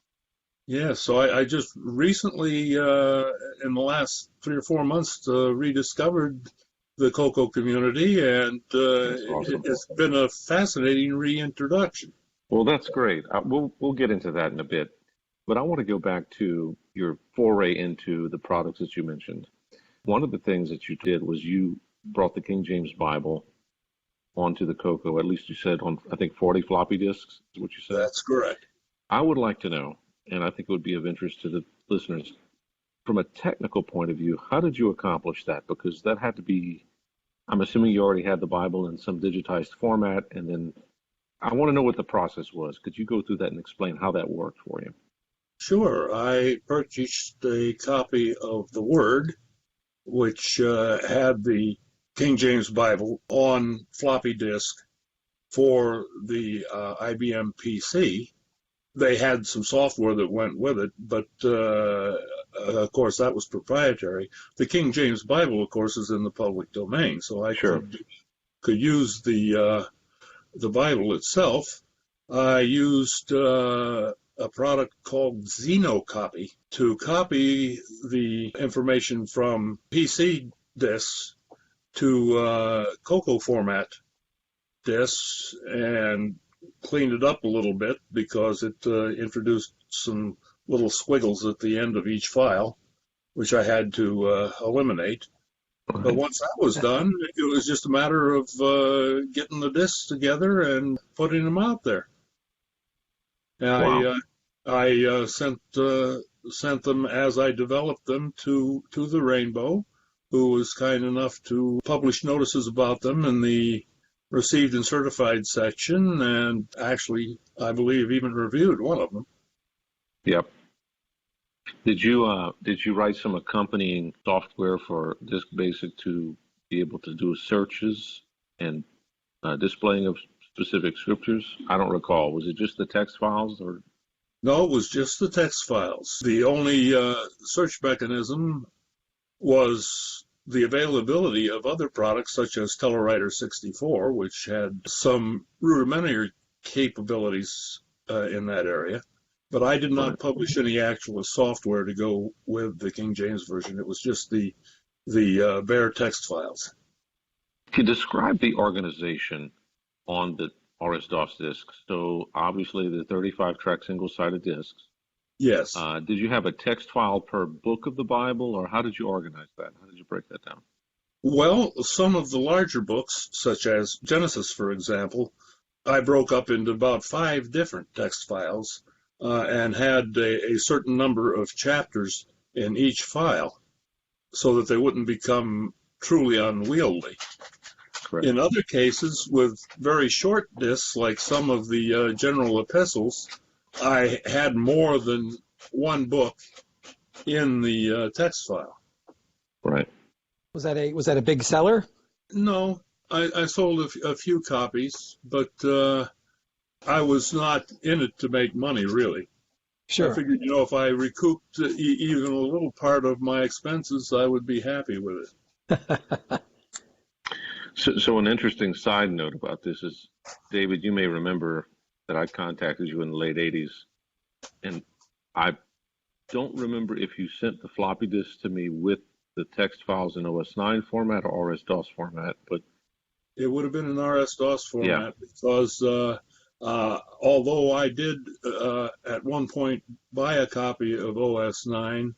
[SPEAKER 20] Yeah, so I just recently, in the last 3 or 4 months, rediscovered the CoCo community, and awesome. It's been a fascinating reintroduction.
[SPEAKER 21] Well, that's great. We'll get into that in a bit, but I want to go back to your foray into the products that you mentioned. One of the things that you did was you brought the King James Bible onto the CoCo, at least you said on, I think, 40 floppy disks is what you said?
[SPEAKER 20] That's correct.
[SPEAKER 21] I would like to know, and I think it would be of interest to the listeners, from a technical point of view, how did you accomplish that? Because that had to be, I'm assuming you already had the Bible in some digitized format, and then I want to know what the process was. Could you go through that and explain how that worked for you?
[SPEAKER 20] Sure. I purchased a copy of the Word, which had the King James Bible on floppy disk for the IBM PC. They had some software that went with it, but of course that was proprietary. The King James Bible, of course, is in the public domain, so I could use the Bible itself. I used a product called Xenocopy to copy the information from PC disks to CoCo format disks and cleaned it up a little bit because it introduced some little squiggles at the end of each file, which I had to eliminate. But once that was done, it was just a matter of getting the discs together and putting them out there. And wow. I sent them as I developed them to the Rainbow, who was kind enough to publish notices about them in the received and certified section, and actually, I believe, even reviewed one of them.
[SPEAKER 21] Yep. Did you write some accompanying software for Disk Basic to be able to do searches and displaying of specific scriptures? I don't recall. Was it just the text files, or?
[SPEAKER 20] No, it was just the text files. The only search mechanism was the availability of other products such as Telewriter 64, which had some rudimentary capabilities in that area. But I did not publish any actual software to go with the King James Version. It was just the bare text files.
[SPEAKER 21] Can you describe the organization on the RS-DOS discs? So obviously the 35-track single-sided discs.
[SPEAKER 20] Yes.
[SPEAKER 21] Did you have a text file per book of the Bible, or how did you organize that? How did you break that down?
[SPEAKER 20] Well, some of the larger books, such as Genesis, for example, I broke up into about 5 different text files and had a certain number of chapters in each file so that they wouldn't become truly unwieldy. Correct. In other cases, with very short discs, like some of the general epistles, I had more than one book in the text file.
[SPEAKER 21] Right.
[SPEAKER 7] Was that a big seller?
[SPEAKER 20] No, I sold a few copies, but I was not in it to make money, really.
[SPEAKER 7] Sure.
[SPEAKER 20] I figured, if I recouped even a little part of my expenses, I would be happy with it.
[SPEAKER 21] So an interesting side note about this is, David, you may remember that I contacted you in the late 80s, and I don't remember if you sent the floppy disk to me with the text files in OS9 format or RS-DOS format, but
[SPEAKER 20] it would have been in RS-DOS format because although I did at one point buy a copy of OS9,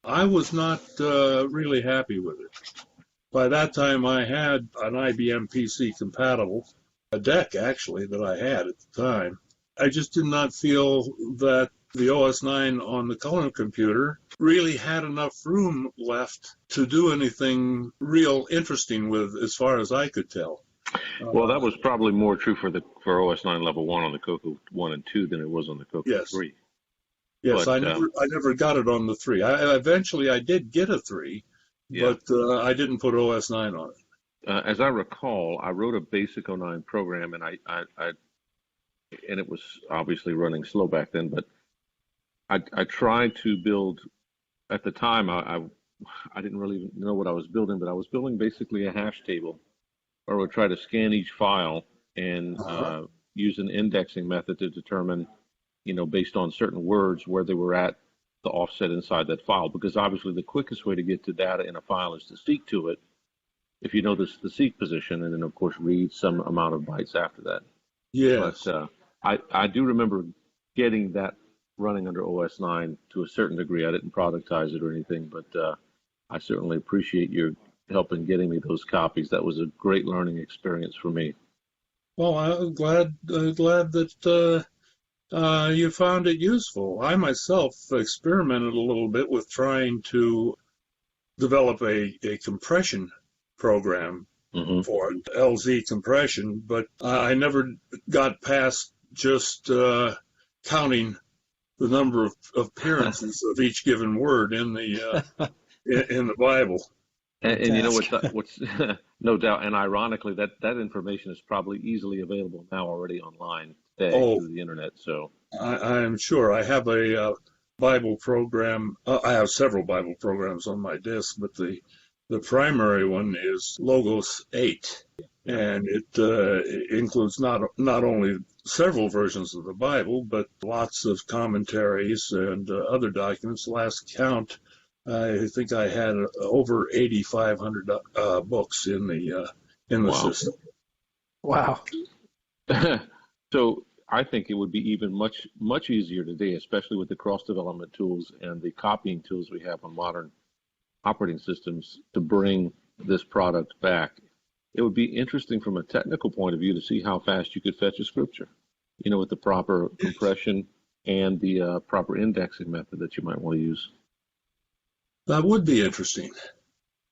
[SPEAKER 20] I was not really happy with it. By that time, I had an IBM PC compatible, a deck actually that I had at the time. I just did not feel that the OS9 on the color computer really had enough room left to do anything real interesting with, as far as I could tell.
[SPEAKER 21] Well, that was probably more true for OS9 level 1 on the CoCo 1 and 2 than it was on the CoCo 3.
[SPEAKER 20] Yes,
[SPEAKER 21] but,
[SPEAKER 20] I never got it on the 3. Eventually I did get a 3, but I didn't put OS9 on it.
[SPEAKER 21] As I recall, I wrote a basic 09 program, and and it was obviously running slow back then, but I tried to build, at the time, I didn't really know what I was building, but I was building basically a hash table, or would try to scan each file and use an indexing method to determine, based on certain words, where they were at the offset inside that file. Because obviously the quickest way to get to data in a file is to seek to it, if you know the seek position, and then of course read some amount of bytes after that.
[SPEAKER 20] Yes.
[SPEAKER 21] But I do remember getting that running under OS9 to a certain degree. I didn't productize it or anything, but I certainly appreciate your help in getting me those copies. That was a great learning experience for me.
[SPEAKER 20] Well, I'm glad that you found it useful. I myself experimented a little bit with trying to develop a compression program for LZ compression, but I never got past just counting the number of appearances of each given word in the in the Bible.
[SPEAKER 21] And you know what's no doubt, and ironically, that information is probably easily available now already online today through the internet. So
[SPEAKER 20] I am sure. I have a Bible program. I have several Bible programs on my disk, but the primary one is Logos 8, and it includes not only several versions of the Bible, but lots of commentaries and other documents. Last count, I think I had over 8,500 books in the system.
[SPEAKER 7] Wow.
[SPEAKER 21] So I think it would be even much easier today, especially with the cross-development tools and the copying tools we have on modern operating systems, to bring this product back. It would be interesting from a technical point of view to see how fast you could fetch a scripture, with the proper compression and the proper indexing method that you might want to use.
[SPEAKER 20] That would be interesting.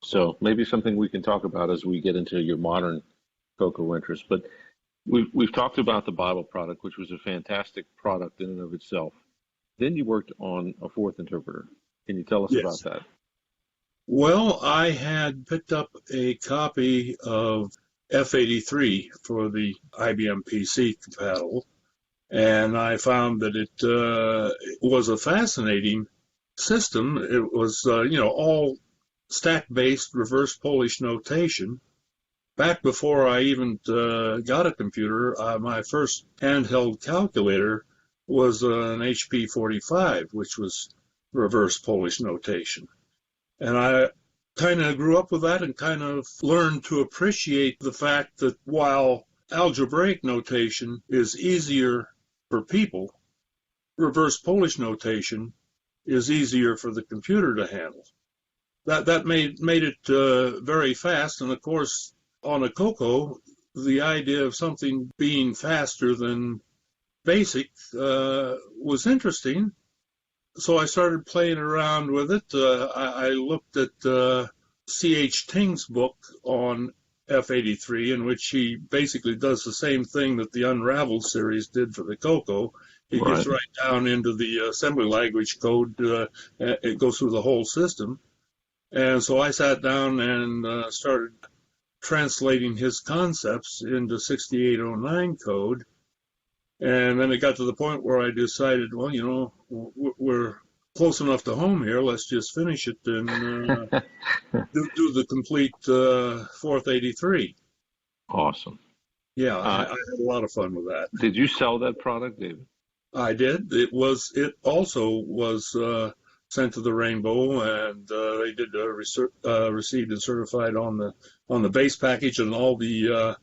[SPEAKER 21] So maybe something we can talk about as we get into your modern CoCo interest. But we've talked about the Bible product, which was a fantastic product in and of itself. Then you worked on a fourth interpreter. Can you tell us about that?
[SPEAKER 20] Well, I had picked up a copy of F83 for the IBM PC compatible, and I found that it was a fascinating system. It was, all stack-based reverse Polish notation. Back before I even got a computer, my first handheld calculator was an HP 45, which was reverse Polish notation. And I kind of grew up with that and kind of learned to appreciate the fact that while algebraic notation is easier for people, reverse Polish notation is easier for the computer to handle. That made it very fast. And of course, on a CoCo, the idea of something being faster than BASIC was interesting. So I started playing around with it. I looked at C.H. Ting's book on F83, in which he basically does the same thing that the Unraveled series did for the CoCo. He gets right down into the assembly language code. It goes through the whole system. And so I sat down and started translating his concepts into 6809 code. And then it got to the point where I decided, well, we're close enough to home here. Let's just finish it and do the complete fourth 83.
[SPEAKER 21] Awesome.
[SPEAKER 20] Yeah, I had a lot of fun with that.
[SPEAKER 21] Did you sell that product, David?
[SPEAKER 20] I did. It also was sent to the Rainbow, and they did received and certified on the base package and all the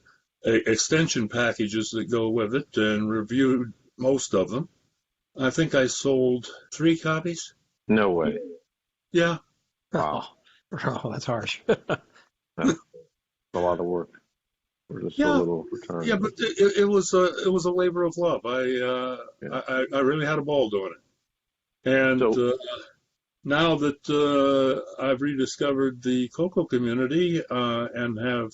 [SPEAKER 20] extension packages that go with it, and reviewed most of them. I think I sold 3 copies.
[SPEAKER 21] No way.
[SPEAKER 20] Yeah.
[SPEAKER 21] Wow.
[SPEAKER 7] Oh, that's harsh.
[SPEAKER 21] That's a lot of work for just a little return.
[SPEAKER 20] Yeah, but it was a labor of love. I really had a ball doing it. And now that I've rediscovered the CoCo community and have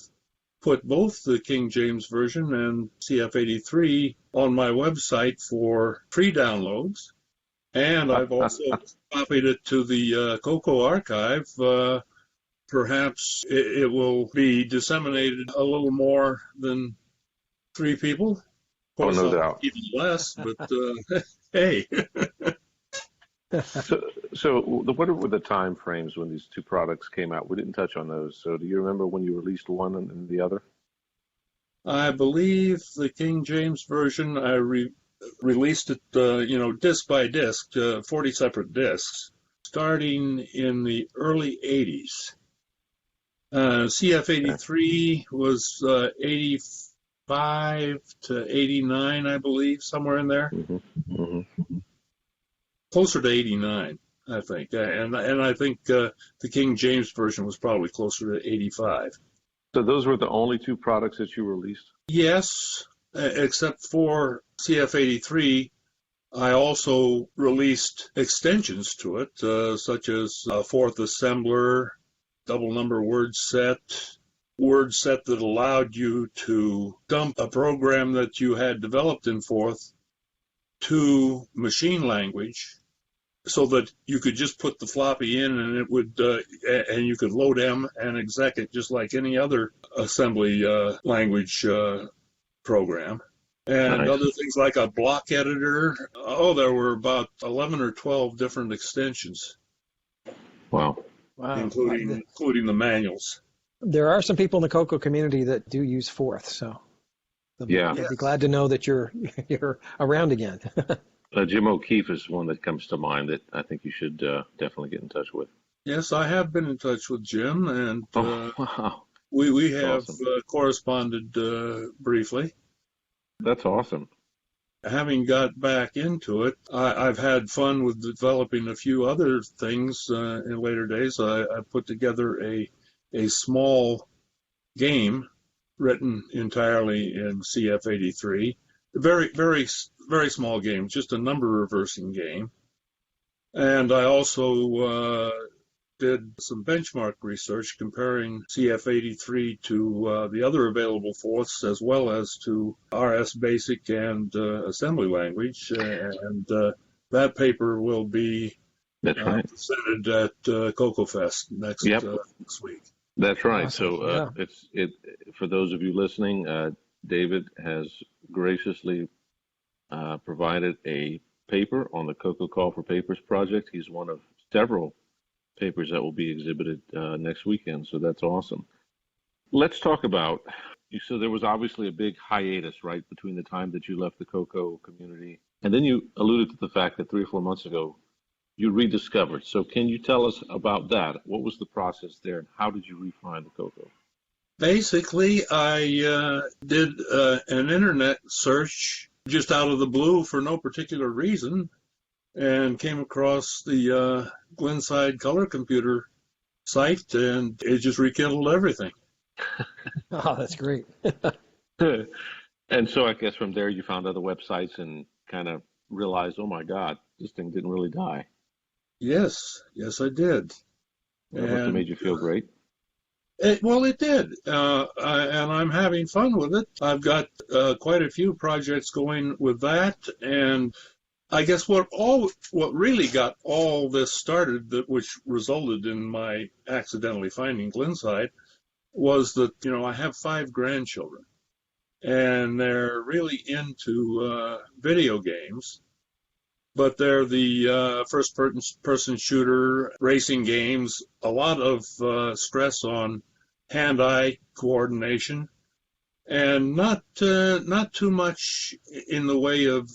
[SPEAKER 20] put both the King James version and CF83 on my website for free downloads, and I've also copied it to the CoCo archive, perhaps it will be disseminated a little more than 3 people. Of course,
[SPEAKER 21] no doubt.
[SPEAKER 20] Even less, but hey.
[SPEAKER 21] So what were the time frames when these 2 products came out? We didn't touch on those. So do you remember when you released one and the other?
[SPEAKER 20] I believe the King James version, I released it, disc by disc, 40 separate discs, starting in the early 80s. CF83 was 85 to 89, I believe, somewhere in there. Closer to 89, I think. And I think the King James version was probably closer to 85.
[SPEAKER 21] So those were the only 2 products that you released?
[SPEAKER 20] Yes, except for CF83. I also released extensions to it, such as Fourth Assembler, double number word set that allowed you to dump a program that you had developed in Fourth to machine language, so that you could just put the floppy in and it would, and you could load M and exec it just like any other assembly language program. And
[SPEAKER 21] Nice.
[SPEAKER 20] Other things like a block editor. Oh, there were about 11 or 12 different extensions.
[SPEAKER 21] Wow.
[SPEAKER 20] Including the manuals.
[SPEAKER 7] There are some people in the CoCo community that do use Fourth, so they'll be glad to know that you're around again.
[SPEAKER 21] Jim O'Keefe is one that comes to mind that I think you should definitely get in touch with.
[SPEAKER 20] Yes, I have been in touch with Jim, and
[SPEAKER 21] wow.
[SPEAKER 20] we have
[SPEAKER 21] awesome.
[SPEAKER 20] Corresponded briefly.
[SPEAKER 21] That's awesome.
[SPEAKER 20] Having got back into it, I've had fun with developing a few other things in later days. I put together a small game written entirely in CF83. Very, very, very small game, just a number reversing game. And I also did some benchmark research comparing CF83 to the other available fourths, as well as to RS Basic and assembly language. And that paper will be presented at CoCo Fest next week.
[SPEAKER 21] That's right.
[SPEAKER 20] Awesome.
[SPEAKER 21] So it's for those of you listening, David has graciously provided a paper on the CoCo Call for Papers project. He's one of several papers that will be exhibited next weekend, so that's awesome. Let's talk about, so there was obviously a big hiatus, right, between the time that you left the CoCo community, and then you alluded to the fact that 3 or 4 months ago you rediscovered. So can you tell us about that? What was the process there, and how did you refine the CoCo?
[SPEAKER 20] Basically, I did an internet search just out of the blue for no particular reason, and came across the Glenside Color Computer site, and it just rekindled everything.
[SPEAKER 7] Oh, that's great.
[SPEAKER 21] And so I guess from there you found other websites and kind of realized, oh my God, this thing didn't really die.
[SPEAKER 20] Yes, I did.
[SPEAKER 21] That must have made you feel great.
[SPEAKER 20] It did, and I'm having fun with it. I've got quite a few projects going with that, and I guess what really got all this started, which resulted in my accidentally finding Glenside, was that I have 5 grandchildren, and they're really into video games, but they're the first-person shooter racing games. A lot of stress on hand-eye coordination, and not too much in the way of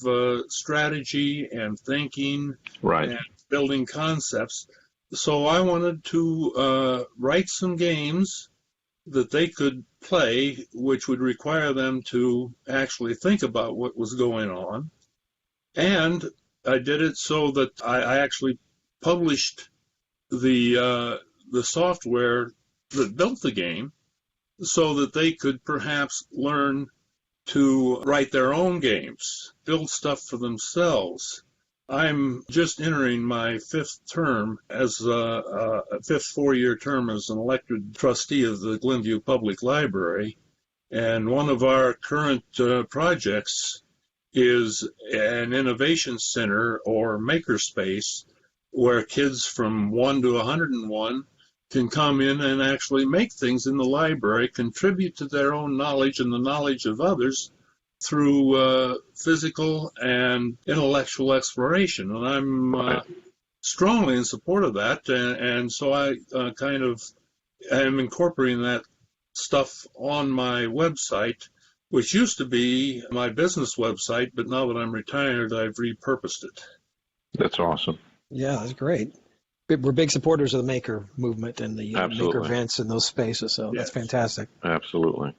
[SPEAKER 20] strategy and thinking,
[SPEAKER 21] right,
[SPEAKER 20] and building concepts. So I wanted to write some games that they could play, which would require them to actually think about what was going on. And I did it so that I actually published the software that built the game, so that they could perhaps learn to write their own games, build stuff for themselves, I'm just entering my fifth term as a fifth four-year term as an elected trustee of the Glenview Public Library. And one of our current projects is an innovation center or makerspace where kids from 1 to 101 can come in and actually make things in the library, contribute to their own knowledge and the knowledge of others through physical and intellectual exploration. And I'm strongly in support of that. And so I kind of am incorporating that stuff on my website, which used to be my business website, but now that I'm retired, I've repurposed it.
[SPEAKER 21] That's awesome.
[SPEAKER 10] Yeah, that's great. We're big supporters of the maker movement and the maker events in those spaces, so that's fantastic.
[SPEAKER 21] Absolutely.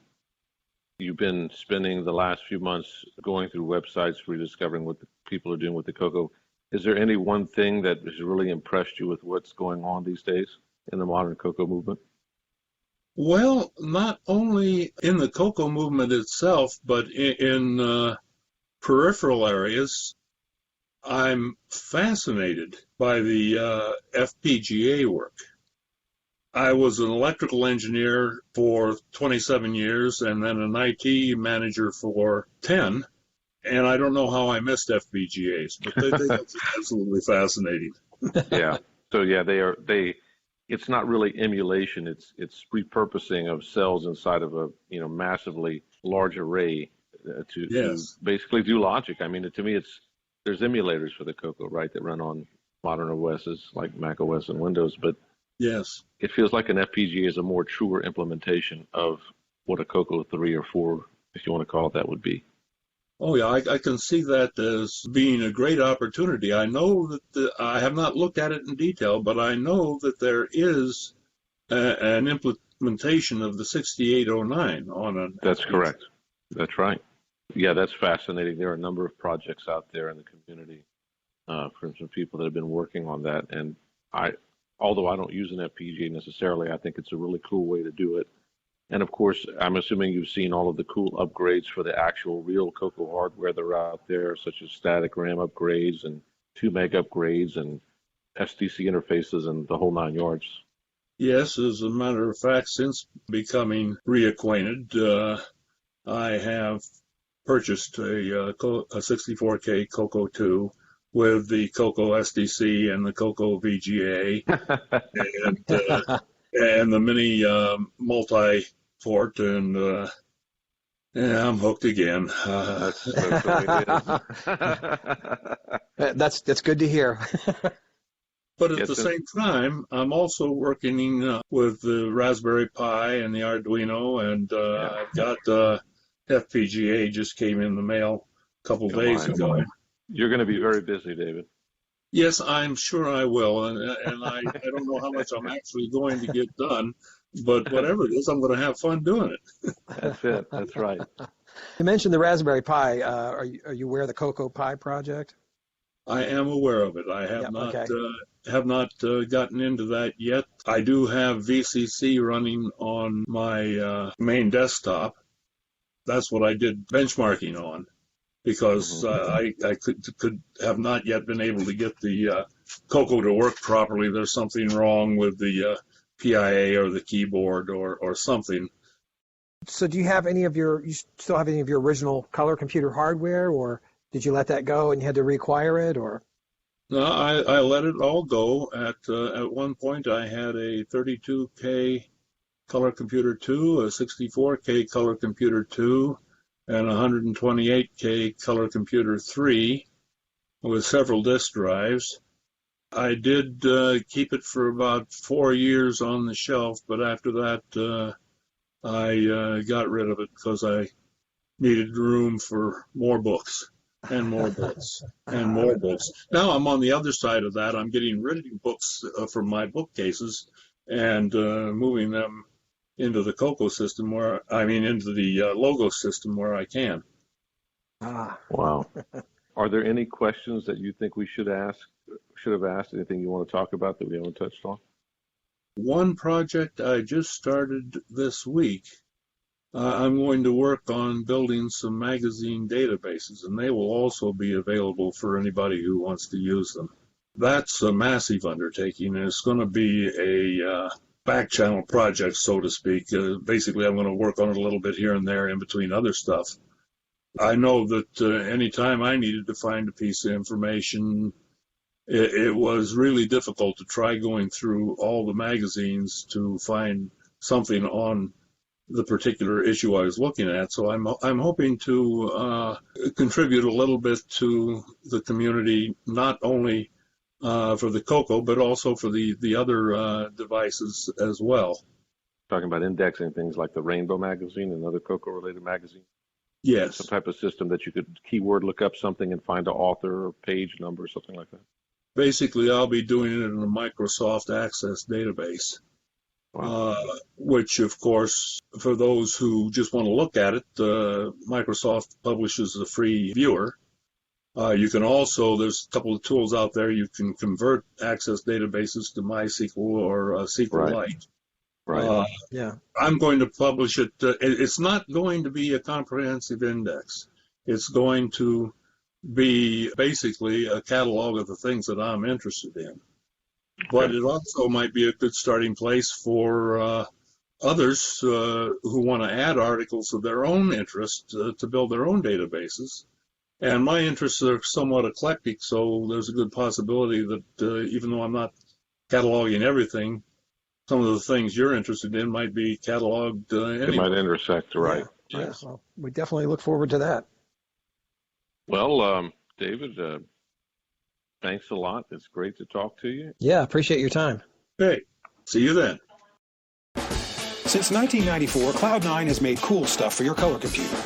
[SPEAKER 21] You've been spending the last few months going through websites, rediscovering what the people are doing with the CoCo. Is there any one thing that has really impressed you with what's going on these days in the modern CoCo movement?
[SPEAKER 20] Well, not only in the CoCo movement itself, but in peripheral areas. I'm fascinated by the FPGA work. I was an electrical engineer for 27 years and then an IT manager for 10, and I don't know how I missed FPGAs, but that's absolutely fascinating.
[SPEAKER 21] Yeah. So yeah, they. It's not really emulation. It's repurposing of cells inside of a massively large array to basically do logic. I mean, to me, there's emulators for the CoCo, right, that run on modern OSs like Mac OS and Windows, but
[SPEAKER 20] yes,
[SPEAKER 21] it feels like an FPGA is a more truer implementation of what a CoCo 3 or 4, if you want to call it that, would be.
[SPEAKER 20] Oh, yeah, I can see that as being a great opportunity. I know that I have not looked at it in detail, but I know that there is an implementation of the 6809 on an
[SPEAKER 21] That's
[SPEAKER 20] FPGA.
[SPEAKER 21] Correct. That's right. Yeah, that's fascinating. There are a number of projects out there in the community from some people that have been working on that. And although I don't use an FPGA necessarily, I think it's a really cool way to do it. And of course, I'm assuming you've seen all of the cool upgrades for the actual real CoCo hardware that are out there, such as static RAM upgrades and 2 meg upgrades and SDC interfaces and the whole 9 yards.
[SPEAKER 20] Yes, as a matter of fact, since becoming reacquainted, I have purchased a 64K CoCo 2 with the CoCo SDC and the CoCo VGA and the mini multi-port, and I'm hooked again.
[SPEAKER 10] That's good to hear.
[SPEAKER 20] But at the same time, I'm also working with the Raspberry Pi and the Arduino, and I've got FPGA just came in the mail a couple days ago.
[SPEAKER 21] You're going to be very busy, David.
[SPEAKER 20] Yes, I'm sure I will, and I don't know how much I'm actually going to get done, but whatever it is, I'm going to have fun doing it.
[SPEAKER 21] That's it. That's right.
[SPEAKER 10] You mentioned the Raspberry Pi. Are you aware of the CoCo Pi project?
[SPEAKER 20] I am aware of it. I have not gotten into that yet. I do have VCC running on my main desktop. That's what I did benchmarking on, because I could have not yet been able to get the CoCo to work properly. There's something wrong with the PIA or the keyboard or something.
[SPEAKER 10] So do you still have any of your original color computer hardware, or did you let that go and you had to reacquire it, or?
[SPEAKER 20] No, I let it all go. At one point, I had a 32K Color Computer 2, a 64K Color Computer 2, and a 128K Color Computer 3 with several disk drives. I did keep it for about 4 years on the shelf, but after that, I got rid of it because I needed room for more books. And more books, and more books. Now I'm on the other side of that. I'm getting rid of books from my bookcases and moving them into the CoCo system into the Logo system where I can.
[SPEAKER 21] Wow. Are there any questions that you think we should have asked? Anything you want to talk about that we haven't touched on?
[SPEAKER 20] One project I just started this week I'm going to work on building some magazine databases, and they will also be available for anybody who wants to use them. That's a massive undertaking, and it's going to be a back channel project, so to speak. Basically, I'm going to work on it a little bit here and there in between other stuff. I know that anytime I needed to find a piece of information, it was really difficult to try going through all the magazines to find something on the particular issue I was looking at. So I'm hoping to contribute a little bit to the community, not only for the CoCo, but also for the other devices as well.
[SPEAKER 21] Talking about indexing things like the Rainbow magazine and other CoCo-related magazines?
[SPEAKER 20] Yes.
[SPEAKER 21] Some type of system that you could keyword look up something and find an author or page number or something like that?
[SPEAKER 20] Basically, I'll be doing it in a Microsoft Access database. Wow. Which, of course, for those who just want to look at it, Microsoft publishes a free viewer. You can also, there's a couple of tools out there, you can convert Access databases to MySQL or SQLite.
[SPEAKER 21] Right.
[SPEAKER 7] Yeah.
[SPEAKER 20] I'm going to publish it. It's not going to be a comprehensive index. It's going to be basically a catalog of the things that I'm interested in. But it also might be a good starting place for others who want to add articles of their own interest to build their own databases. And my interests are somewhat eclectic, so there's a good possibility that even though I'm not cataloging everything, some of the things you're interested in might be cataloged anyway.
[SPEAKER 21] It might intersect, right?
[SPEAKER 7] Yeah. Well, we definitely look forward to that.
[SPEAKER 21] Well, David, thanks a lot. It's great to talk to you.
[SPEAKER 7] Yeah, appreciate your time.
[SPEAKER 20] Hey, see you then.
[SPEAKER 11] Since 1994, Cloud9 has made cool stuff for your color computer.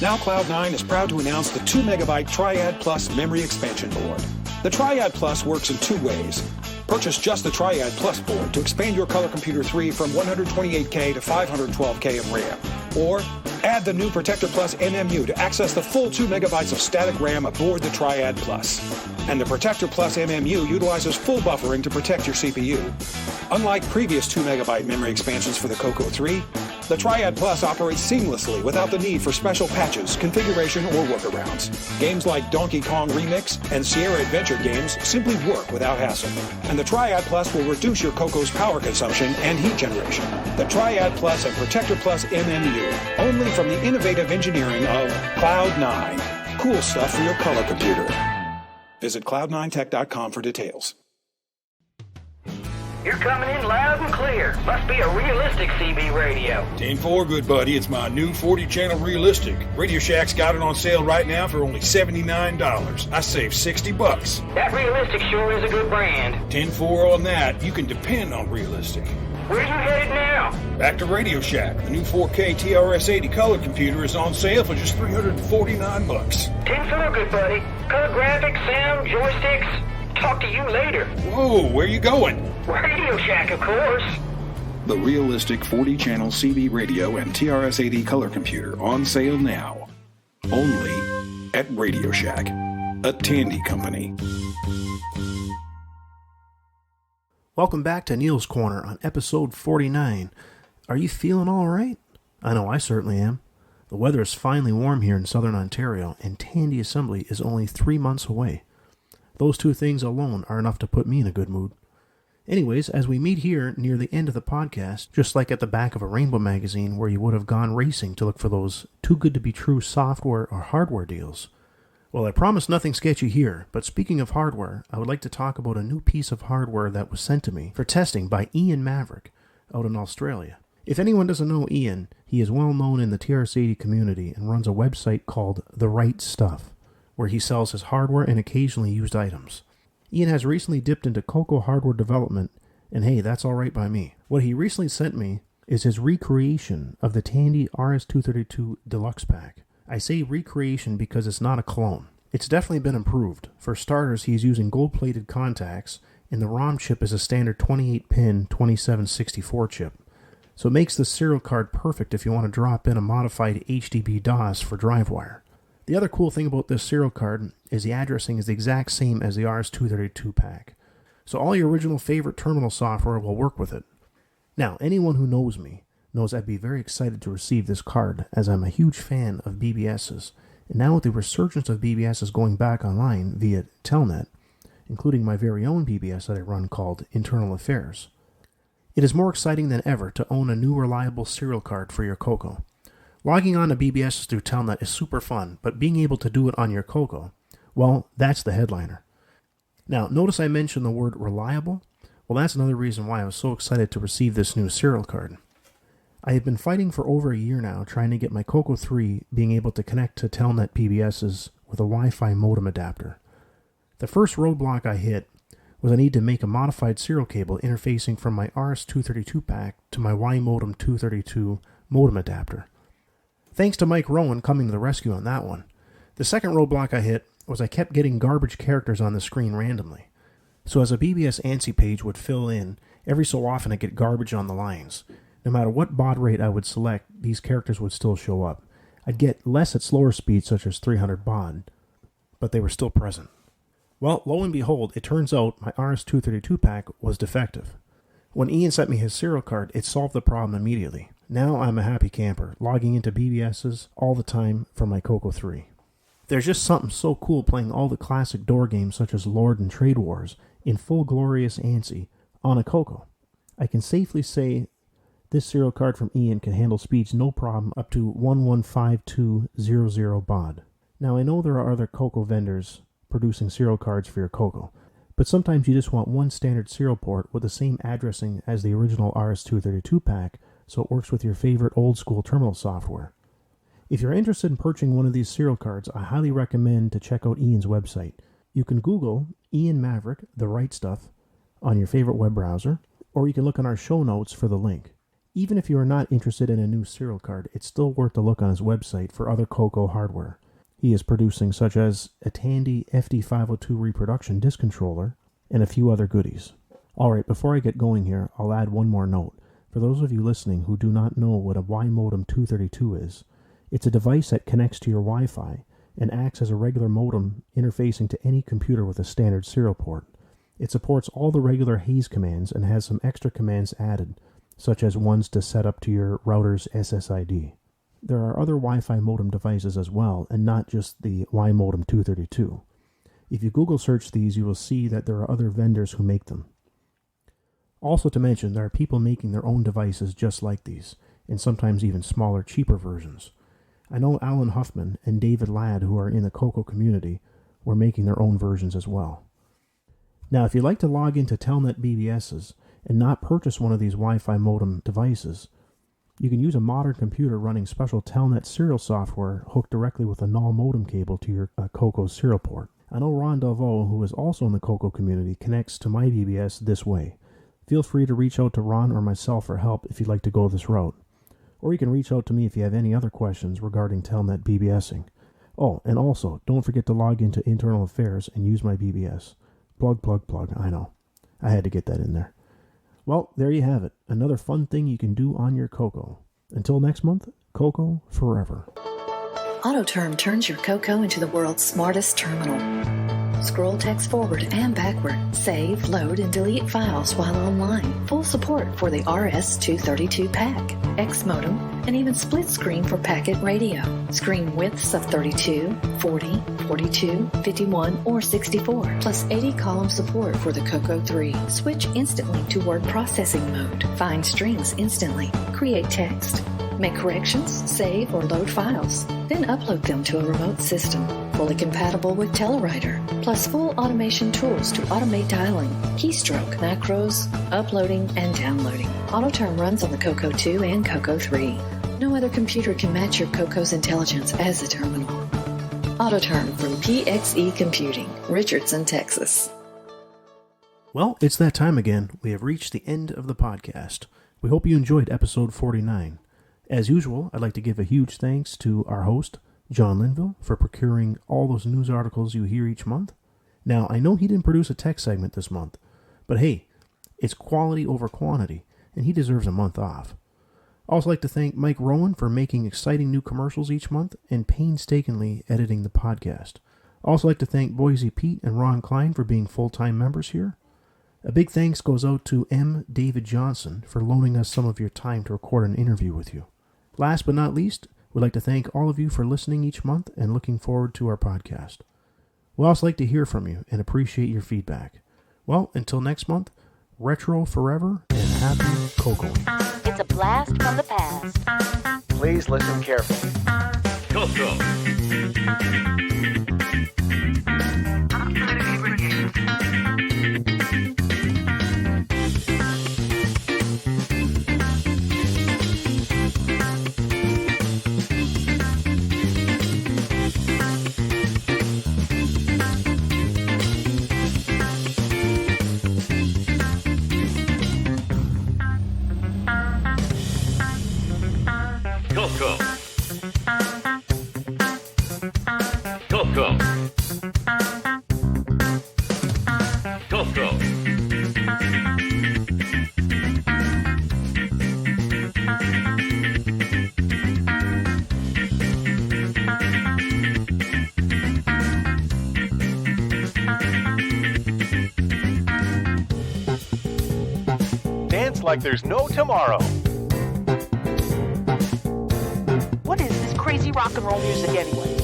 [SPEAKER 11] Now Cloud9 is proud to announce the 2MB Triad Plus memory expansion board. The Triad Plus works in two ways. Purchase just the Triad Plus board to expand your Color Computer 3 from 128K to 512K of RAM. Or add the new Protector Plus MMU to access the full 2 megabytes of static RAM aboard the Triad Plus. And the Protector Plus MMU utilizes full buffering to protect your CPU. Unlike previous 2 megabyte memory expansions for the CoCo 3, the Triad Plus operates seamlessly without the need for special patches, configuration, or workarounds. Games like Donkey Kong Remix and Sierra Adventure games simply work without hassle. And the Triad Plus will reduce your CoCo's power consumption and heat generation. The Triad Plus and Protector Plus MMU, only from the innovative engineering of Cloud9. Cool stuff for your color computer. Visit cloud9tech.com for details.
[SPEAKER 4] You're coming in loud and clear. Must be a realistic CB radio.
[SPEAKER 11] 10-4, good buddy. It's my new 40-channel Realistic. Radio Shack's got it on sale right now for only $79. I saved $60.
[SPEAKER 4] That Realistic sure is a good brand.
[SPEAKER 11] 10-4 on that. You can depend on Realistic.
[SPEAKER 4] Where you headed now?
[SPEAKER 11] Back to Radio Shack. The new 4K TRS-80 color computer is on sale for just $349.
[SPEAKER 4] 10-4, good buddy. Color graphics, sound, joysticks. Talk to you later.
[SPEAKER 11] Whoa, where you going?
[SPEAKER 4] Radio Shack, of course.
[SPEAKER 11] The Realistic 40-channel CB radio and TRS-80 color computer on sale now. Only at Radio Shack, a Tandy company.
[SPEAKER 6] Welcome back to Neil's Corner on episode 49. Are you feeling all right? I know I certainly am. The weather is finally warm here in southern Ontario, and Tandy Assembly is only 3 months away. Those two things alone are enough to put me in a good mood. Anyways, as we meet here near the end of the podcast, just like at the back of a Rainbow magazine where you would have gone racing to look for those too-good-to-be-true software or hardware deals. Well, I promise nothing sketchy here, but speaking of hardware, I would like to talk about a new piece of hardware that was sent to me for testing by Ian Maverick out in Australia. If anyone doesn't know Ian, he is well known in the TRS-80 community and runs a website called The Right Stuff, where he sells his hardware and occasionally used items. Ian has recently dipped into CoCo hardware development, and hey, that's alright by me. What he recently sent me is his recreation of the Tandy RS-232 Deluxe Pack. I say recreation because it's not a clone. It's definitely been improved. For starters, he's using gold-plated contacts, and the ROM chip is a standard 28-pin 2764 chip. So it makes the serial card perfect if you want to drop in a modified HDB DOS for DriveWire. The other cool thing about this serial card is the addressing is the exact same as the RS-232 pack. So all your original favorite terminal software will work with it. Now, anyone who knows me knows I'd be very excited to receive this card, as I'm a huge fan of BBSs, and now with the resurgence of BBSs going back online via Telnet, including my very own BBS that I run called Internal Affairs, it is more exciting than ever to own a new reliable serial card for your CoCo. Logging on to BBSs through Telnet is super fun, but being able to do it on your CoCo, well, that's the headliner. Now, notice I mentioned the word reliable. Well, that's another reason why I was so excited to receive this new serial card. I have been fighting for over a year now trying to get my CoCo 3 being able to connect to Telnet PBSs with a Wi-Fi modem adapter. The first roadblock I hit was I need to make a modified serial cable interfacing from my RS-232 pack to my Y-Modem 232 modem adapter. Thanks to Mike Rowan coming to the rescue on that one. The second roadblock I hit was I kept getting garbage characters on the screen randomly. So as a BBS ANSI page would fill in, every so often I'd get garbage on the lines. No matter what baud rate I would select, these characters would still show up. I'd get less at slower speeds such as 300 baud, but they were still present. Well, lo and behold, it turns out my RS-232 pack was defective. When Ian sent me his serial card, it solved the problem immediately. Now I'm a happy camper, logging into BBSs all the time for my CoCo 3. There's just something so cool playing all the classic door games such as Lord and Trade Wars in full glorious ANSI on a CoCo. I can safely say this serial card from Ian can handle speeds no problem up to 115200 baud. Now I know there are other CoCo vendors producing serial cards for your CoCo, but sometimes you just want one standard serial port with the same addressing as the original RS-232 pack so it works with your favorite old school terminal software. If you're interested in purchasing one of these serial cards, I highly recommend to check out Ian's website. You can Google Ian Maverick, The Right Stuff, on your favorite web browser, or you can look on our show notes for the link. Even if you are not interested in a new serial card, it's still worth a look on his website for other CoCo hardware he is producing, such as a Tandy FD502 reproduction disc controller and a few other goodies. Alright, before I get going here, I'll add one more note. For those of you listening who do not know what a Y-Modem 232 is, it's a device that connects to your Wi-Fi and acts as a regular modem interfacing to any computer with a standard serial port. It supports all the regular Haze commands and has some extra commands added, such as ones to set up to your router's SSID. There are other Wi-Fi modem devices as well, and not just the Y-Modem 232. If you Google search these, you will see that there are other vendors who make them. Also to mention, there are people making their own devices just like these, and sometimes even smaller, cheaper versions. I know Alan Huffman and David Ladd, who are in the CoCo community, were making their own versions as well. Now, if you'd like to log into Telnet BBSs and not purchase one of these Wi-Fi modem devices, you can use a modern computer running special Telnet serial software hooked directly with a null modem cable to your CoCo serial port. I know Ron Delvaux, who is also in the CoCo community, connects to my BBS this way. Feel free to reach out to Ron or myself for help if you'd like to go this route. Or you can reach out to me if you have any other questions regarding Telnet BBSing. Oh, and also, don't forget to log into Internal Affairs and use my BBS. Plug, I know. I had to get that in there. Well, there you have it. Another fun thing you can do on your CoCo. Until next month, CoCo forever.
[SPEAKER 2] AutoTerm turns your CoCo into the world's smartest terminal. Scroll text forward and backward. Save, load, and delete files while online. Full support for the RS-232 pack, X modem, and even split screen for packet radio. Screen widths of 32, 40, 42, 51, or 64, plus 80-column support for the CoCo 3. Switch instantly to word processing mode. Find strings instantly. Create text. Make corrections, save, or load files. Then upload them to a remote system. Fully compatible with Telewriter. Plus full automation tools to automate dialing, keystroke, macros, uploading, and downloading. AutoTerm runs on the CoCo 2 and CoCo 3. No other computer can match your CoCo's intelligence as a terminal. AutoTerm from PXE Computing, Richardson, Texas.
[SPEAKER 6] Well, it's that time again. We have reached the end of the podcast. We hope you enjoyed episode 49. As usual, I'd like to give a huge thanks to our host, John Linville, for procuring all those news articles you hear each month. Now, I know he didn't produce a tech segment this month, but hey, it's quality over quantity, and he deserves a month off. I'd also like to thank Mike Rowan for making exciting new commercials each month and painstakingly editing the podcast. I'd also like to thank Boise Pete and Ron Klein for being full-time members here. A big thanks goes out to M. David Johnson for loaning us some of your time to record an interview with you. Last but not least, we'd like to thank all of you for listening each month and looking forward to our podcast. We also like to hear from you and appreciate your feedback. Well, until next month, retro forever and happy CoCoing.
[SPEAKER 3] It's a blast from the past.
[SPEAKER 10] Please listen carefully.
[SPEAKER 1] CoCo. CoCo. CoCo. CoCo.
[SPEAKER 10] Dance like there's no tomorrow.
[SPEAKER 3] What is this crazy rock and roll music anyway?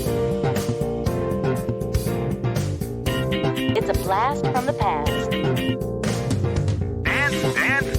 [SPEAKER 3] It's a blast from the past.
[SPEAKER 1] Dance, dance,